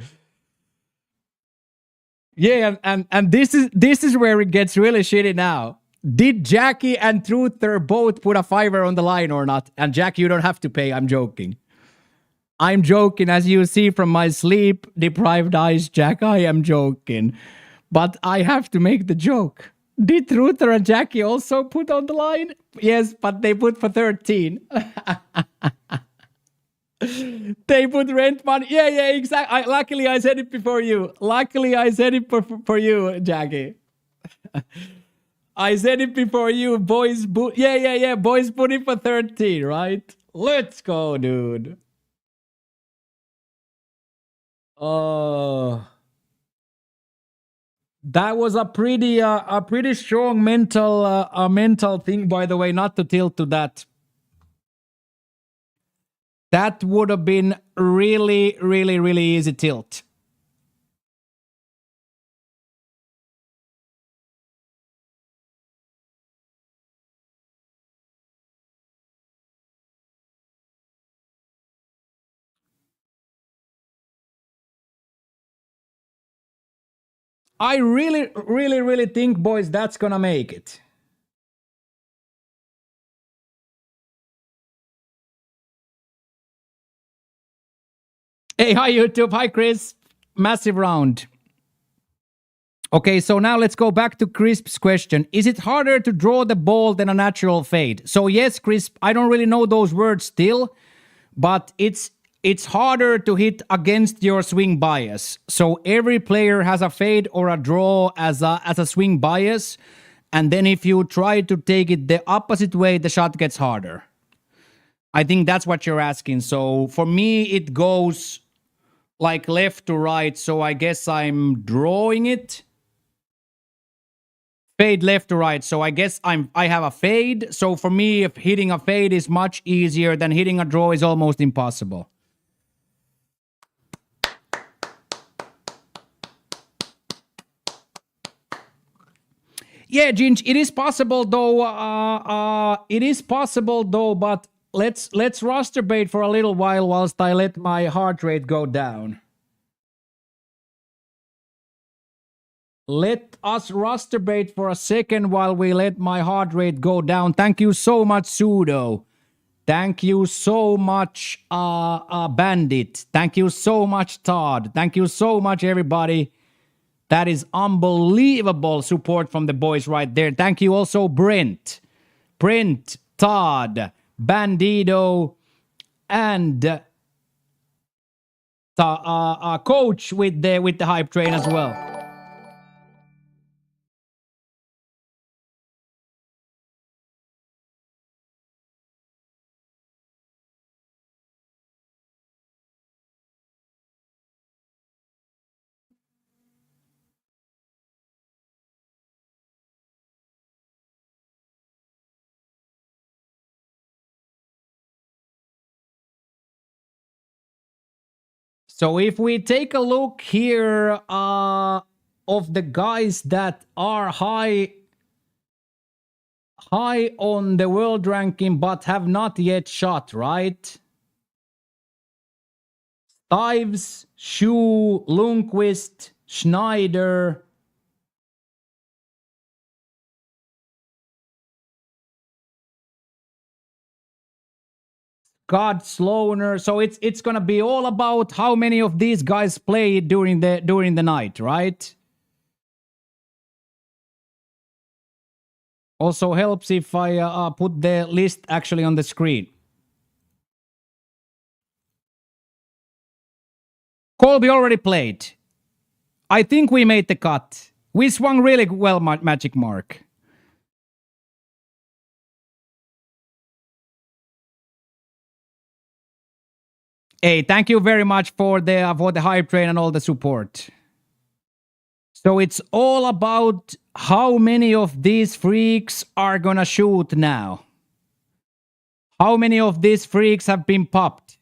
Yeah, and this is where it gets really shitty now. Did Jackie and Truther both put a $5 on the line or not? And Jackie, you don't have to pay. I'm joking. I'm joking, as you see from my sleep-deprived eyes, Jack. I am joking. But I have to make the joke. Did Truther and Jackie also put on the line? Yes, but they put for 13. They put rent money. Yeah, exactly. Luckily, I said it before you. Luckily, I said it for you, Jackie. I said it before you. Boys, yeah. Boys put it for 13, right? Let's go, dude. Oh, that was a pretty strong mental thing, by the way. Not to tilt to that. That would have been really easy tilt. I really think, boys, that's gonna make it. Hey, hi YouTube, hi Chris. Massive round. Okay, so now let's go back to Crisp's question. Is it harder to draw the ball than a natural fade? So yes, Crisp, I don't really know those words still, but it's harder to hit against your swing bias. So every player has a fade or a draw as a swing bias, and then if you try to take it the opposite way, the shot gets harder. I think that's what you're asking. So for me, it goes like left to right, so I guess I'm drawing it. Fade left to right, so I guess I have a fade. So for me, if hitting a fade is much easier than hitting a draw is almost impossible. Yeah, Ginge, it is possible though. It is possible though, but let's roster bait for a little while whilst I let my heart rate go down. Let us roster bait for a second while we let my heart rate go down. Thank you so much, Sudo. Thank you so much, Bandit. Thank you so much, Todd. Thank you so much, everybody. That is unbelievable support from the boys right there. Thank you also, Brent, Todd, Bandito, and Coach with the hype train as well. So if we take a look here of the guys that are high on the world ranking but have not yet shot, right? Stives, Shu, Lundqvist, Schneider. God Sloaner. So it's gonna be all about how many of these guys play during the night, right? Also helps if I put the list actually on the screen. Colby already played. I think we made the cut. We swung really well, Magic Mark. Hey, thank you very much for the hype train and all the support. So it's all about how many of these freaks are gonna shoot now. How many of these freaks have been popped?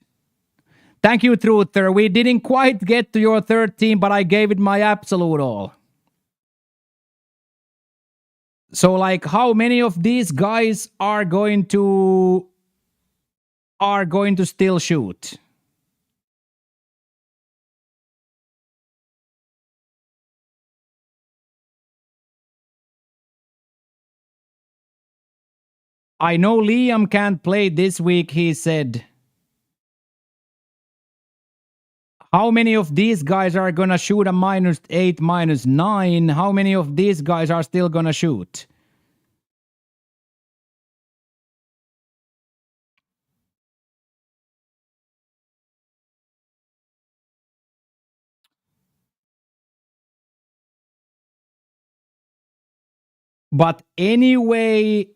Thank you, Truther. We didn't quite get to your 13, but I gave it my absolute all. So, like, how many of these guys are going to still shoot? I know Liam can't play this week, he said. How many of these guys are gonna shoot a -8, -9? How many of these guys are still gonna shoot? But anyway,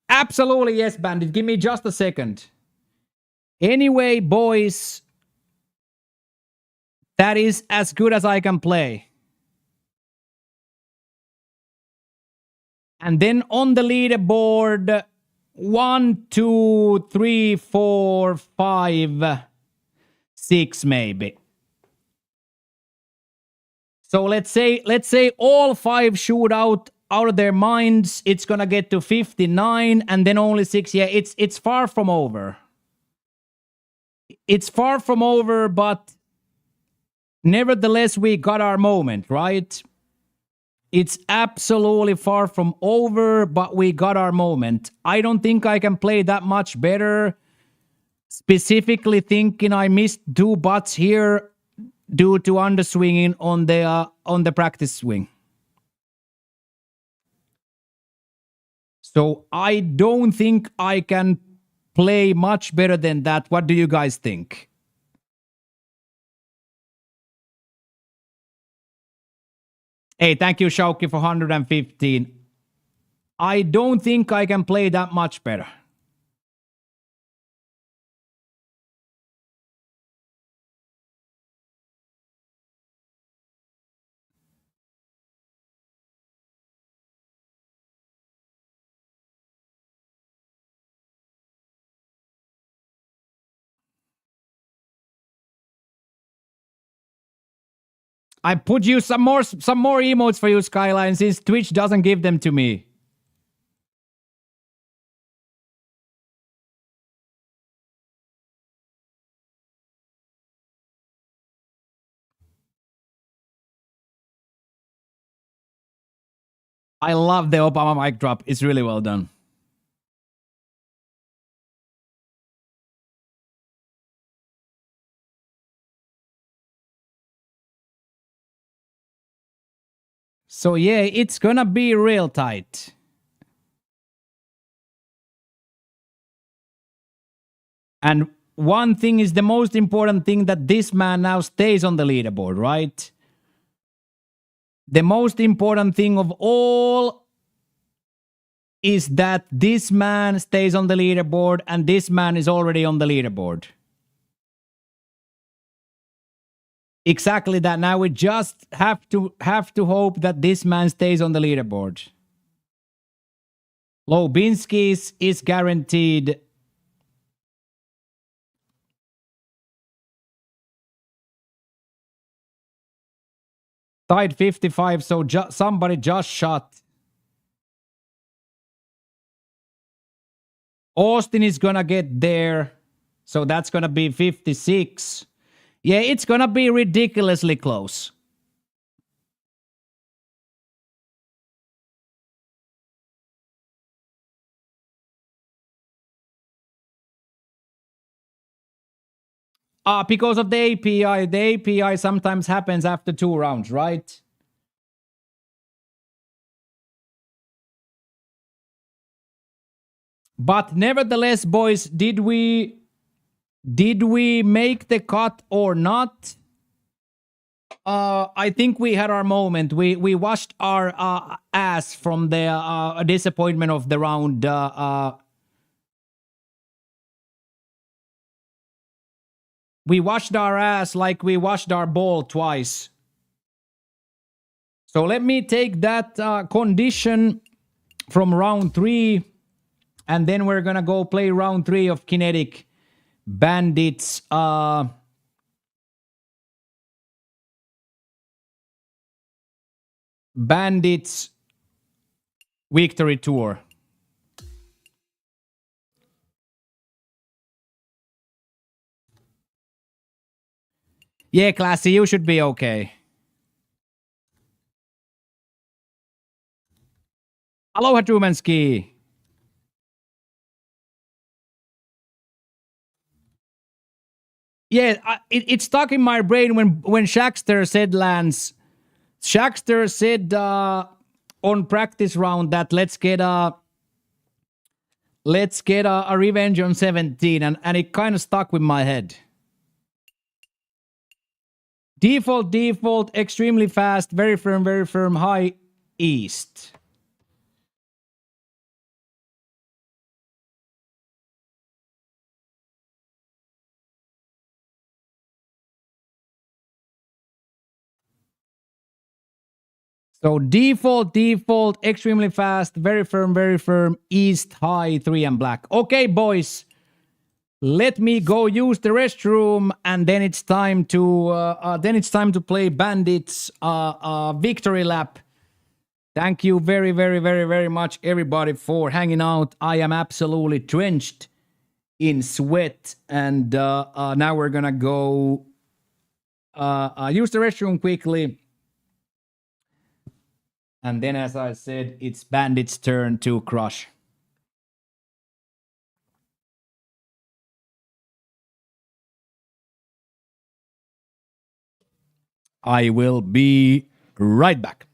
absolutely yes, Bandit. Give me just a second. Anyway, boys, that is as good as I can play. And then on the leaderboard, 1, 2, 3, 4, 5, 6 maybe. So let's say all 5 shoot out of their minds. It's gonna get to 59, and then only 6. Yeah, it's far from over. It's far from over, but nevertheless, we got our moment, right? It's absolutely far from over, but we got our moment. I don't think I can play that much better. Specifically thinking I missed 2 butts here due to underswinging on the practice swing. So I don't think I can play much better than that. What do you guys think? Hey, thank you, Shauki, for 115. I don't think I can play that much better. I put you some more emotes for you, Skyline, since Twitch doesn't give them to me. I love the Obama mic drop. It's really well done. So yeah, it's gonna be real tight. And one thing is the most important thing, that this man now stays on the leaderboard, right? The most important thing of all is that this man stays on the leaderboard, and this man is already on the leaderboard. Exactly that. Now we just have to hope that this man stays on the leaderboard. Lobinski's is guaranteed. Tied 55, so somebody just shot. Austin is gonna get there, so that's gonna be 56. Yeah, it's gonna be ridiculously close. Because of the API. The API sometimes happens after 2 rounds, right? But nevertheless, boys, did we make the cut or not? I think we had our moment. We washed our ass from the disappointment of the round. We washed our ass like we washed our ball twice. So let me take that condition from round 3, and then we're gonna go play round 3 of Kinetic Bandits. Bandits Victory Tour. Yeah, Classy, you should be okay. Aloha, Trumansky. Yeah, it stuck in my brain when Shaxter said, Lance. Shaxter said on practice round that let's get a revenge on 17, and it kind of stuck with my head. Default, extremely fast, very firm, high east. So default, extremely fast, very firm, east, high, 3 and black. Okay, boys, let me go use the restroom, and then it's time to play Bandits victory lap. Thank you very much, everybody, for hanging out. I am absolutely drenched in sweat, and now we're gonna go use the restroom quickly. And then, as I said, it's Bandit's turn to crush. I will be right back.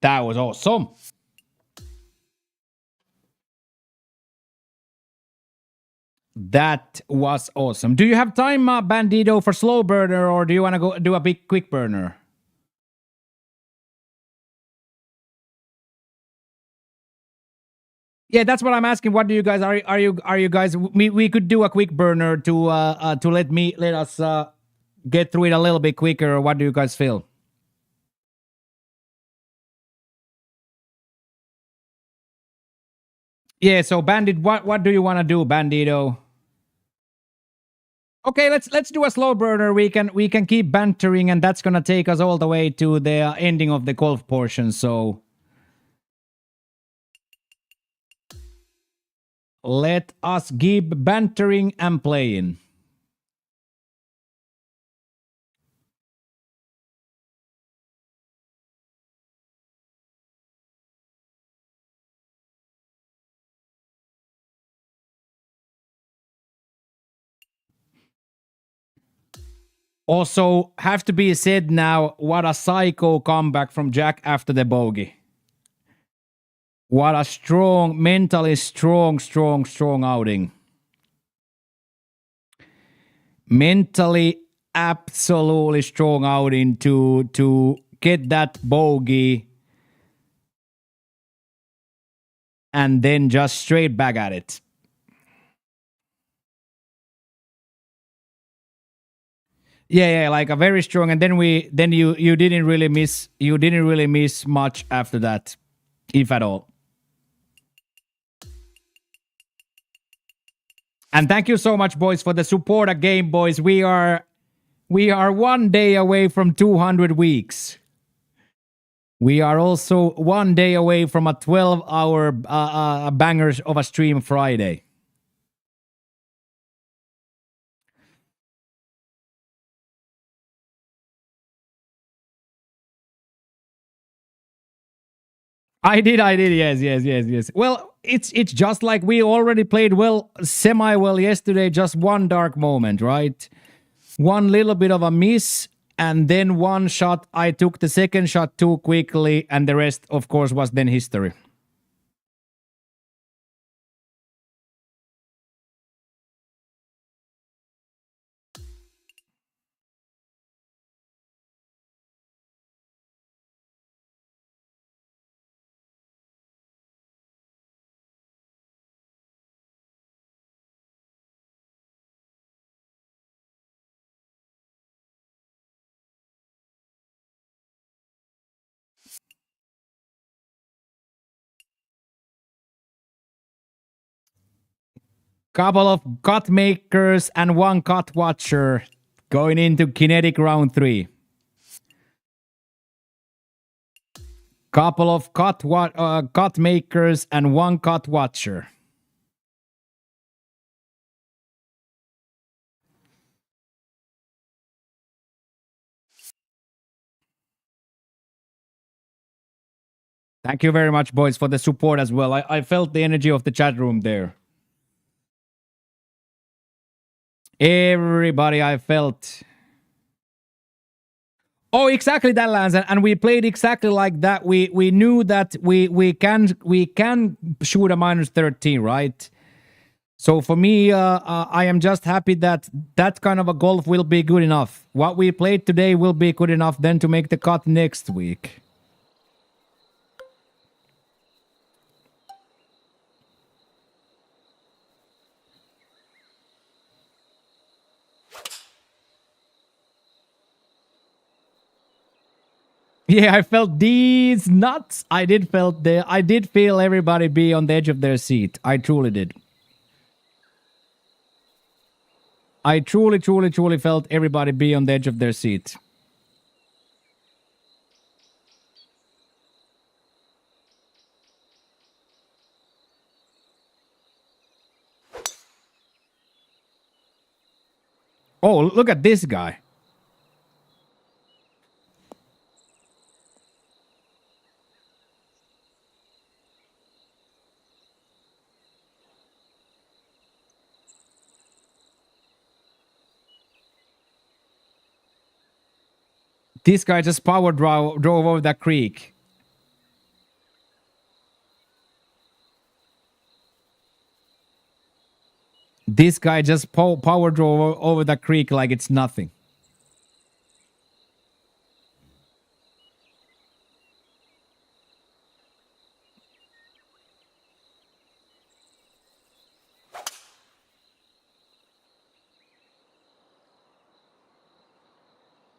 That was awesome. That was awesome. Do you have time, Bandito, for slow burner, or do you want to go do a big quick burner? Yeah, that's what I'm asking. What do you guys are you guys? We could do a quick burner to let us get through it a little bit quicker. Or what do you guys feel? Yeah. So Bandit, what do you want to do, Bandito? Okay, let's do a slow burner. We can keep bantering, and that's gonna take us all the way to the ending of the golf portion. So let us keep bantering and playing. Also, have to be said now, what a psycho comeback from Jack after the bogey. What a strong, mentally strong outing. Mentally absolutely strong outing to get that bogey and then just straight back at it. Yeah, like a very strong, and then you didn't really miss much after that, if at all. And thank you so much, boys, for the support again, boys. We are 1 day away from 200 weeks. We are also 1 day away from a 12-hour bangers of a stream Friday. I did, yes. Well, it's just like we already played well, semi-well yesterday, just one dark moment, right? One little bit of a miss, and then one shot. I took the second shot too quickly, and the rest, of course, was then history. Couple of cut makers and one cut watcher going into kinetic round 3. Couple of cut makers and one cut watcher. Thank you very much, boys, for the support as well. I felt the energy of the chat room there. Everybody, I felt. Oh, exactly that, Lance, and we played exactly like that. We knew that we can shoot a minus 13, right? So for me, I am just happy that that kind of a golf will be good enough. What we played today will be good enough then to make the cut next week. Yeah, I felt these nuts. I did feel everybody be on the edge of their seat. I truly did. I truly felt everybody be on the edge of their seat. Oh, look at this guy. This guy just drove over that creek. This guy just power drove over the creek like it's nothing.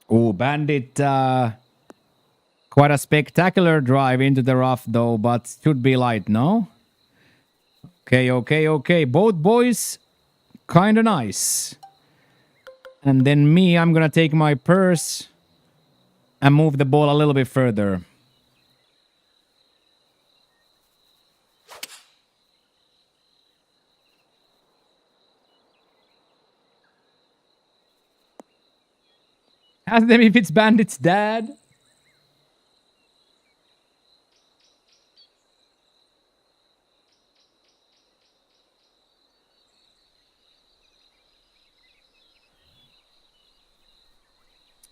Oh, Bandit. Quite a spectacular drive into the rough, though, but should be light, no? Okay. Both boys, kind of nice. And then me, I'm gonna take my purse and move the ball a little bit further. Ask them if it's Bandit's dad.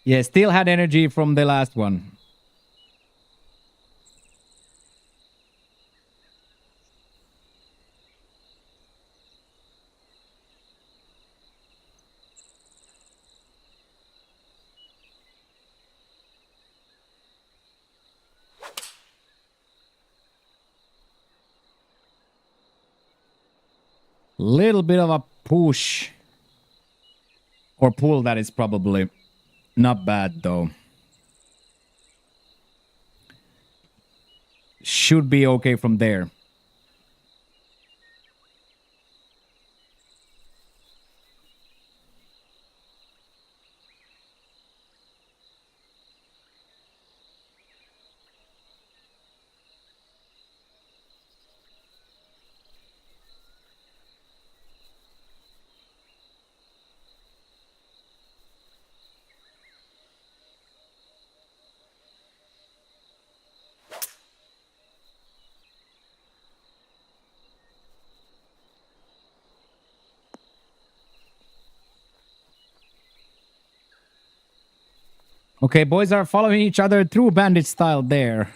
Yeah, still had energy from the last one. Little bit of a push. Or pull, that is probably not bad, though. Should be okay from there. Okay, boys are following each other through Bandit style there.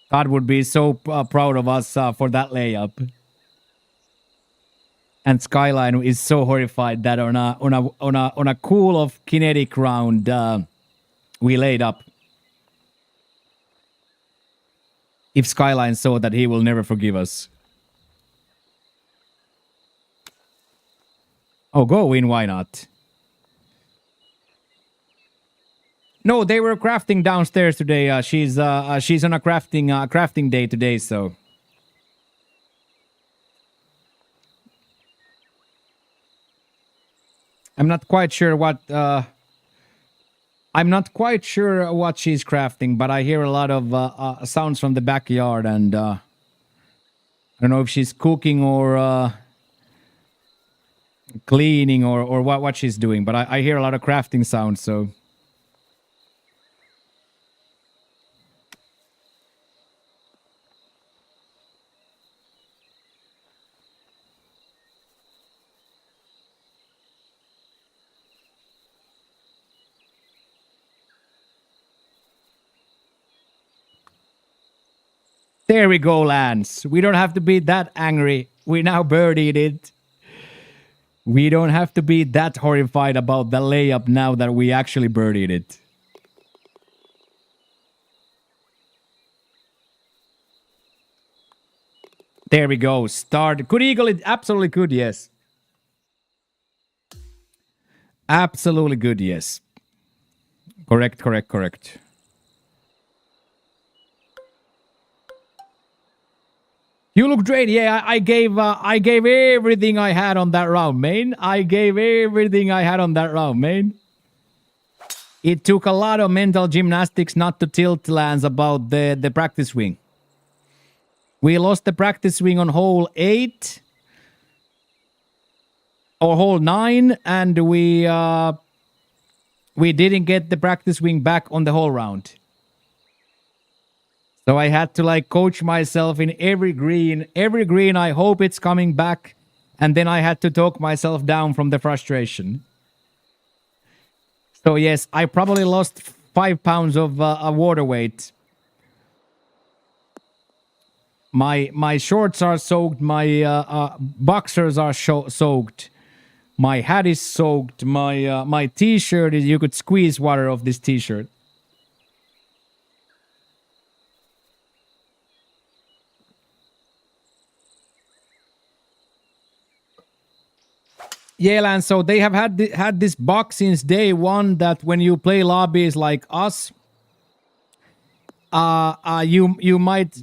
God would be so proud of us for that layup. And Skyline is so horrified that on a cool of kinetic round we laid up. If Skyline saw that, he will never forgive us. Oh, go in, why not? No, they were crafting downstairs today. She's on a crafting day today, so. I'm not quite sure what she's crafting, but I hear a lot of sounds from the backyard, and I don't know if she's cooking or cleaning or what she's doing, but I hear a lot of crafting sounds, so. There we go, Lance. We don't have to be that angry. We now birdied it. We don't have to be that horrified about the layup now that we actually birdied it. There we go. Start. Could eagle it? Absolutely could, yes. Absolutely good, yes. Correct. You look great. Yeah, I gave everything I had on that round, man. It took a lot of mental gymnastics not to tilt, Lance, about the practice swing. We lost the practice swing on hole 8 or hole 9, and we we didn't get the practice swing back on the whole round. So I had to like coach myself in every green. Every green, I hope it's coming back. And then I had to talk myself down from the frustration. So yes, I probably lost 5 pounds of water weight. My shorts are soaked. My boxers are soaked. My hat is soaked. My t-shirt is, you could squeeze water off this t-shirt. Yeah, Lance, so they have had this bug since day one that when you play lobbies like us, you might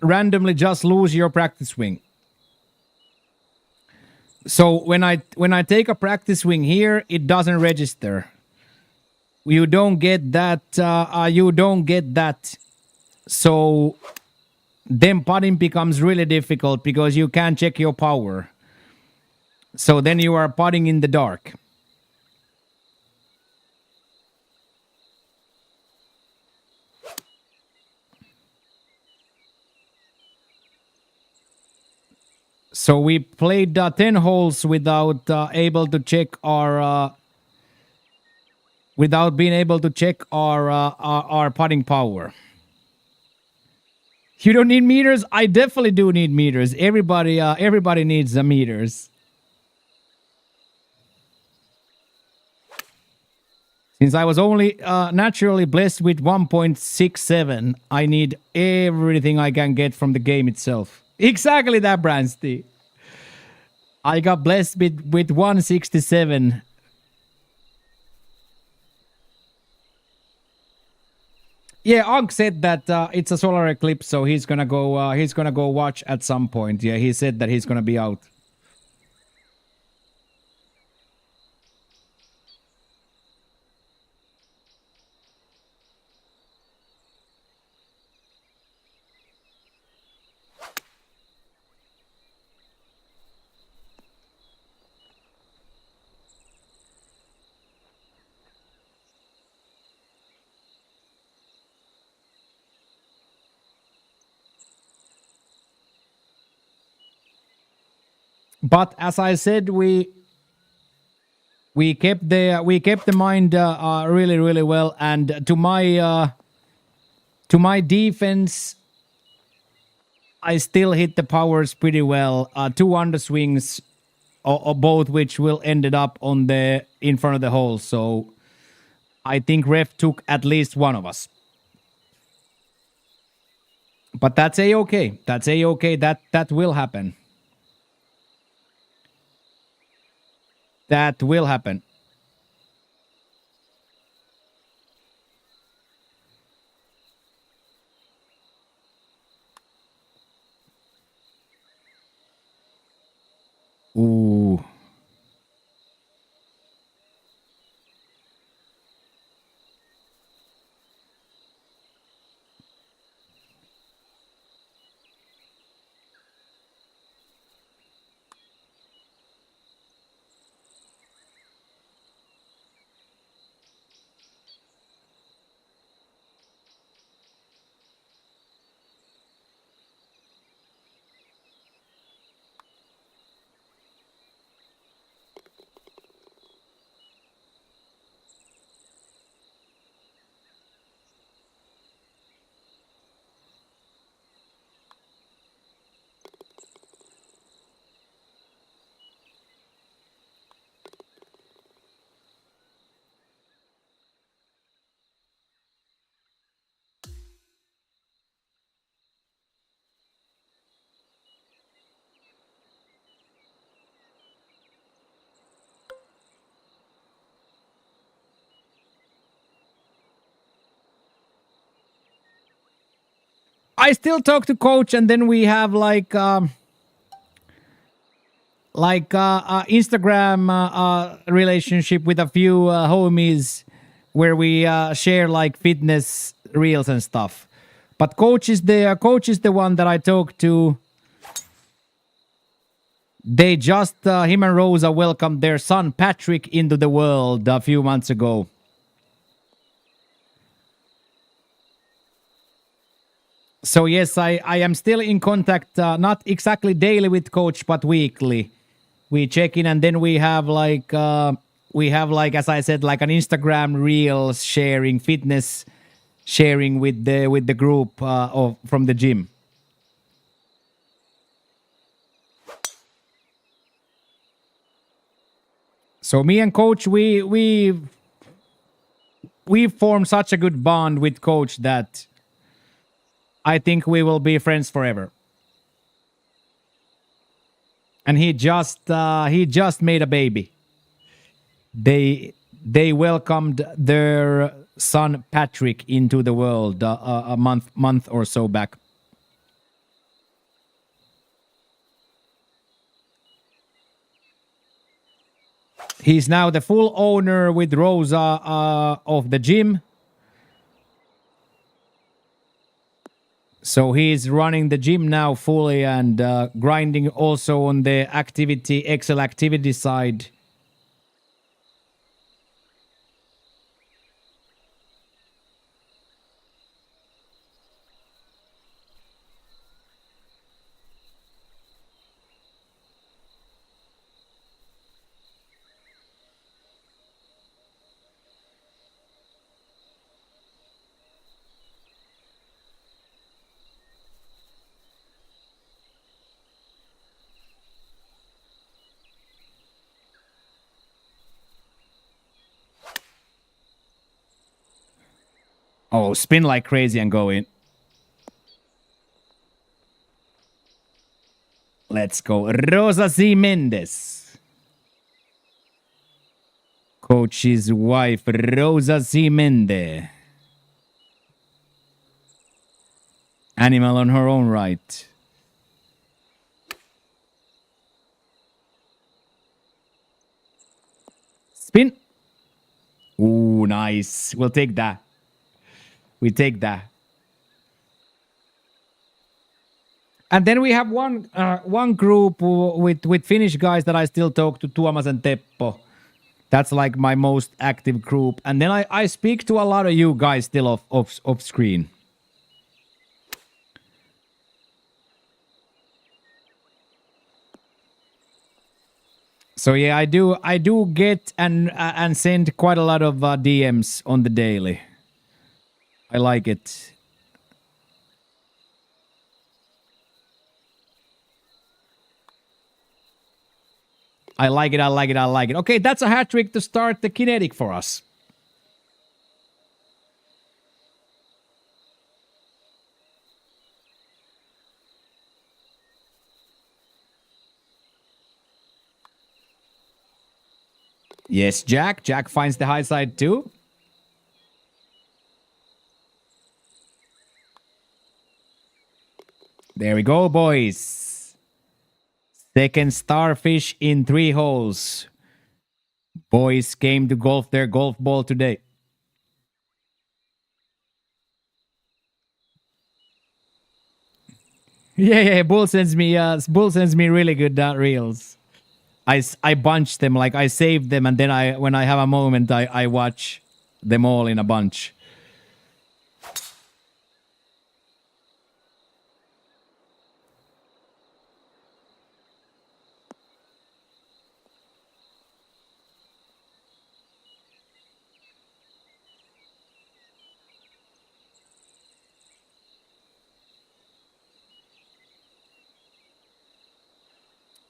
randomly just lose your practice swing. So when I take a practice swing here, it doesn't register. You don't get that. You don't get that. So then putting becomes really difficult because you can't check your power. So then you are putting in the dark. So we played 10 holes without able to check our without being able to check our putting power. You don't need meters? I definitely do need meters. Everybody needs the meters. Since I was only naturally blessed with 1.67, I need everything I can get from the game itself. Exactly that, Bransty. I got blessed with 167. Yeah, Ankh said that it's a solar eclipse, so he's gonna go. He's gonna go watch at some point. Yeah, he said that he's gonna be out. But as I said, we kept the mind really well, and to my defense, I still hit the powers pretty well. 2 underswings, or both which will ended up on the in front of the hole. So I think ref took at least one of us. But that's a-okay. That's a-okay. That will happen. That will happen. Ooh. I still talk to coach, and then we have like Instagram relationship with a few homies where we share like fitness reels and stuff. But coach is the one that I talk to. They just him and Rosa welcomed their son Patrick into the world a few months ago. So yes, I am still in contact, not exactly daily with coach, but weekly. We check in, and then we have like as I said, like an Instagram reels sharing, fitness sharing with the group of from the gym. So me and coach, we formed such a good bond with coach that I think we will be friends forever. And he just made a baby. They welcomed their son Patrick into the world a month or so back. He's now the full owner with Rosa of the gym. So he's running the gym now fully and grinding also on the Excel activity side. Oh, spin like crazy and go in. Let's go. Rosa Z. Mendes. Coach's wife, Rosa Z. Mende. Animal on her own right. Spin. Ooh, nice. We'll take that. We take that. And then we have one group with Finnish guys that I still talk to, Tuomas and Teppo. That's like my most active group. And then I speak to a lot of you guys still off screen. So yeah, I do get and send quite a lot of DMs on the daily. I like it. I like it, I like it, I like it. Okay, that's a hat trick to start the kinetic for us. Yes, Jack. Jack finds the high side too. There we go, boys. Second starfish in 3 holes. Boys came to golf their golf ball today. Yeah, Bull sends me really good reels. I bunch them, like I save them, and then when I have a moment I watch them all in a bunch.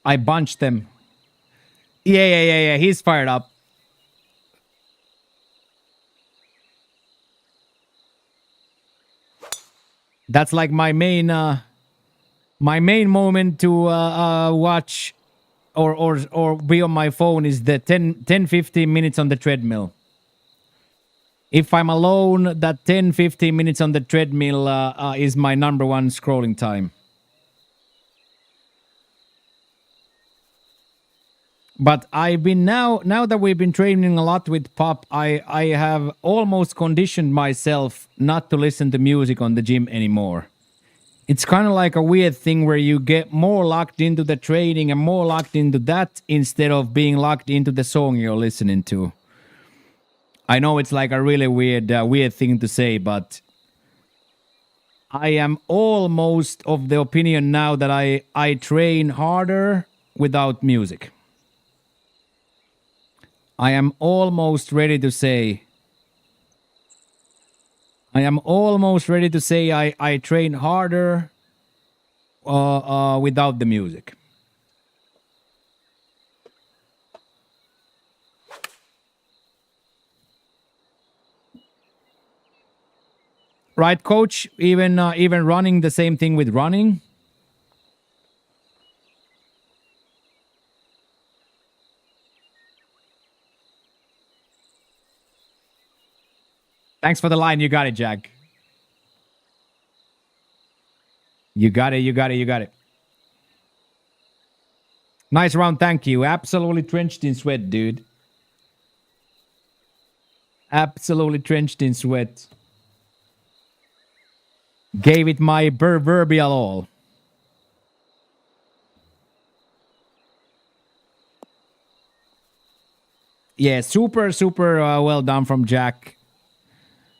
I bunched them. Yeah. He's fired up. That's like my main moment to watch or be on my phone is the 10-15 minutes on the treadmill. If I'm alone, that 10-15 minutes on the treadmill is my number one scrolling time. But I've been now that we've been training a lot with Pop, I have almost conditioned myself not to listen to music on the gym anymore. It's kind of like a weird thing where you get more locked into the training and more locked into that instead of being locked into the song you're listening to. I know it's like a really weird thing to say, but I am almost of the opinion now that I train harder without music. I am almost ready to say I train harder without the music. Right, coach? Even running the same thing with running. Thanks for the line. You got it, Jack. You got it. Nice round, thank you. Absolutely drenched in sweat, dude. Absolutely drenched in sweat. Gave it my proverbial all. Yeah, super well done from Jack.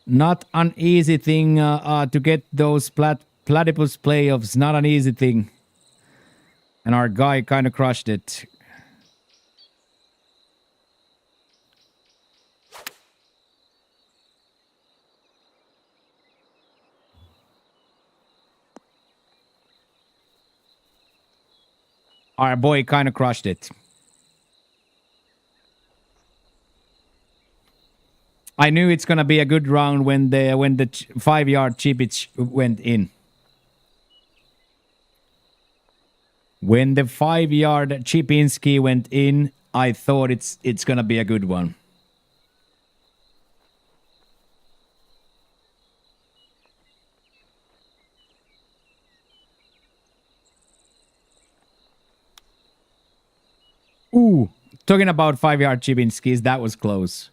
Not an easy thing to get those platypus playoffs. Not an easy thing. And our guy kind of crushed it. Our boy kind of crushed it. I knew it's gonna be a good round when the 5-yard chippage went in. When the 5-yard Chipinski went in, I thought it's gonna be a good one. Ooh, talking about 5-yard Chipinskis, that was close.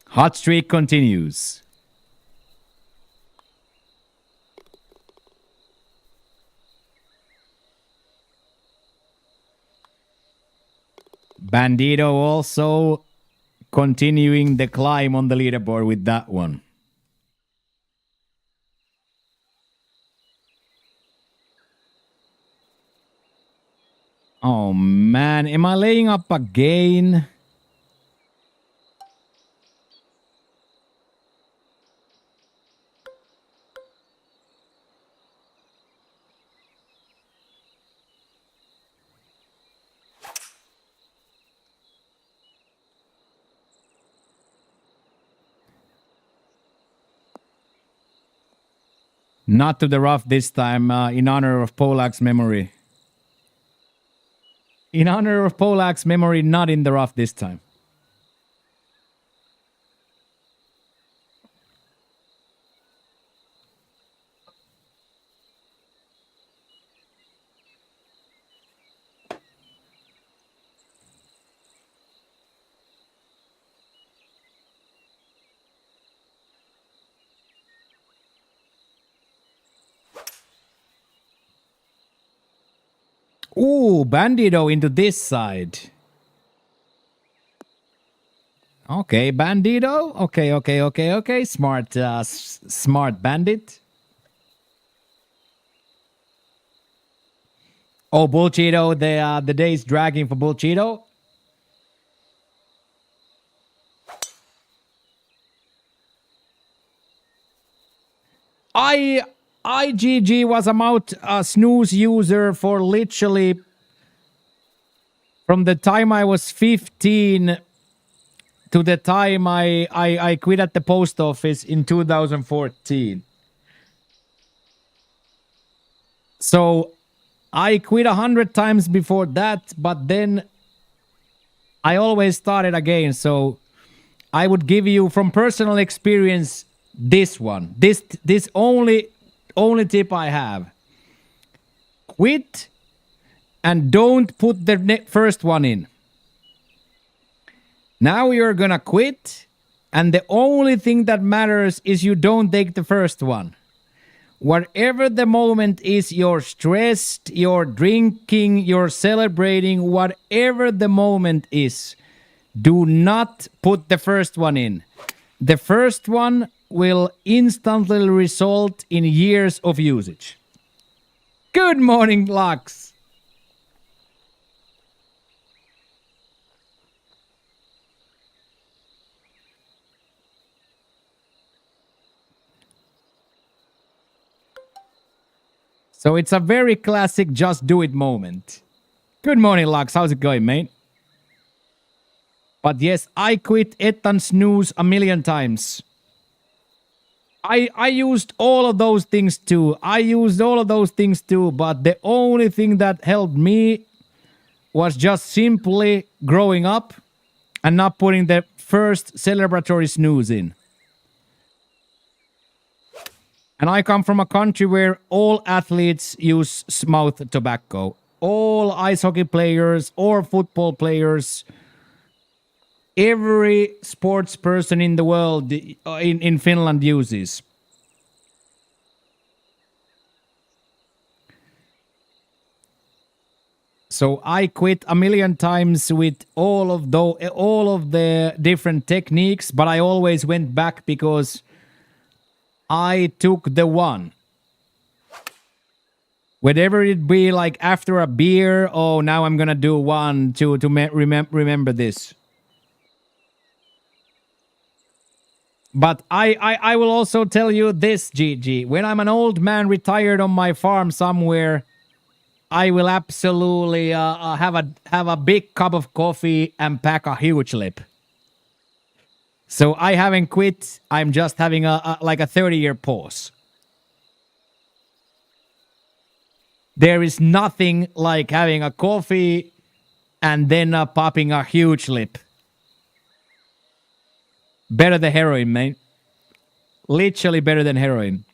Hot streak continues. Bandito also continuing the climb on the leaderboard with that one. Oh man, am I laying up again? Not to the rough this time, in honor of Polak's memory. In honor of Polak's memory, not in the rough this time. Ooh, Bandito into this side. Okay, Bandito. Okay. Smart bandit. Oh, Bullcheeto. The day's dragging for Bullcheeto. IGG was a snooze user for literally from the time I was 15 to the time I quit at the post office in 2014. So I quit 100 times before that, but then I always started again. So I would give you from personal experience this one. This only tip I have. Quit and don't put the first one in. Now you're gonna quit, and the only thing that matters is you don't take the first one. Whatever the moment is, you're stressed, you're drinking, you're celebrating, whatever the moment is, do not put the first one in. The first one will instantly result in years of usage. Good morning, Lux. So it's a very classic just do it moment. Good morning, Lux. How's it going, mate? But yes, I quit Ettan snooze a million times. I used all of those things too. But the only thing that helped me was just simply growing up and not putting the first celebratory snooze in. And I come from a country where all athletes use mouth tobacco. All ice hockey players or football players, every sports person in the world in Finland uses. So I quit a million times with all of the different techniques, but I always went back because I took the one. Whatever it be, like after a beer, oh, now I'm gonna do one to remember this. But I will also tell you this, GG. When I'm an old man retired on my farm somewhere, I will absolutely have a big cup of coffee and pack a huge lip. So I haven't quit. I'm just having a 30-year pause. There is nothing like having a coffee and then popping a huge lip. Better than heroin, man. Literally better than heroin.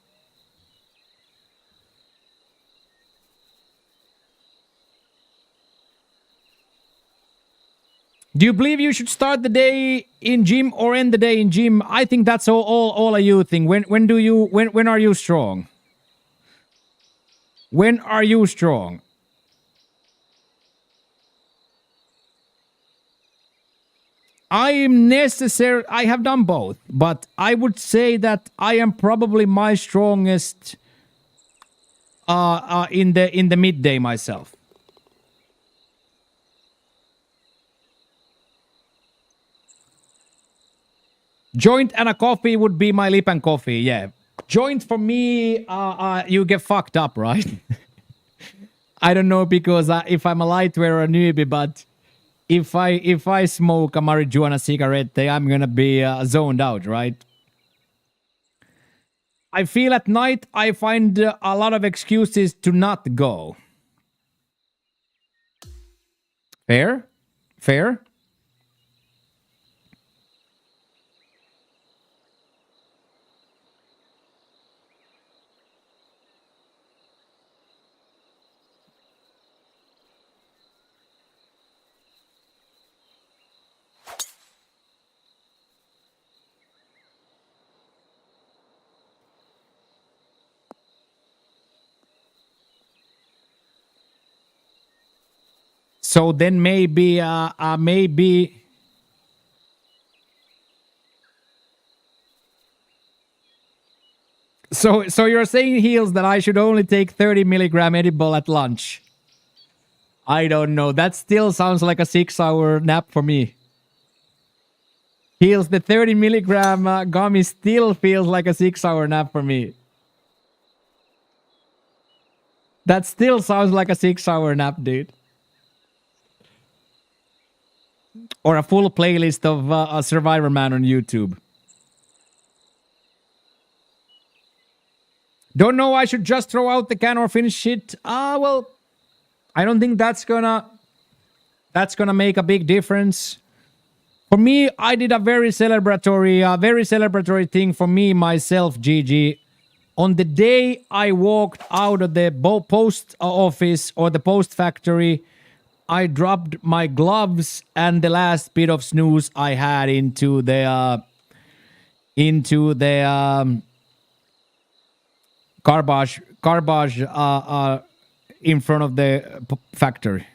Do you believe you should start the day in gym or end the day in gym? I think that's all a you thing. When are you strong? When are you strong? I have done both, but I would say that I am probably my strongest in the midday myself. Joint and a coffee would be my lip and coffee, yeah. Joint for me, you get fucked up, right? I don't know because if I'm a lightweight or a newbie, but if I smoke a marijuana cigarette, I'm gonna be zoned out, right? I feel at night I find a lot of excuses to not go. Fair? Fair? So then maybe. So you're saying, Heels, that I should only take 30 milligram edible at lunch? I don't know. That still sounds like a 6-hour nap for me. Heels, the 30 milligram gummy still feels like a 6-hour nap for me. That still sounds like a 6-hour nap, dude. Or a full playlist of a Survivor Man on YouTube. Don't know, I should just throw out the can or finish it. Well, I don't think that's gonna make a big difference. For me, I did a very celebratory thing for me, myself, GG. On the day I walked out of the post office or the post factory, I dropped my gloves and the last bit of snooze I had into the Garbage in front of the factory.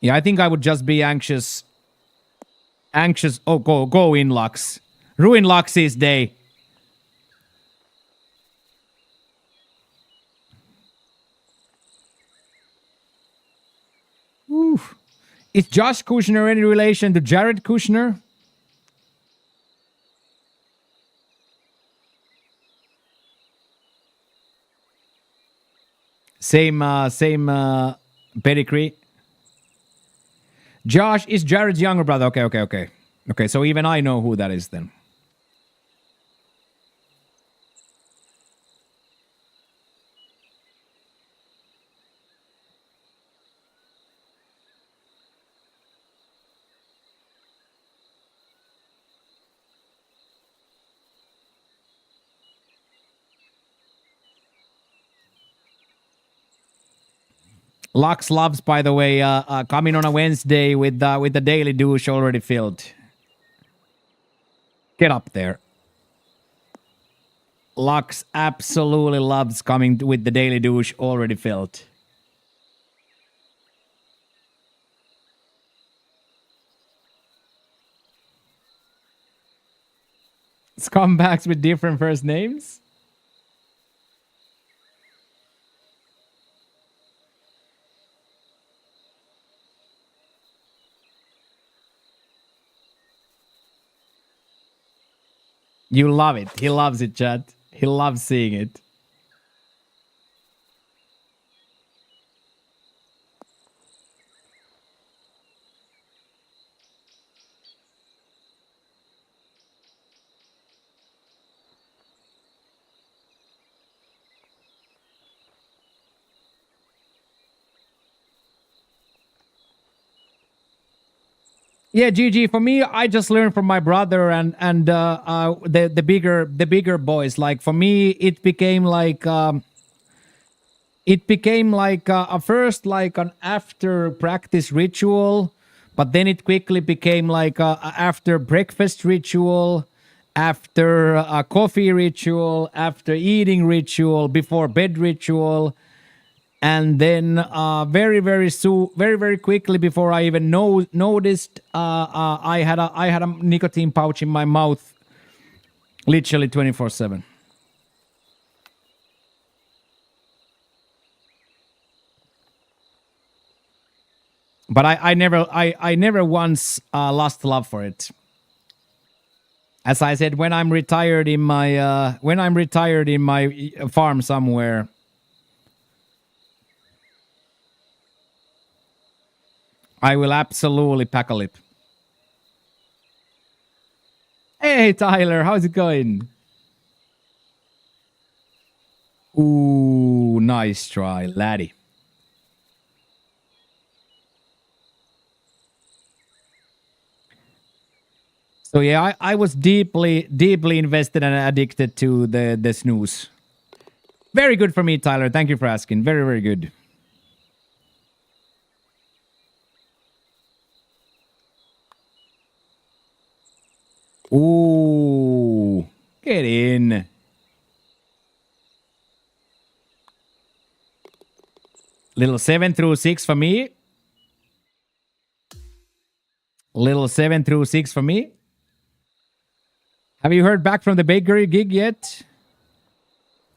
Yeah, I think I would just be anxious. Oh, go in, Lux. Ruin Lux's day. Oof. Is Josh Kushner any relation to Jared Kushner? Same pedigree. Josh is Jared's younger brother. Okay. Okay, so even I know who that is then. Lux loves, by the way, coming on a Wednesday with the daily douche already filled. Get up there. Lux absolutely loves coming with the daily douche already filled. Scumbags with different first names? You love it. He loves it, chat. He loves seeing it. Yeah, GG. For me, I just learned from my brother and the bigger boys. Like for me, it became like a first like an after practice ritual, but then it quickly became like a after breakfast ritual, after a coffee ritual, after eating ritual, before bed ritual. And then very quickly before I even noticed, I had a nicotine pouch in my mouth, literally 24/7. But I never once lost love for it. As I said, when I'm retired in my farm somewhere, I will absolutely pack a lip. Hey, Tyler, how's it going? Ooh, nice try, laddie. So yeah, I was deeply invested and addicted to the snooze. Very good for me, Tyler. Thank you for asking. Very good. Ooh, get in. Little 7 through 6 for me. Little 7 through 6 for me. Have you heard back from the bakery gig yet?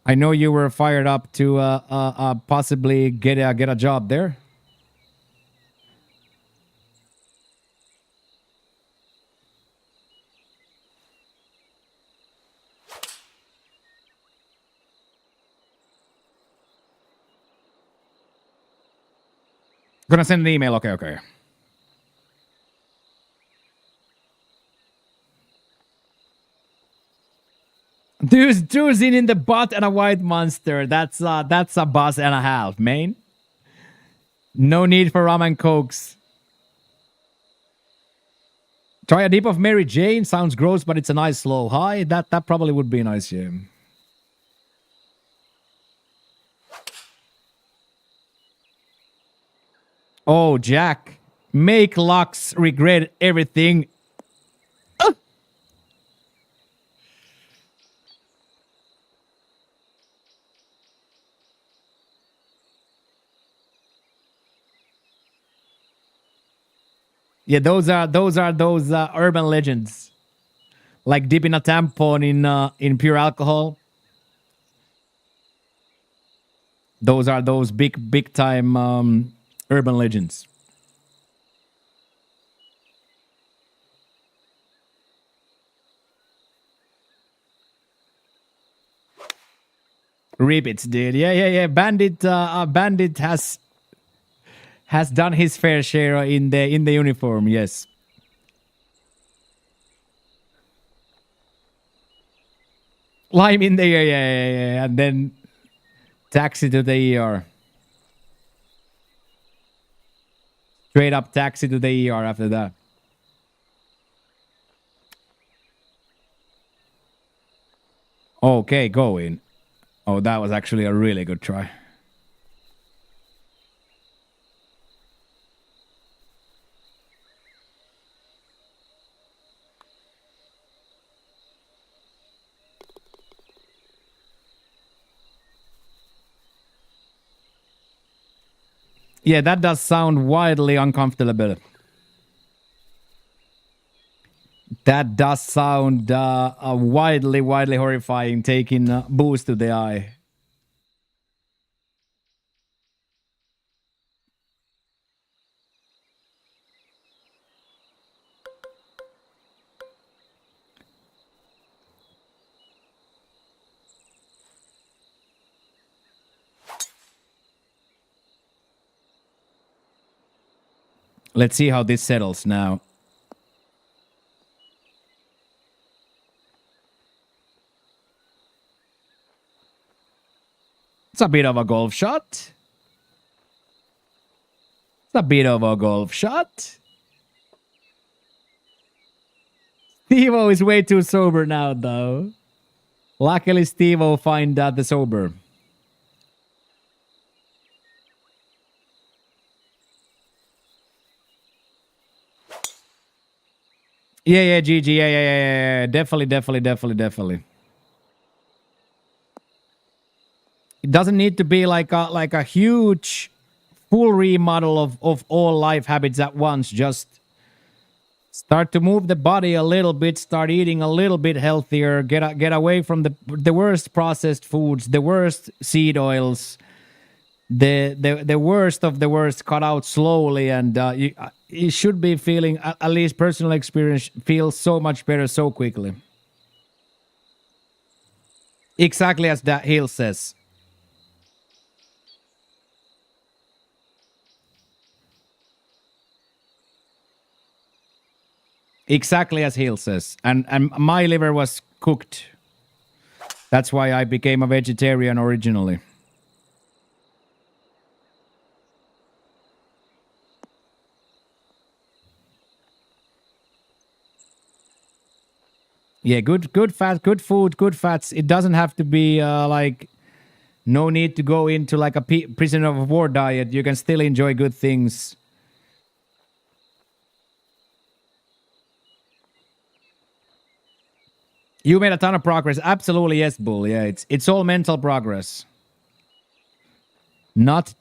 I know you were fired up to possibly get a job there. Gonna send an email. Okay. Dude's in the butt and a white monster. That's a bus and a half, man. No need for rum and cokes. Try a dip of Mary Jane. Sounds gross, but it's a nice slow high. That probably would be nice, yeah. Oh, Jack. Make Lux regret everything. Yeah, those are those urban legends, like dipping a tampon in pure alcohol. Those are those big time urban legends. Repeats, dude. Yeah. Bandit has done his fair share in the uniform. Yes. Lime in the yeah, and then taxi to the ER. Straight up taxi to the ER after that. Okay, go in. Oh, that was actually a really good try. Yeah, that does sound wildly uncomfortable. That does sound widely horrifying, taking boost to the eye. Let's see how this settles now. It's a bit of a golf shot. It's a bit of a golf shot. Steve-O is way too sober now, though. Luckily, Steve-O find the sober. Yeah, GG. Yeah. Definitely. It doesn't need to be like a huge full remodel of all life habits at once. Just start to move the body a little bit, start eating a little bit healthier, get away from the worst processed foods, the worst seed oils, the worst of the worst, cut out slowly, and you should be feeling, at least personal experience, feels so much better so quickly. Exactly as that Hill says. Exactly as Hill says. And my liver was cooked. That's why I became a vegetarian originally. Yeah, good fat, good food, good fats. It doesn't have to be like, no need to go into like a prisoner of war diet. You can still enjoy good things. You made a ton of progress. Absolutely, yes, Bull. Yeah, it's all mental progress. Not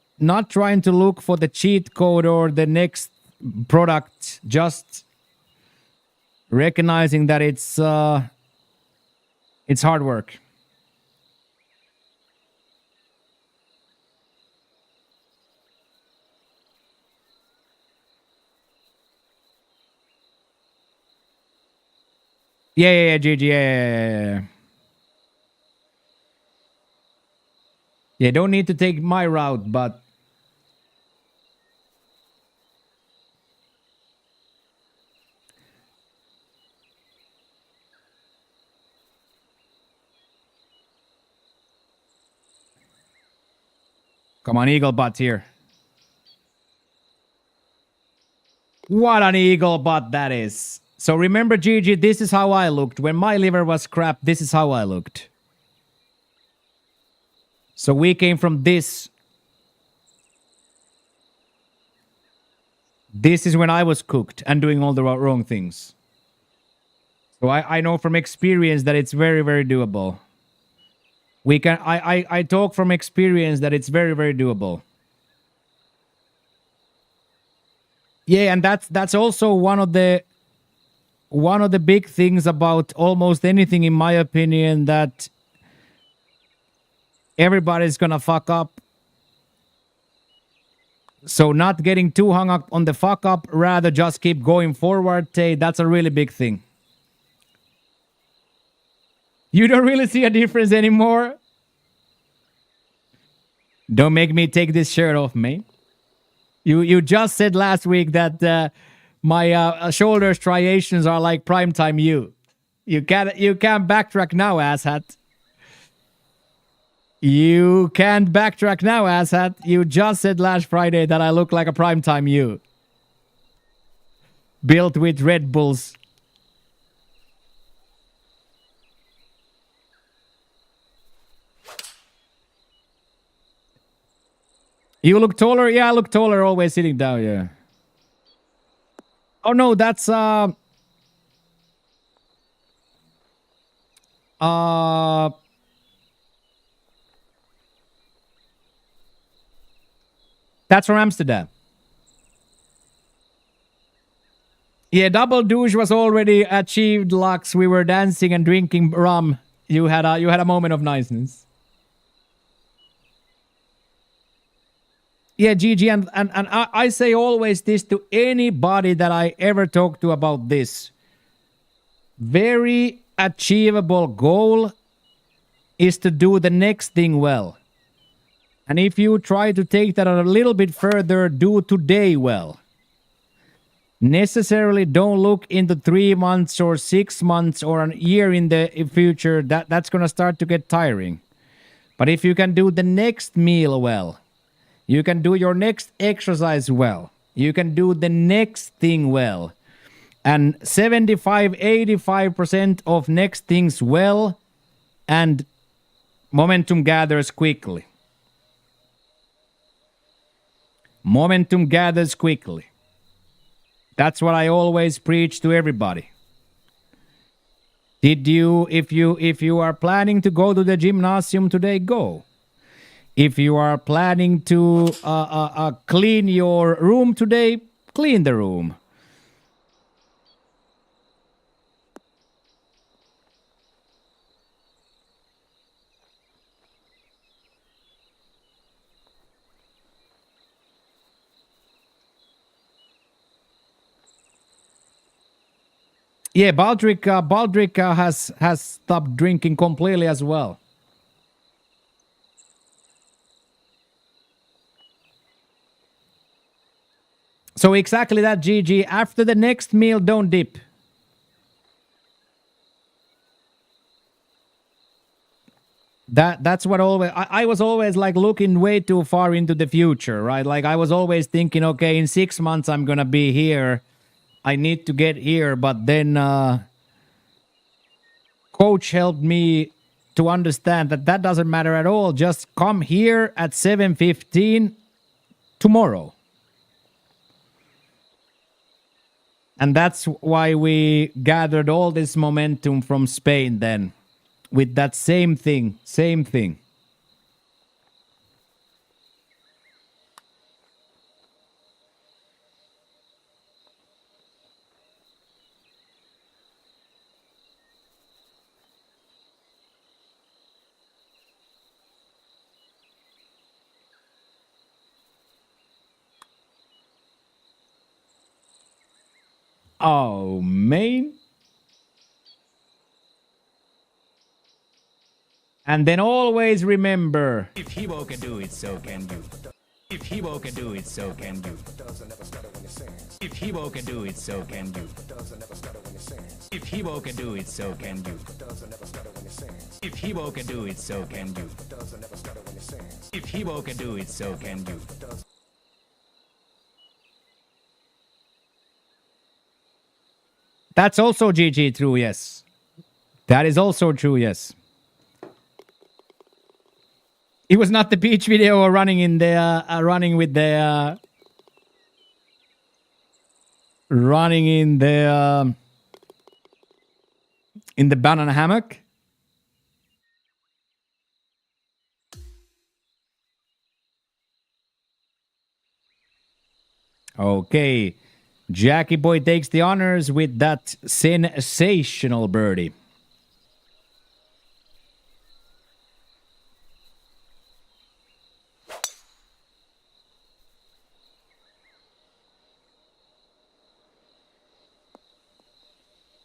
trying to look for the cheat code or the next product. Just recognizing that it's hard work. Yeah, GG, yeah. Yeah, don't need to take my route, but come on, eagle butt here. What an eagle butt that is. So remember, GG, this is how I looked. When my liver was crap, this is how I looked. So we came from this This is when I was cooked and doing all the wrong things. So I know from experience that it's very, very doable. I talk from experience that it's very, very doable. Yeah, and that's also one of the big things about almost anything, in my opinion, that everybody's gonna fuck up. So not getting too hung up on the fuck up, rather just keep going forward, that's a really big thing. You don't really see a difference anymore? Don't make me take this shirt off, mate. You just said last week that my shoulder striations are like primetime you. You can't backtrack now, asshat. You can't backtrack now, asshat. You just said last Friday that I look like a primetime you. Built with Red Bulls. You look taller? Yeah, I look taller always sitting down, yeah. Oh no, that's that's from Amsterdam. Yeah, double douche was already achieved, Lux. We were dancing and drinking rum. You had a moment of niceness. Yeah, GG, and I say always this to anybody that I ever talk to about this. Very achievable goal is to do the next thing well. And if you try to take that a little bit further, do today well. Necessarily don't look into 3 months or 6 months or a year in the future. That's going to start to get tiring. But if you can do the next meal well, you can do your next exercise well, you can do the next thing well, and 75-85% of next things well, and momentum gathers quickly. Momentum gathers quickly. That's what I always preach to everybody. If you are planning to go to the gymnasium today, go. If you are planning to clean your room today, clean the room. Yeah, Baldric has stopped drinking completely as well. So exactly that, GG. After the next meal, don't dip. That's what always I was always like looking way too far into the future, right? Like I was always thinking, okay, in 6 months I'm gonna be here. I need to get here, but then coach helped me to understand that doesn't matter at all. Just come here at 7:15 tomorrow. And that's why we gathered all this momentum from Spain then. With that same thing. Oh, man. And then always remember, if Himo can do it, so can you. If Himo can do it, so can you. If Himo can do it, so can you. If Himo can do it, so can you. If Himo can do it, so can you. If Himo can do it, so can you. That's also GG true, yes. That is also true, yes. It was not the beach video or running in the running with the running in the banana hammock. Okay. Jackie Boy takes the honors with that sensational birdie.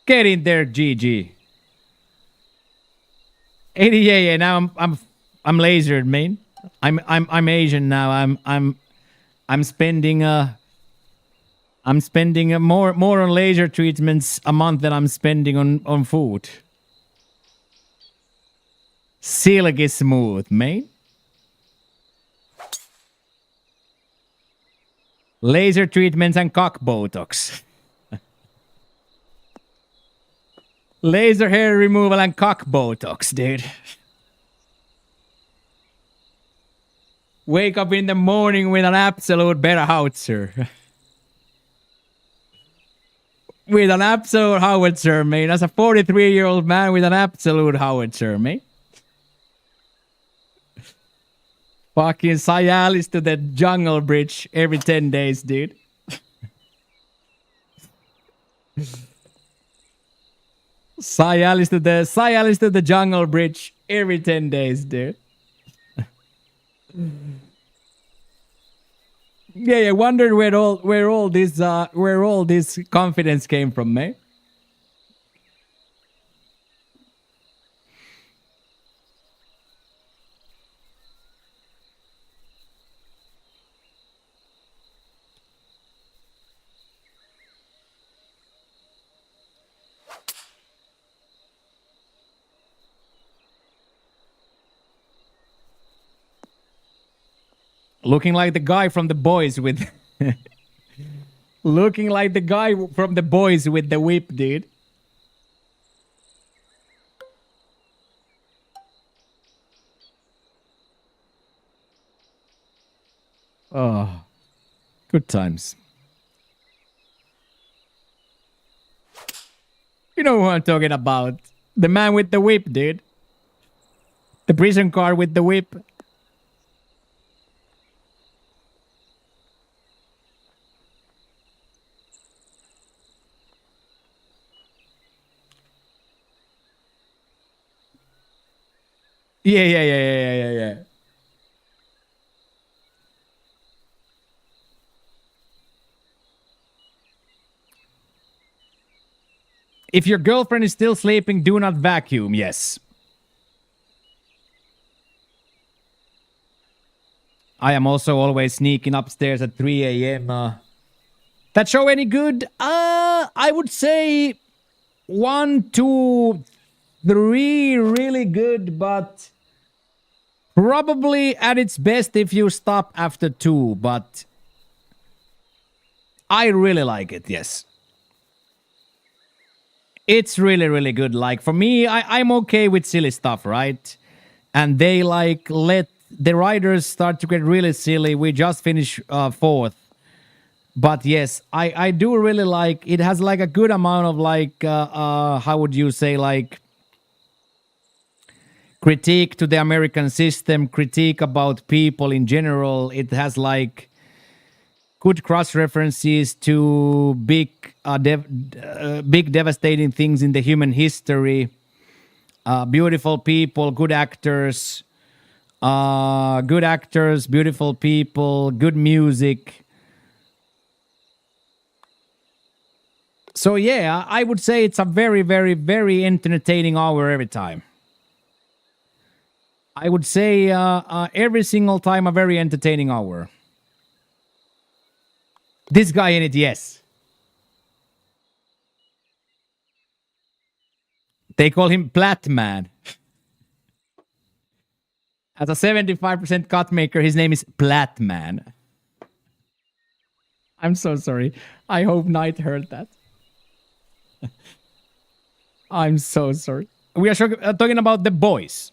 Get in there, GG. 80, yeah. Now I'm lasered, man. I'm Asian now. I'm spending more on laser treatments a month than I'm spending on food. Silky smooth, man. Laser treatments and cock botox. Laser hair removal and cock botox, dude. Wake up in the morning with an absolute better howitzer. With an absolute howitzer, man. As a 43-year-old man with an absolute howitzer, man. Fucking Cialis to the jungle bridge every 10 days, dude. Cialis to the jungle bridge every 10 days, dude. Yeah, I wondered where all this confidence came from, man. Looking like the guy from the boys with looking like the guy from the boys with the whip, dude. Oh, good times. You know who I'm talking about. The man with the whip, dude. The prison car with the whip. Yeah. If your girlfriend is still sleeping, do not vacuum. Yes. I am also always sneaking upstairs at 3 a.m. That show any good? I would say 1, 2, 3 really good, but probably at its best if you stop after 2, but I really like it, yes. It's really, really good. Like, for me, I'm okay with silly stuff, right? And they, like, let the writers start to get really silly. We just finished 4th. But yes, I do really like, it has, like, a good amount of, like, how would you say, like, critique to the American system, critique about people in general. It has, like, good cross references to big devastating things in the human history. Beautiful people, good actors, beautiful people, good music. So yeah, I would say it's a very, very, very entertaining hour every time. I would say every single time a very entertaining hour. This guy in it, yes. They call him Platman. As a 75% cut maker, his name is Platman. I'm so sorry. I hope Knight heard that. I'm so sorry. We are talking about The Boys.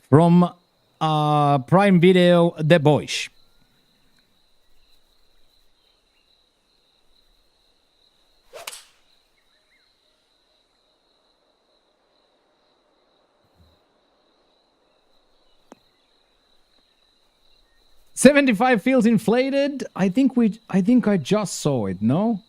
From Prime Video, The Boys. 75 feels inflated. I think I just saw it, no?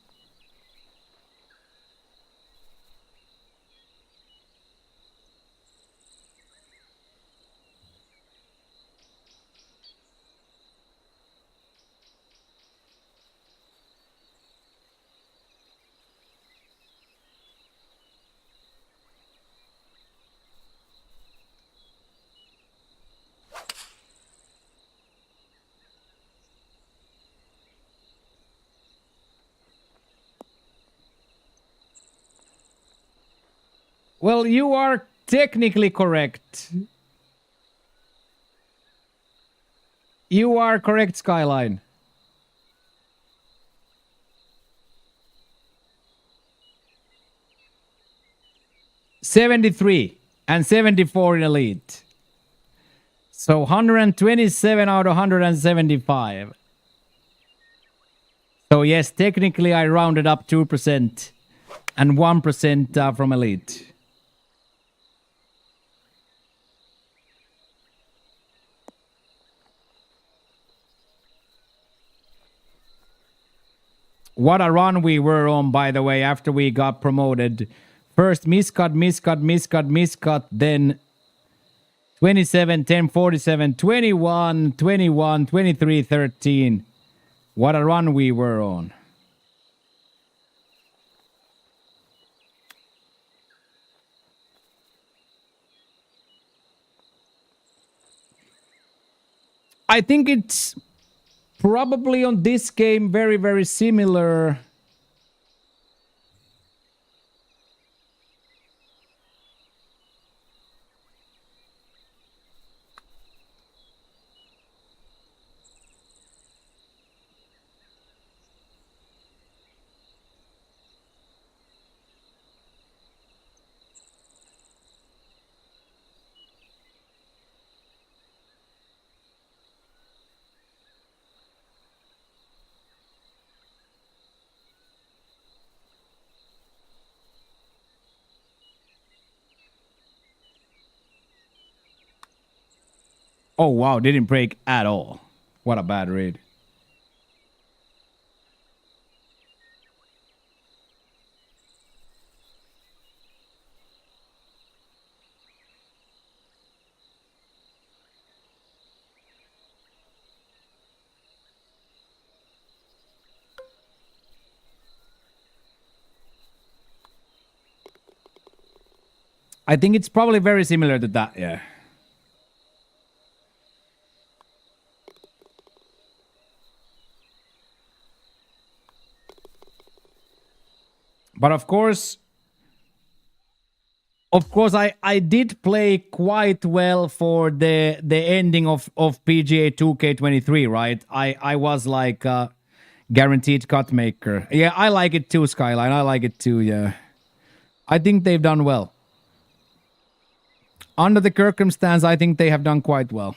Well, you are technically correct. You are correct, Skyline. $73 and 74 in elite. So 127 out of 175. So yes, technically I rounded up 2% and 1% from elite. What a run we were on, by the way, after we got promoted. First miscut, then 27, 10, 47, 21, 21, 23, 13. What a run we were on. I think it's probably on this game very, very similar. Oh, wow, didn't break at all. What a bad read. I think it's probably very similar to that, yeah. But of course, I did play quite well for the ending of PGA 2K23, right? I was like guaranteed cut maker. Yeah, I like it too, Skyline. I like it too, yeah. I think they've done well. Under the circumstance, I think they have done quite well.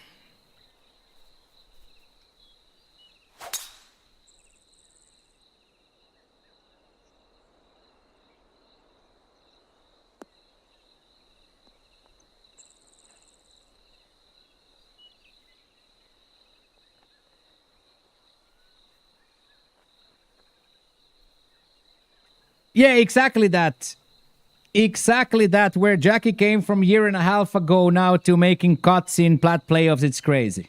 Yeah, exactly that. Exactly that. Where Jackie came from a year and a half ago now to making cuts in plat playoffs, it's crazy.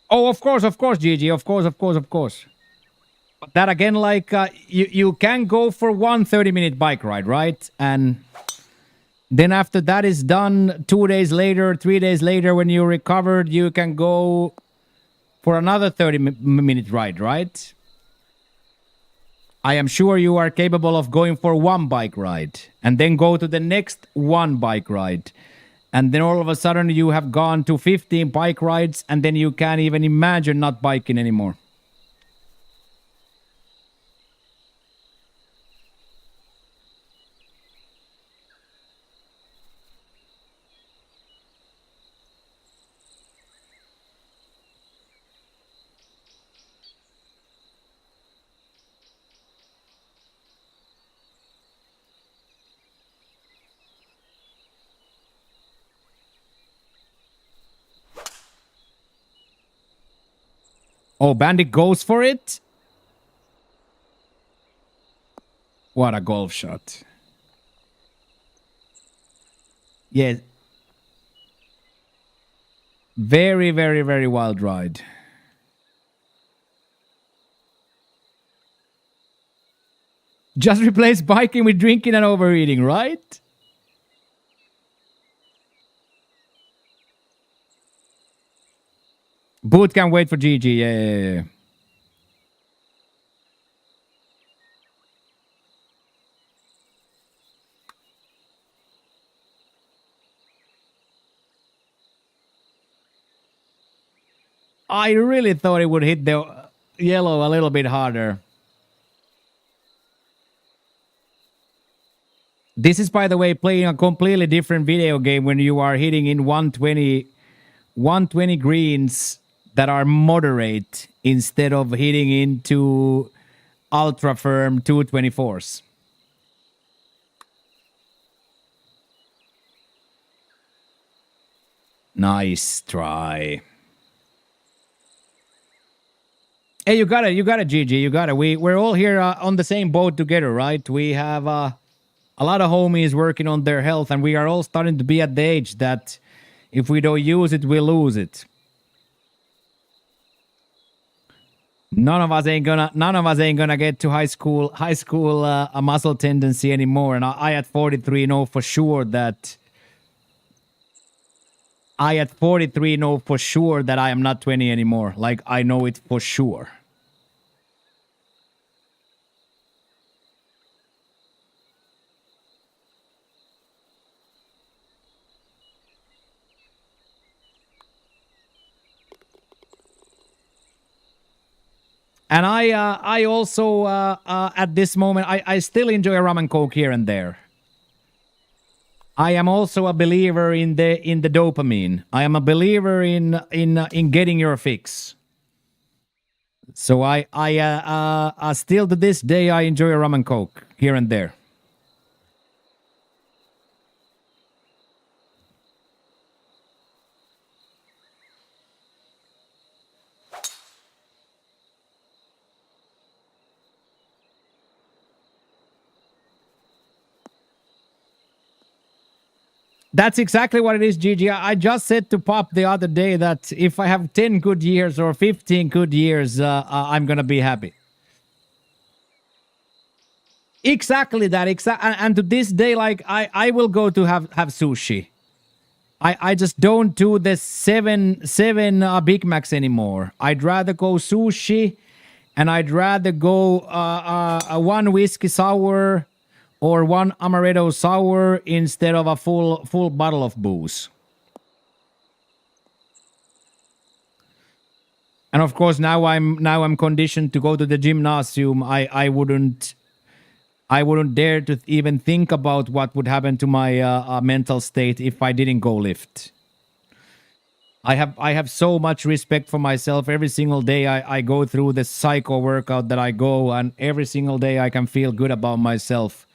Oh, of course, GG. Of course. But that again, like, you can go for one 30-minute bike ride, right? And then after that is done, 2 days later, 3 days later, when you're recovered, you can go for another 30-minute ride, right? I am sure you are capable of going for one bike ride and then go to the next one bike ride. And then all of a sudden you have gone to 15 bike rides and then you can't even imagine not biking anymore. Oh, Bandit goes for it. What a golf shot. Yeah. Very, very, very wild ride. Just replace biking with drinking and overeating, right? Boot can wait for GG. Yeah. I really thought it would hit the yellow a little bit harder. This is, by the way, playing a completely different video game when you are hitting in 120 greens that are moderate instead of hitting into ultra firm 224s. Nice try. Hey, you got it, GG, you got it. We're all here on the same boat together, right? We have a lot of homies working on their health, and we are all starting to be at the age that if we don't use it, we lose it. None of us ain't gonna get to high school a muscle tendency anymore. And I at 43 know for sure that I am not 20 anymore. Like, I know it for sure. And I also at this moment I still enjoy a rum and coke here and there. I am also a believer in the dopamine. I am a believer in getting your fix. So I still to this day I enjoy a rum and coke here and there. That's exactly what it is, Gigi. I just said to Pop the other day that if I have 10 good years or 15 good years, I'm going to be happy. Exactly that. And to this day, like, I will go to have sushi. I just don't do the seven Big Macs anymore. I'd rather go sushi, and I'd rather go a one whiskey sour or one amaretto sour instead of a full bottle of booze. And of course, now I'm conditioned to go to the gymnasium. I wouldn't dare to even think about what would happen to my mental state if I didn't go lift. I have so much respect for myself. Every single day I go through the psycho workout that I go, and every single day I can feel good about myself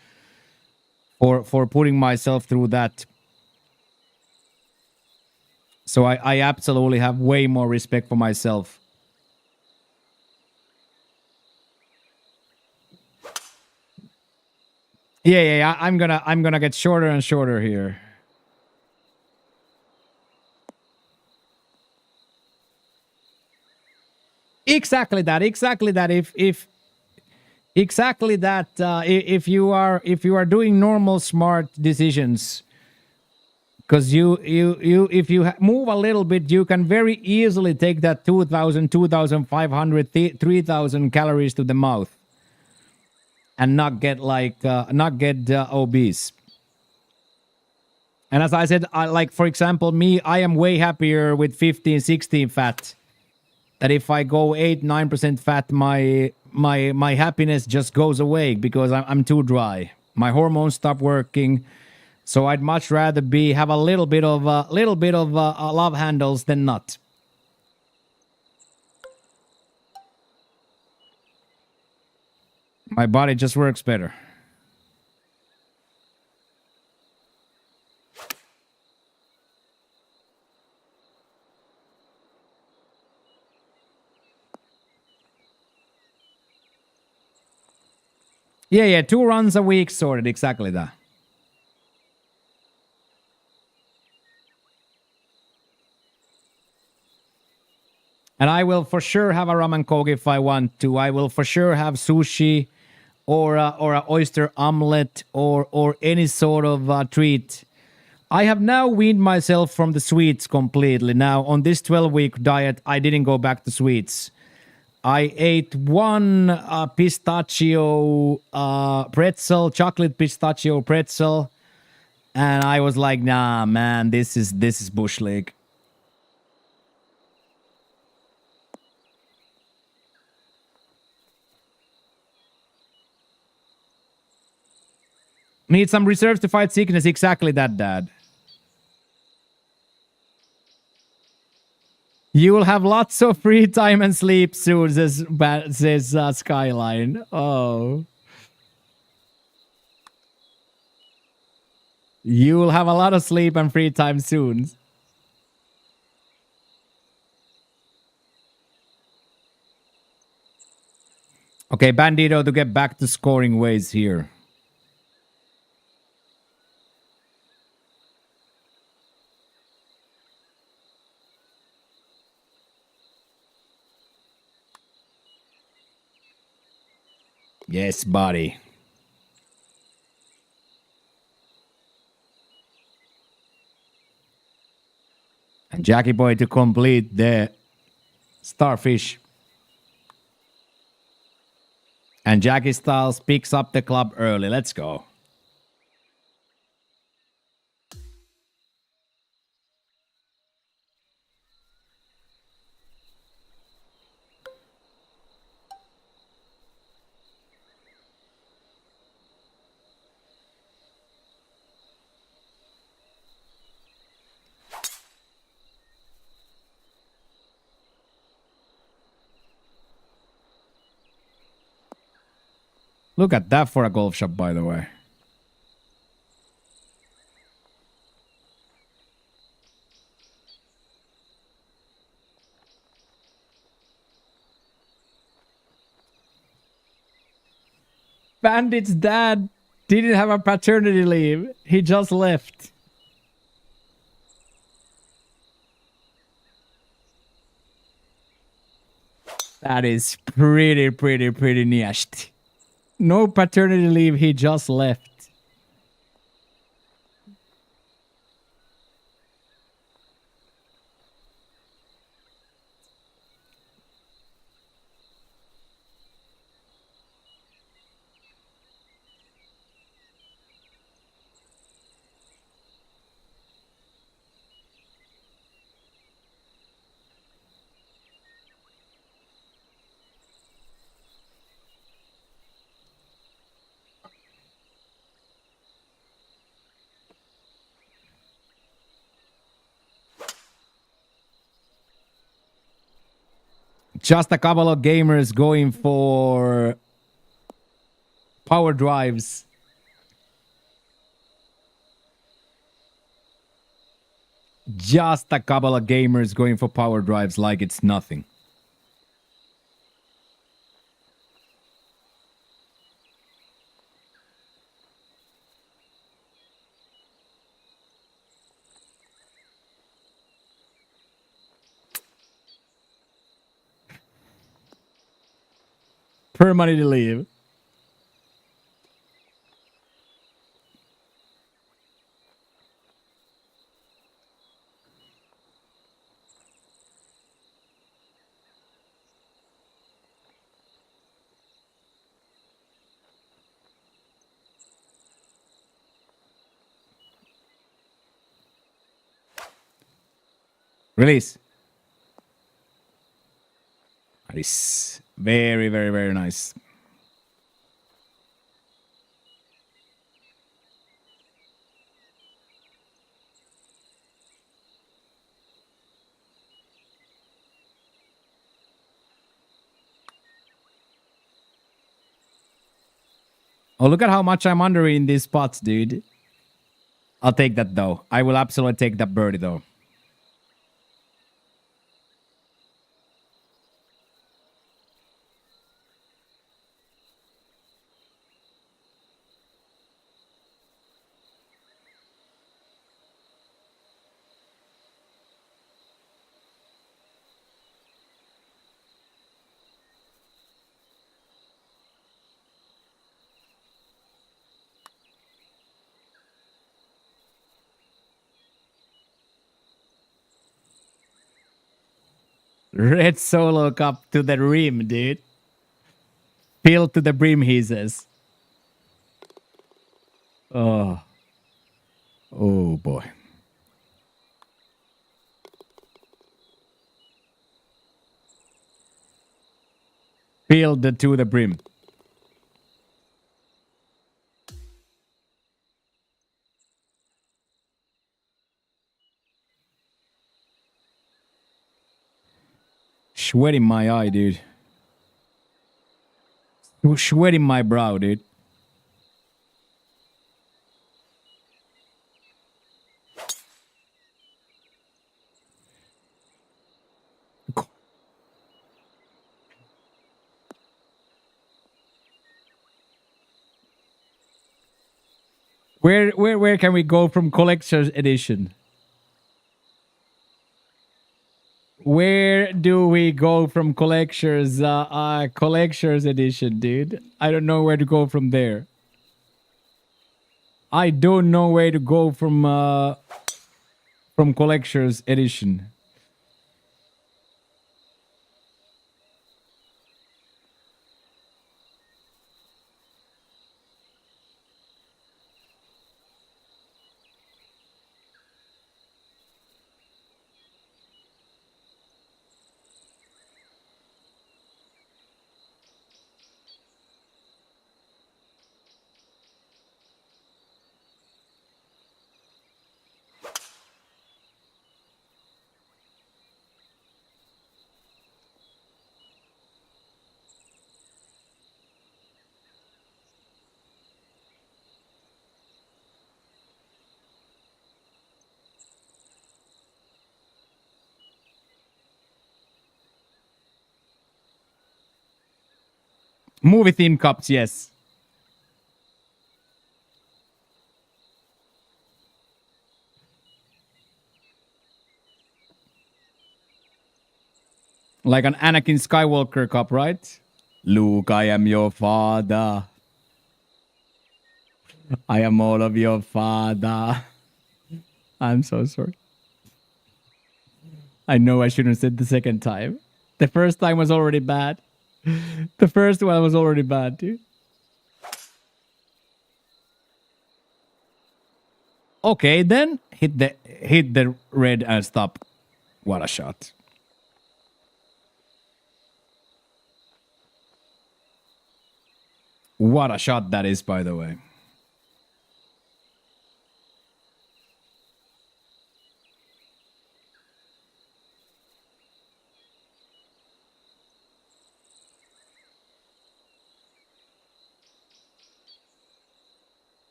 for putting myself through that. So I absolutely have way more respect for myself. Yeah. I'm gonna get shorter and shorter here. Exactly that. If you are doing normal smart decisions, because if you move a little bit, you can very easily take that 2,000, 2,500, 3,000 calories to the mouth and not get obese. And as I said, like, for example, me, I am way happier with 15, 16 fat. That if I go 8, 9% fat, my happiness just goes away because I'm too dry. My hormones stop working. So I'd much rather have a little bit of love handles than not. My body just works better. Yeah, 2 runs a week sorted, exactly that. And I will for sure have a ramen coke if I want to. I will for sure have sushi or a oyster omelet or any sort of treat. I have now weaned myself from the sweets completely. Now on this 12-week diet, I didn't go back to sweets. I ate one pistachio pretzel, chocolate pistachio pretzel, and I was like, nah, man, this is bush league. Need some reserves to fight sickness. Exactly that, Dad. You will have lots of free time and sleep soon, says Skyline. Oh. You will have a lot of sleep and free time soon. Okay, Bandito to get back to scoring ways here. Yes, buddy. And Jackie Boy to complete the starfish. And Jackie Styles picks up the club early. Let's go. Look at that for a golf shop, by the way. Bandit's dad didn't have a paternity leave. He just left. That is pretty nasty. No paternity leave. He just left. Just a couple of gamers going for power drives. Just a couple of gamers going for power drives like it's nothing. Permanently leave. Release. That is very nice. Oh, look at how much I'm under in these spots, dude. I'll take that, though. I will absolutely take that birdie, though. Red Solo Cup to the rim, dude. Fill to the brim, he says. Oh. Oh, boy. Filled to the brim. Sweat in my eye, dude. Sweat in my brow, dude. Where can we go from collector's edition? Where do we go from collector's collector's edition, dude? I don't know where to go from there. I don't know where to go from collector's edition. Movie theme cups, yes. Like an Anakin Skywalker cup, right? Luke, I am your father. I am all of your father. I'm so sorry. I know I shouldn't have said the second time. The first time was already bad. The first one was already bad, dude. Okay, then hit the red and stop. What a shot. What a shot that is, by the way.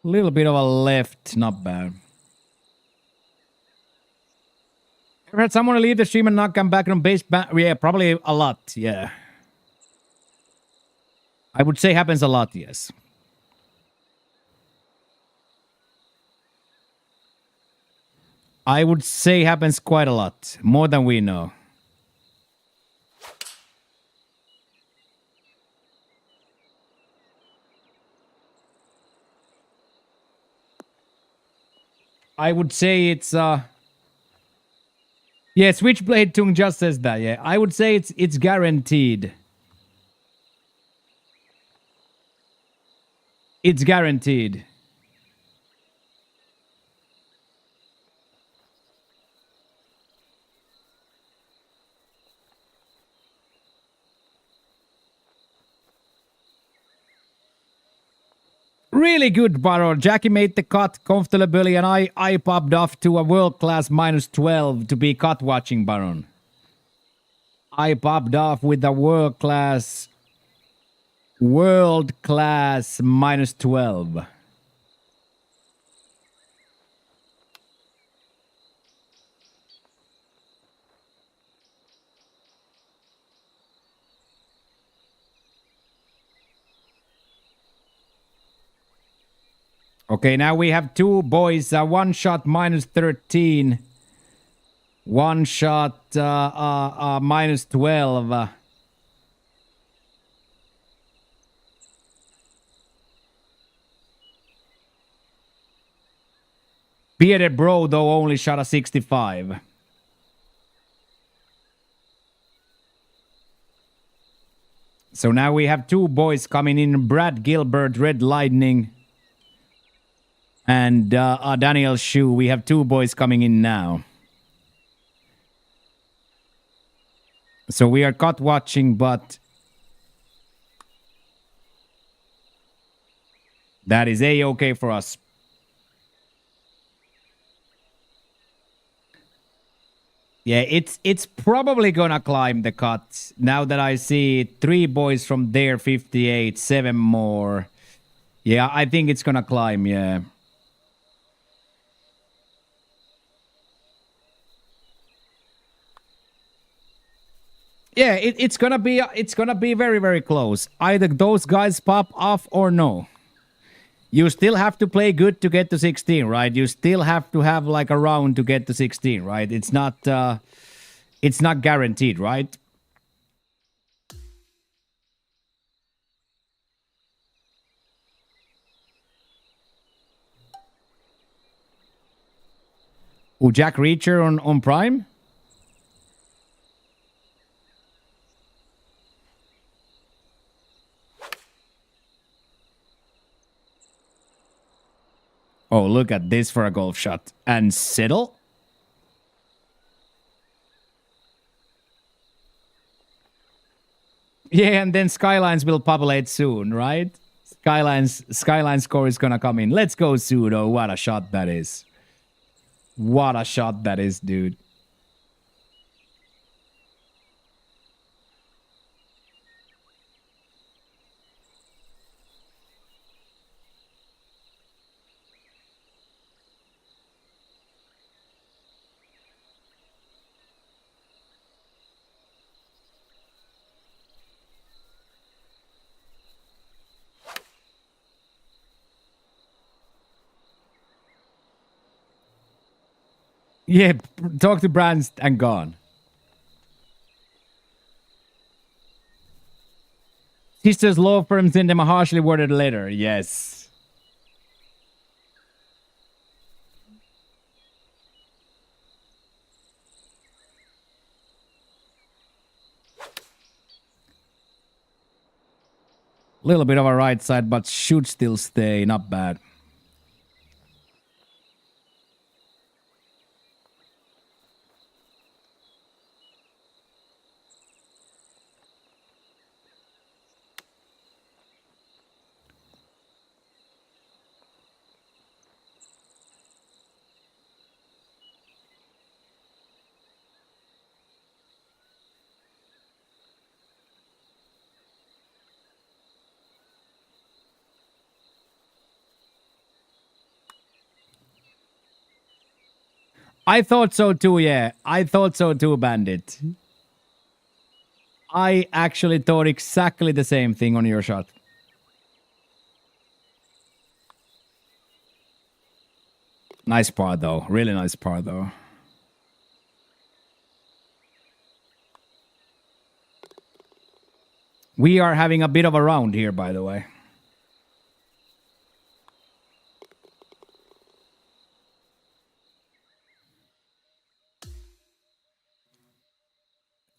Little bit of a left, not bad. Ever had someone leave the stream and not come back on base? Yeah, probably a lot, yeah. I would say happens a lot, yes. I would say happens quite a lot. More than we know. I would say it's yeah, Switchblade Tung just says that, yeah. I would say it's guaranteed. It's guaranteed. Really good, Baron. Jackie made the cut comfortably, and I popped off to a world-class -12 to be cut watching, Baron. I popped off with a world-class -12. Okay, now we have two boys. One shot -13. One shot -12. Bearded Bro, though, only shot a 65. So now we have two boys coming in. Brad Gilbert, Red Lightning. And Daniel Shu. We have two boys coming in now. So we are caught watching, but that is A-okay for us. Yeah, it's probably gonna climb the cut. Now that I see 3 boys from there, 58, 7 more. Yeah, I think it's gonna climb, yeah. Yeah, it's gonna be very, very close. Either those guys pop off or no. You still have to play good to get to 16, right? You still have to have like a round to get to 16, right? It's not guaranteed, right? Oh, Jack Reacher on Prime? Oh, look at this for a golf shot. And settle? Yeah, and then Skylines will populate soon, right? Skyline score is gonna come in. Let's go, Pseudo. What a shot that is. What a shot that is, dude. Yeah, talk to brands and gone. Sisters law firms in them a harshly worded letter. Yes. Little bit of a right side, but should still stay. Not bad. I thought so too, yeah. I thought so too, Bandit. I actually thought exactly the same thing on your shot. Nice par, though. Really nice par, though. We are having a bit of a round here, by the way.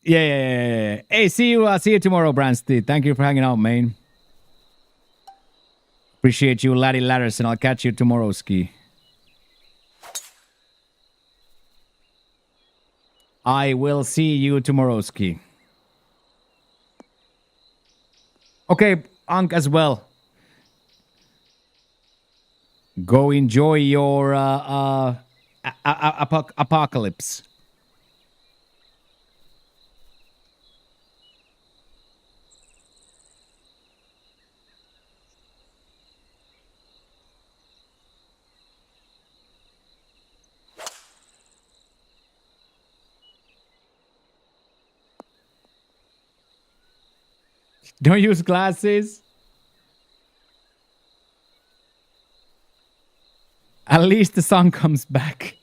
Yeah. Hey, see you tomorrow, Bransty. Thank you for hanging out, man. Appreciate you, Laddie Ladders, and I'll catch you tomorrow, Ski. I will see you tomorrow, Ski. Okay, Ankh as well. Go enjoy your apocalypse. Don't use glasses. At least the sun comes back.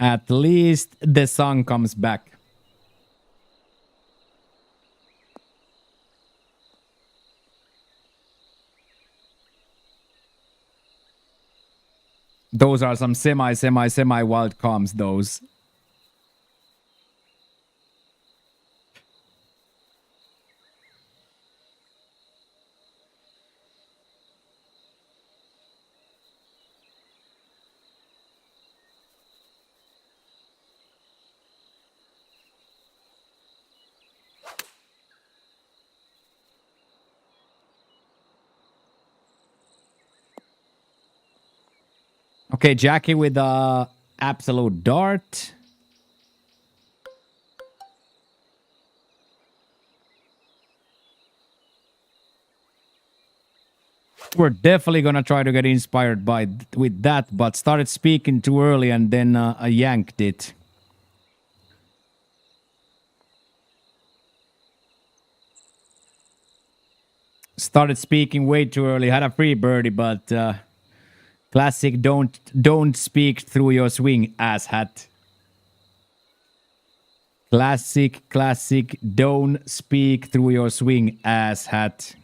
At least the sun comes back. Those are some semi wild comms, those. Okay, Jackie with absolute dart. We're definitely gonna try to get inspired by with that, but started speaking too early and then I yanked it. Started speaking way too early. Had a free birdie, but classic. Don't speak through your swing, asshat. Classic. Don't speak through your swing, asshat.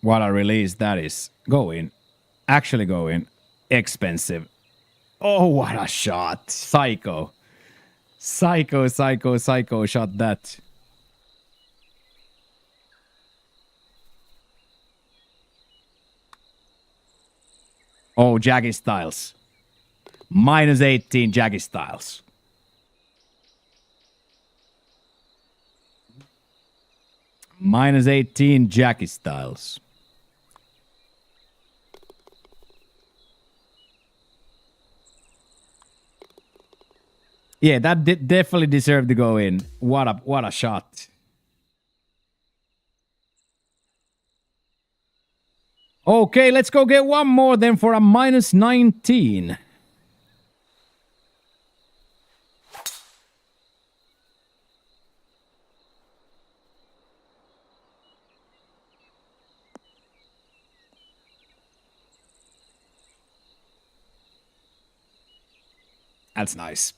What a release that is. Go in. Actually go in. Expensive. Oh, what a shot. Psycho shot that. Oh, Jackie Styles. Minus 18 Jackie Styles. Minus 18 Jackie Styles. Yeah, that definitely deserved to go in. What a shot. Okay, let's go get one more then for a minus 19. That's nice.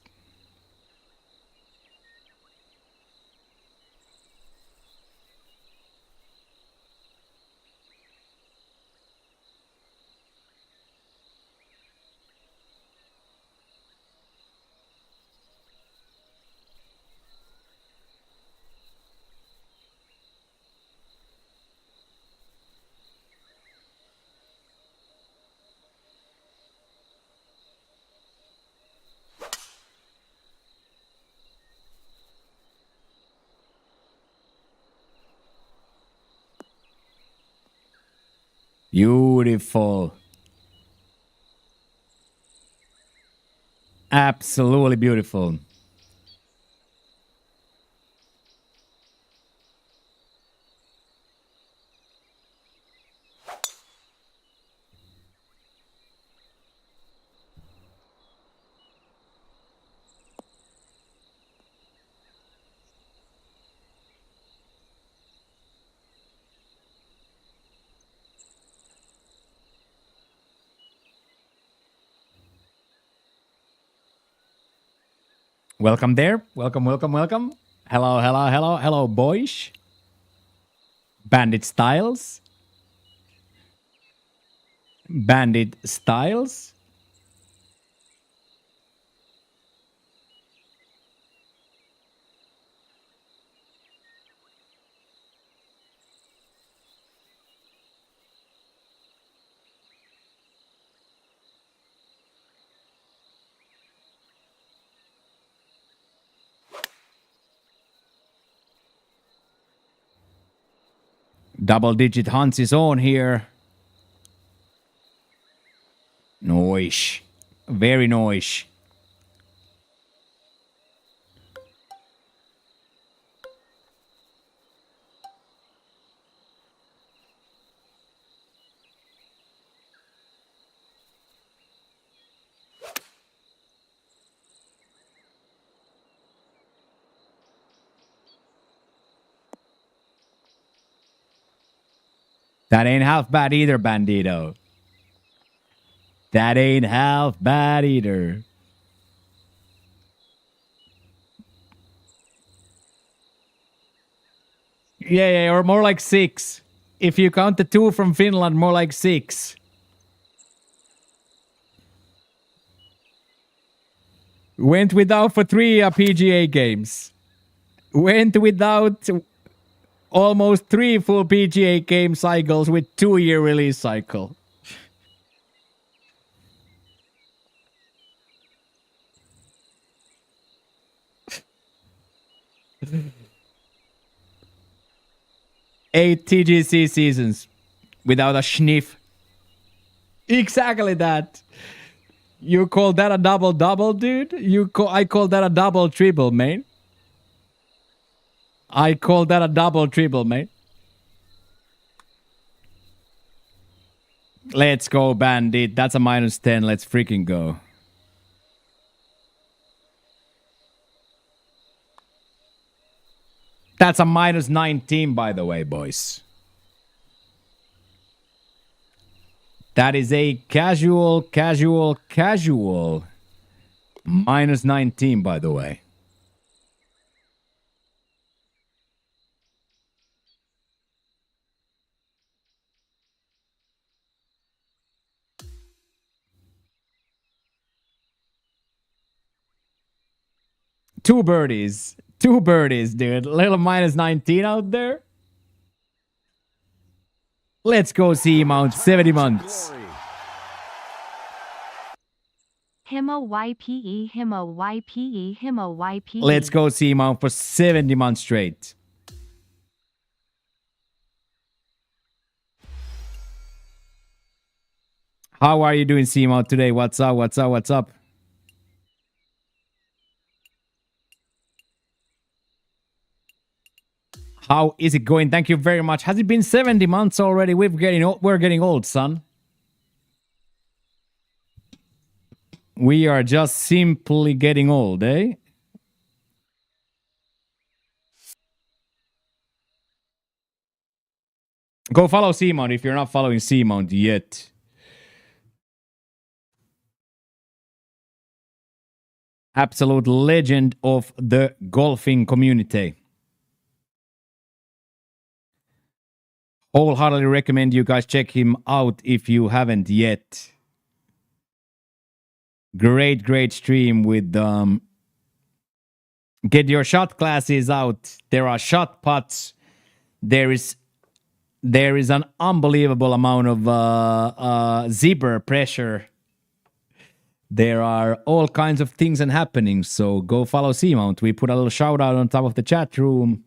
Beautiful. Absolutely beautiful. Welcome there. Welcome. Hello, boys. Bandit Styles. Bandit Styles. Double digit Hans is on here. Noish. Very noish. That ain't half bad either, Bandito. That ain't half bad either. Yeah, or more like 6. If you count the 2 from Finland, more like 6. Went without for 3 PGA games. Went without almost 3 full PGA game cycles with 2-year release cycle. Eight TGC seasons without a sniff. Exactly that. You call that a double-double, dude? I call that a double-triple, man. I call that a double-triple, man. Let's go, Bandit. That's a -10. Let's freaking go. That's a -19, by the way, boys. That is a casual -19, by the way. Two birdies, dude. Little -19 out there. Let's go see Mount 70 months. Himo YPE, Himo YPE, Himo YPE. Let's go see Mount for 70 months straight. How are you doing, Simo, today? What's up? How is it going? Thank you very much. Has it been 70 months already? We're getting old, son. We are just simply getting old, eh? Go follow Simon if you're not following Simon yet. Absolute legend of the golfing community. Wholeheartedly recommend you guys check him out if you haven't yet. Great stream with get your shot classes out. There are shot putts. There is an unbelievable amount of zipper pressure. There are all kinds of things and happenings. So go follow Seamount. We put a little shout out on top of the chat room.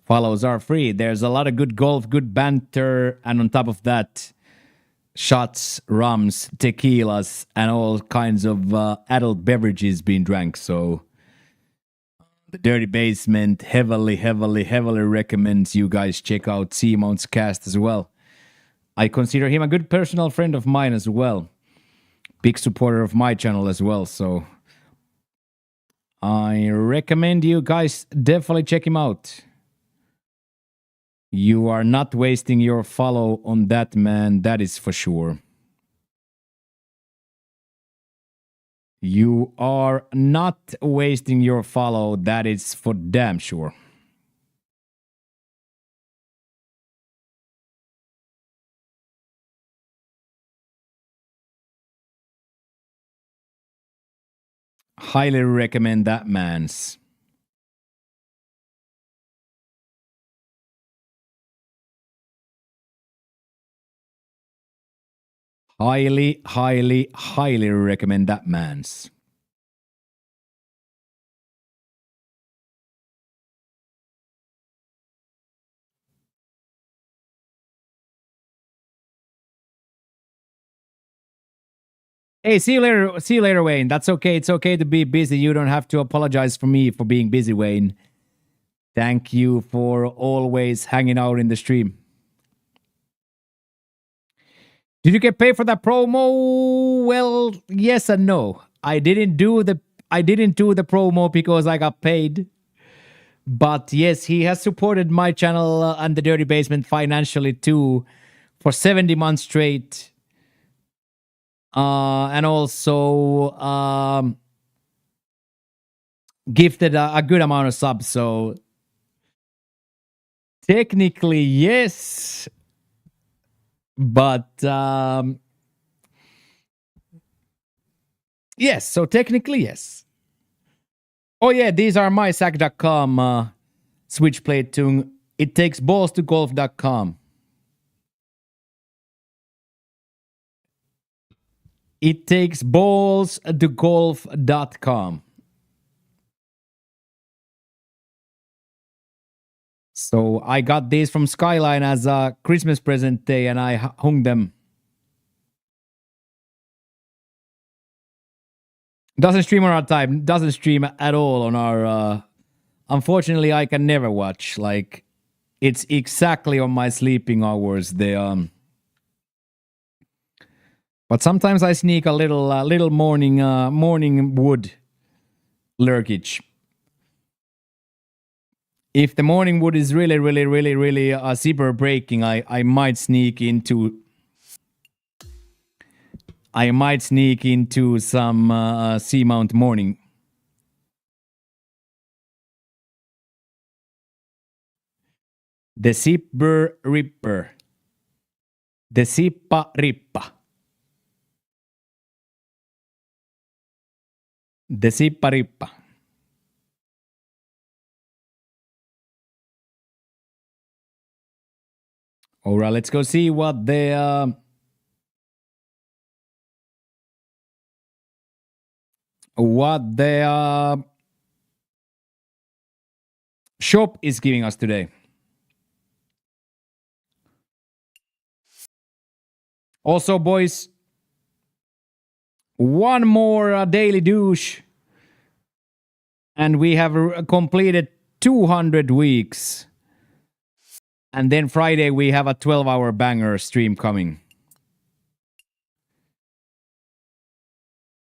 Follows are free. There's a lot of good golf, good banter, and on top of that, shots, rums, tequilas, and all kinds of adult beverages being drank. So the Dirty Basement heavily recommends you guys check out Seamount's cast as well. I consider him a good personal friend of mine as well. Big supporter of my channel as well. So I recommend you guys definitely check him out. You are not wasting your follow on that man, that is for sure. You are not wasting your follow, that is for damn sure. Highly recommend that man's. Highly recommend that man's. Hey, see you later, Wayne. That's okay. It's okay to be busy. You don't have to apologize for me for being busy, Wayne. Thank you for always hanging out in the stream. Did you get paid for that promo? Well, yes and no. I didn't do the promo because I got paid. But yes, he has supported my channel and the Dirty Basement financially too for 70 months straight. And also gifted a good amount of subs. So technically, yes. But yes, so technically, yes. Oh, yeah, these are my sack.com switchblade tune. It takes balls to golf.com. It takes balls to golf.com. So I got these from Skyline as a Christmas present day and I hung them. Doesn't stream on our time, doesn't stream at all on our unfortunately I can never watch. Like it's exactly on my sleeping hours. But sometimes I sneak a little morning wood lurkage. If the morning wood is really zipper breaking, I might sneak into some Seamount morning. The Zipper Ripper. The Zippa Rippa. The Zippa Rippa. All right, let's go see what the shop is giving us today. Also, boys, one more daily douche, and we have completed 200 weeks. And then Friday we have a 12-hour banger stream coming.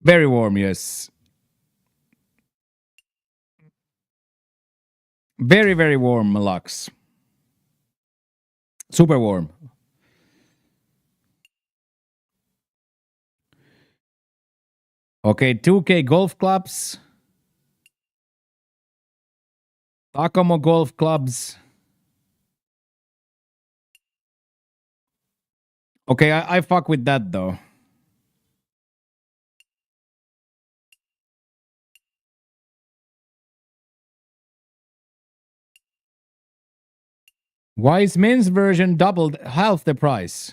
Very warm, yes. Very warm, Lux. Super warm. Okay, 2K golf clubs. Takamo golf clubs. Okay, I fuck with that though. Why is men's version doubled half the price?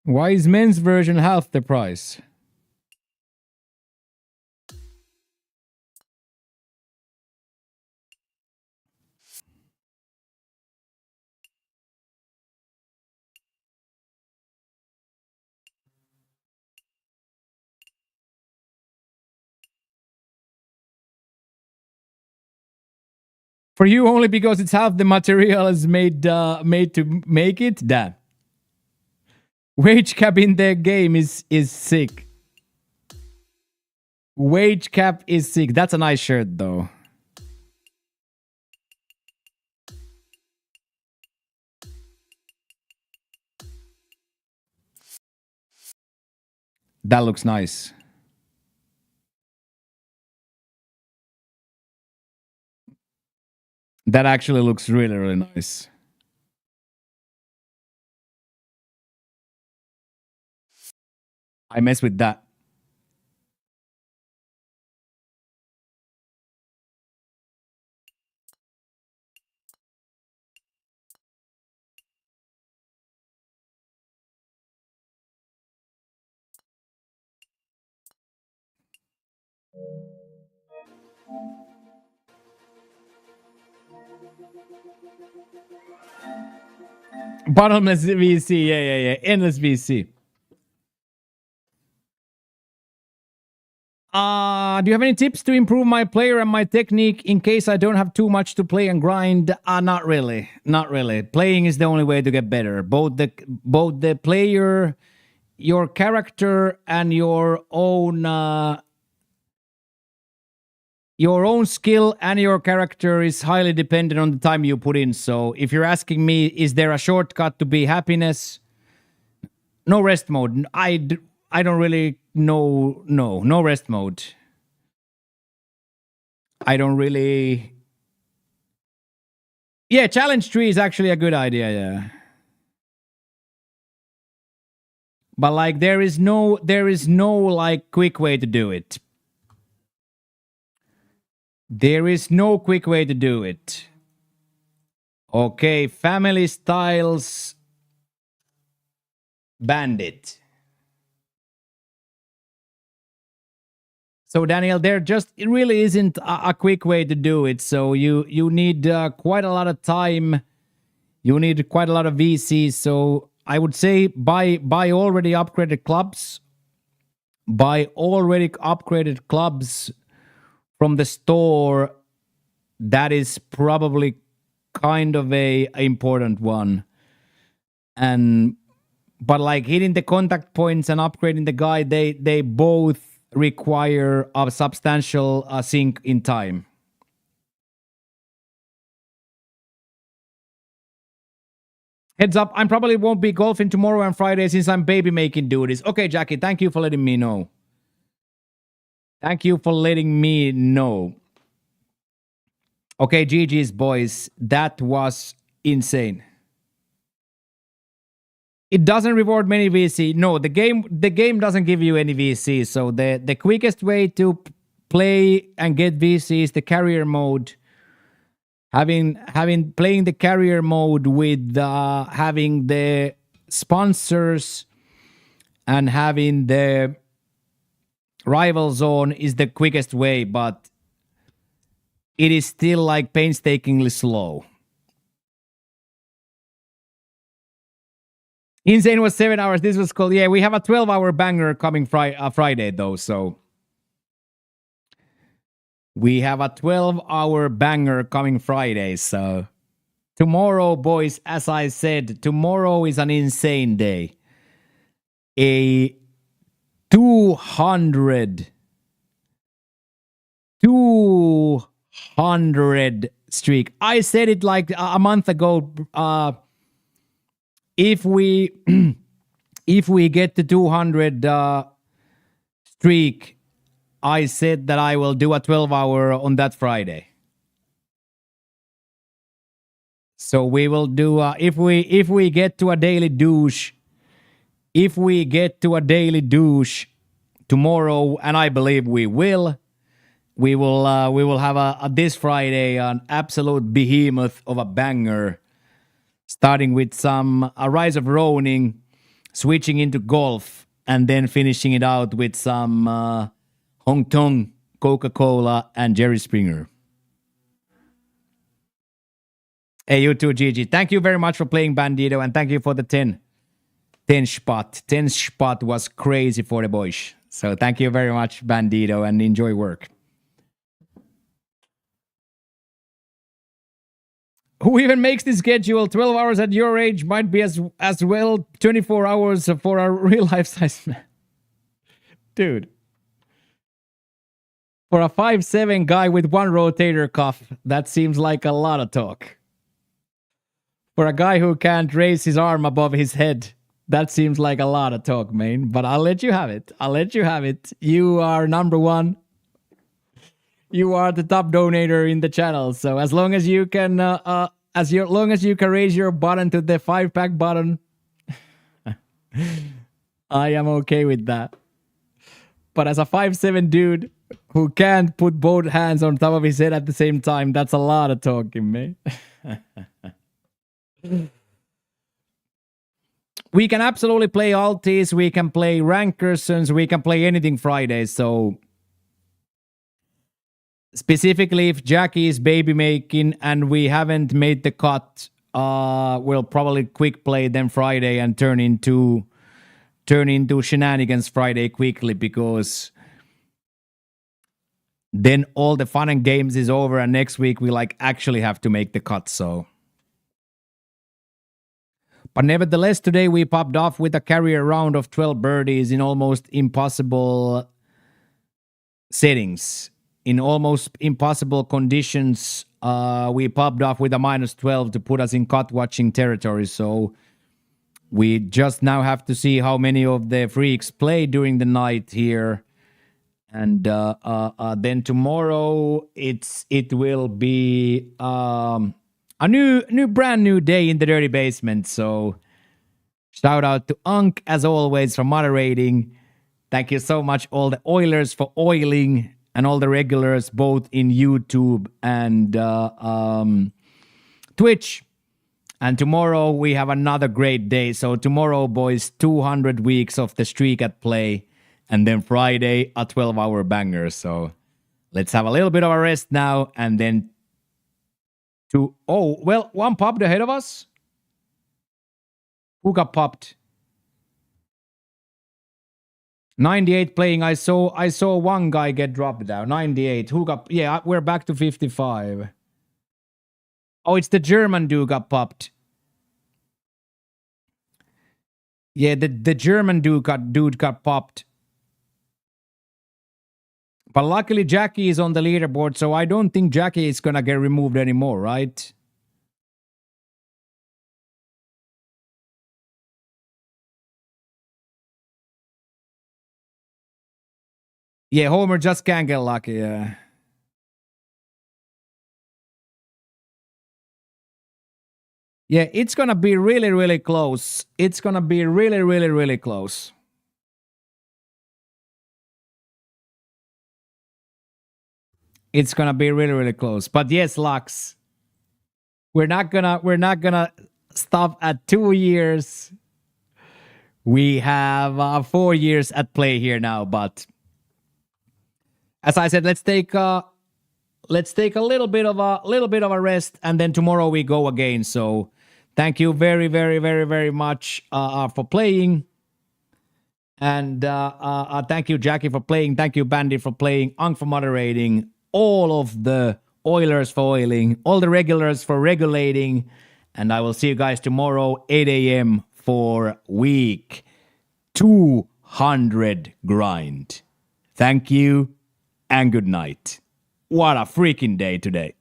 Why is men's version half the price? For you only because it's half the material is made to make it? Damn. Wage cap in the game is sick. Wage cap is sick. That's a nice shirt though. That looks nice. That actually looks really nice. I mess with that. Bottomless VC, yeah. Endless VC. Do you have any tips to improve my player and my technique in case I don't have too much to play and grind? Not really. Playing is the only way to get better. Both the player, your character, and your own your own skill and your character is highly dependent on the time you put in. So if you're asking me, is there a shortcut to be happiness? No rest mode. I don't really know. No rest mode. I don't really. Yeah, challenge tree is actually a good idea. Yeah. But like there is no like quick way to do it. There is no quick way to do it. Okay, family styles bandit. So Daniel, it really isn't a quick way to do it. So you need quite a lot of time. You need quite a lot of VCs. So I would say buy already upgraded clubs. Buy already upgraded clubs from the store. That is probably kind of a important one. But like hitting the contact points and upgrading the guy, they both require a substantial sink in time. Heads up, I probably won't be golfing tomorrow and Friday since I'm baby making duties. Okay, Jackie, thank you for letting me know. Thank you for letting me know. Okay, GG's boys, that was insane. It doesn't reward many VC. No, the game doesn't give you any VC. So the quickest way to play and get VC is the carrier mode. Playing the carrier mode with having the sponsors and having the rival zone is the quickest way, but it is still like painstakingly slow. Insane was 7 hours. This was cool. Yeah, we have a 12-hour banger coming Friday, though. So we have a 12-hour banger coming Friday. So tomorrow, boys, as I said, tomorrow is an insane day. A 200 streak. I said it like a month ago. If we get to 200 streak, I said that I will do a 12-hour on that Friday. So we will do if we get to a daily douche, tomorrow, and I believe we will have a this Friday an absolute behemoth of a banger. Starting with a Rise of Ronin, switching into golf, and then finishing it out with some Hong Kong, Coca-Cola, and Jerry Springer. Hey, you too, Gigi. Thank you very much for playing Bandito, and thank you for the 10 spot. 10 spot was crazy for the boys. So thank you very much, Bandito, and enjoy work. Who even makes this schedule? 12 hours at your age might be as well 24 hours for a real life size man. Dude. For a 5'7" guy with one rotator cuff, that seems like a lot of talk. For a guy who can't raise his arm above his head, that seems like a lot of talk, man. But I'll let you have it. You are number one. You are the top donator in the channel, so as long as you can, long as you can raise your button to the 5-pack button, I am okay with that. But as a 5'7" dude who can't put both hands on top of his head at the same time, that's a lot of talking, man. We can absolutely play alties, we can play rankersons, we can play anything Friday, so specifically, if Jackie is baby making and we haven't made the cut, we'll probably quick play them Friday and turn into shenanigans Friday quickly, because then all the fun and games is over and next week we like actually have to make the cut. So, but nevertheless, today we popped off with a carrier round of 12 birdies in almost impossible settings. in almost impossible conditions, we popped off with a -12 to put us in cut watching territory. So we just now have to see how many of the freaks play during the night here. And then tomorrow it will be a brand new day in the Dirty Basement. So shout out to Unk as always for moderating. Thank you so much all the Oilers for oiling and all the regulars both in YouTube and Twitch. And tomorrow we have another great day. So tomorrow, boys, 200 weeks of the streak at play. And then Friday, a 12-hour banger. So let's have a little bit of a rest now. And then one popped ahead of us. Who got popped? 98 playing. I saw one guy get dropped down. 98. Who got... Yeah, we're back to 55. Oh, it's the German dude got popped. Yeah, the German dude got popped. But luckily Jackie is on the leaderboard, so I don't think Jackie is gonna get removed anymore, right? Yeah, Homer just can't get lucky, yeah. Yeah, it's gonna be really, really close. It's gonna be really, really, really close. It's gonna be really, really close. But yes, Lux, we're not gonna stop at 2 years. We have 4 years at play here now, but as I said, let's take a little bit of a rest, and then tomorrow we go again. So thank you very, very, very, very much for playing. And thank you, Jackie, for playing. Thank you, Bandit, for playing. Unk for moderating. All of the Oilers for oiling. All the regulars for regulating. And I will see you guys tomorrow, 8 a.m. for week 200 grind. Thank you and good night. What a freaking day today.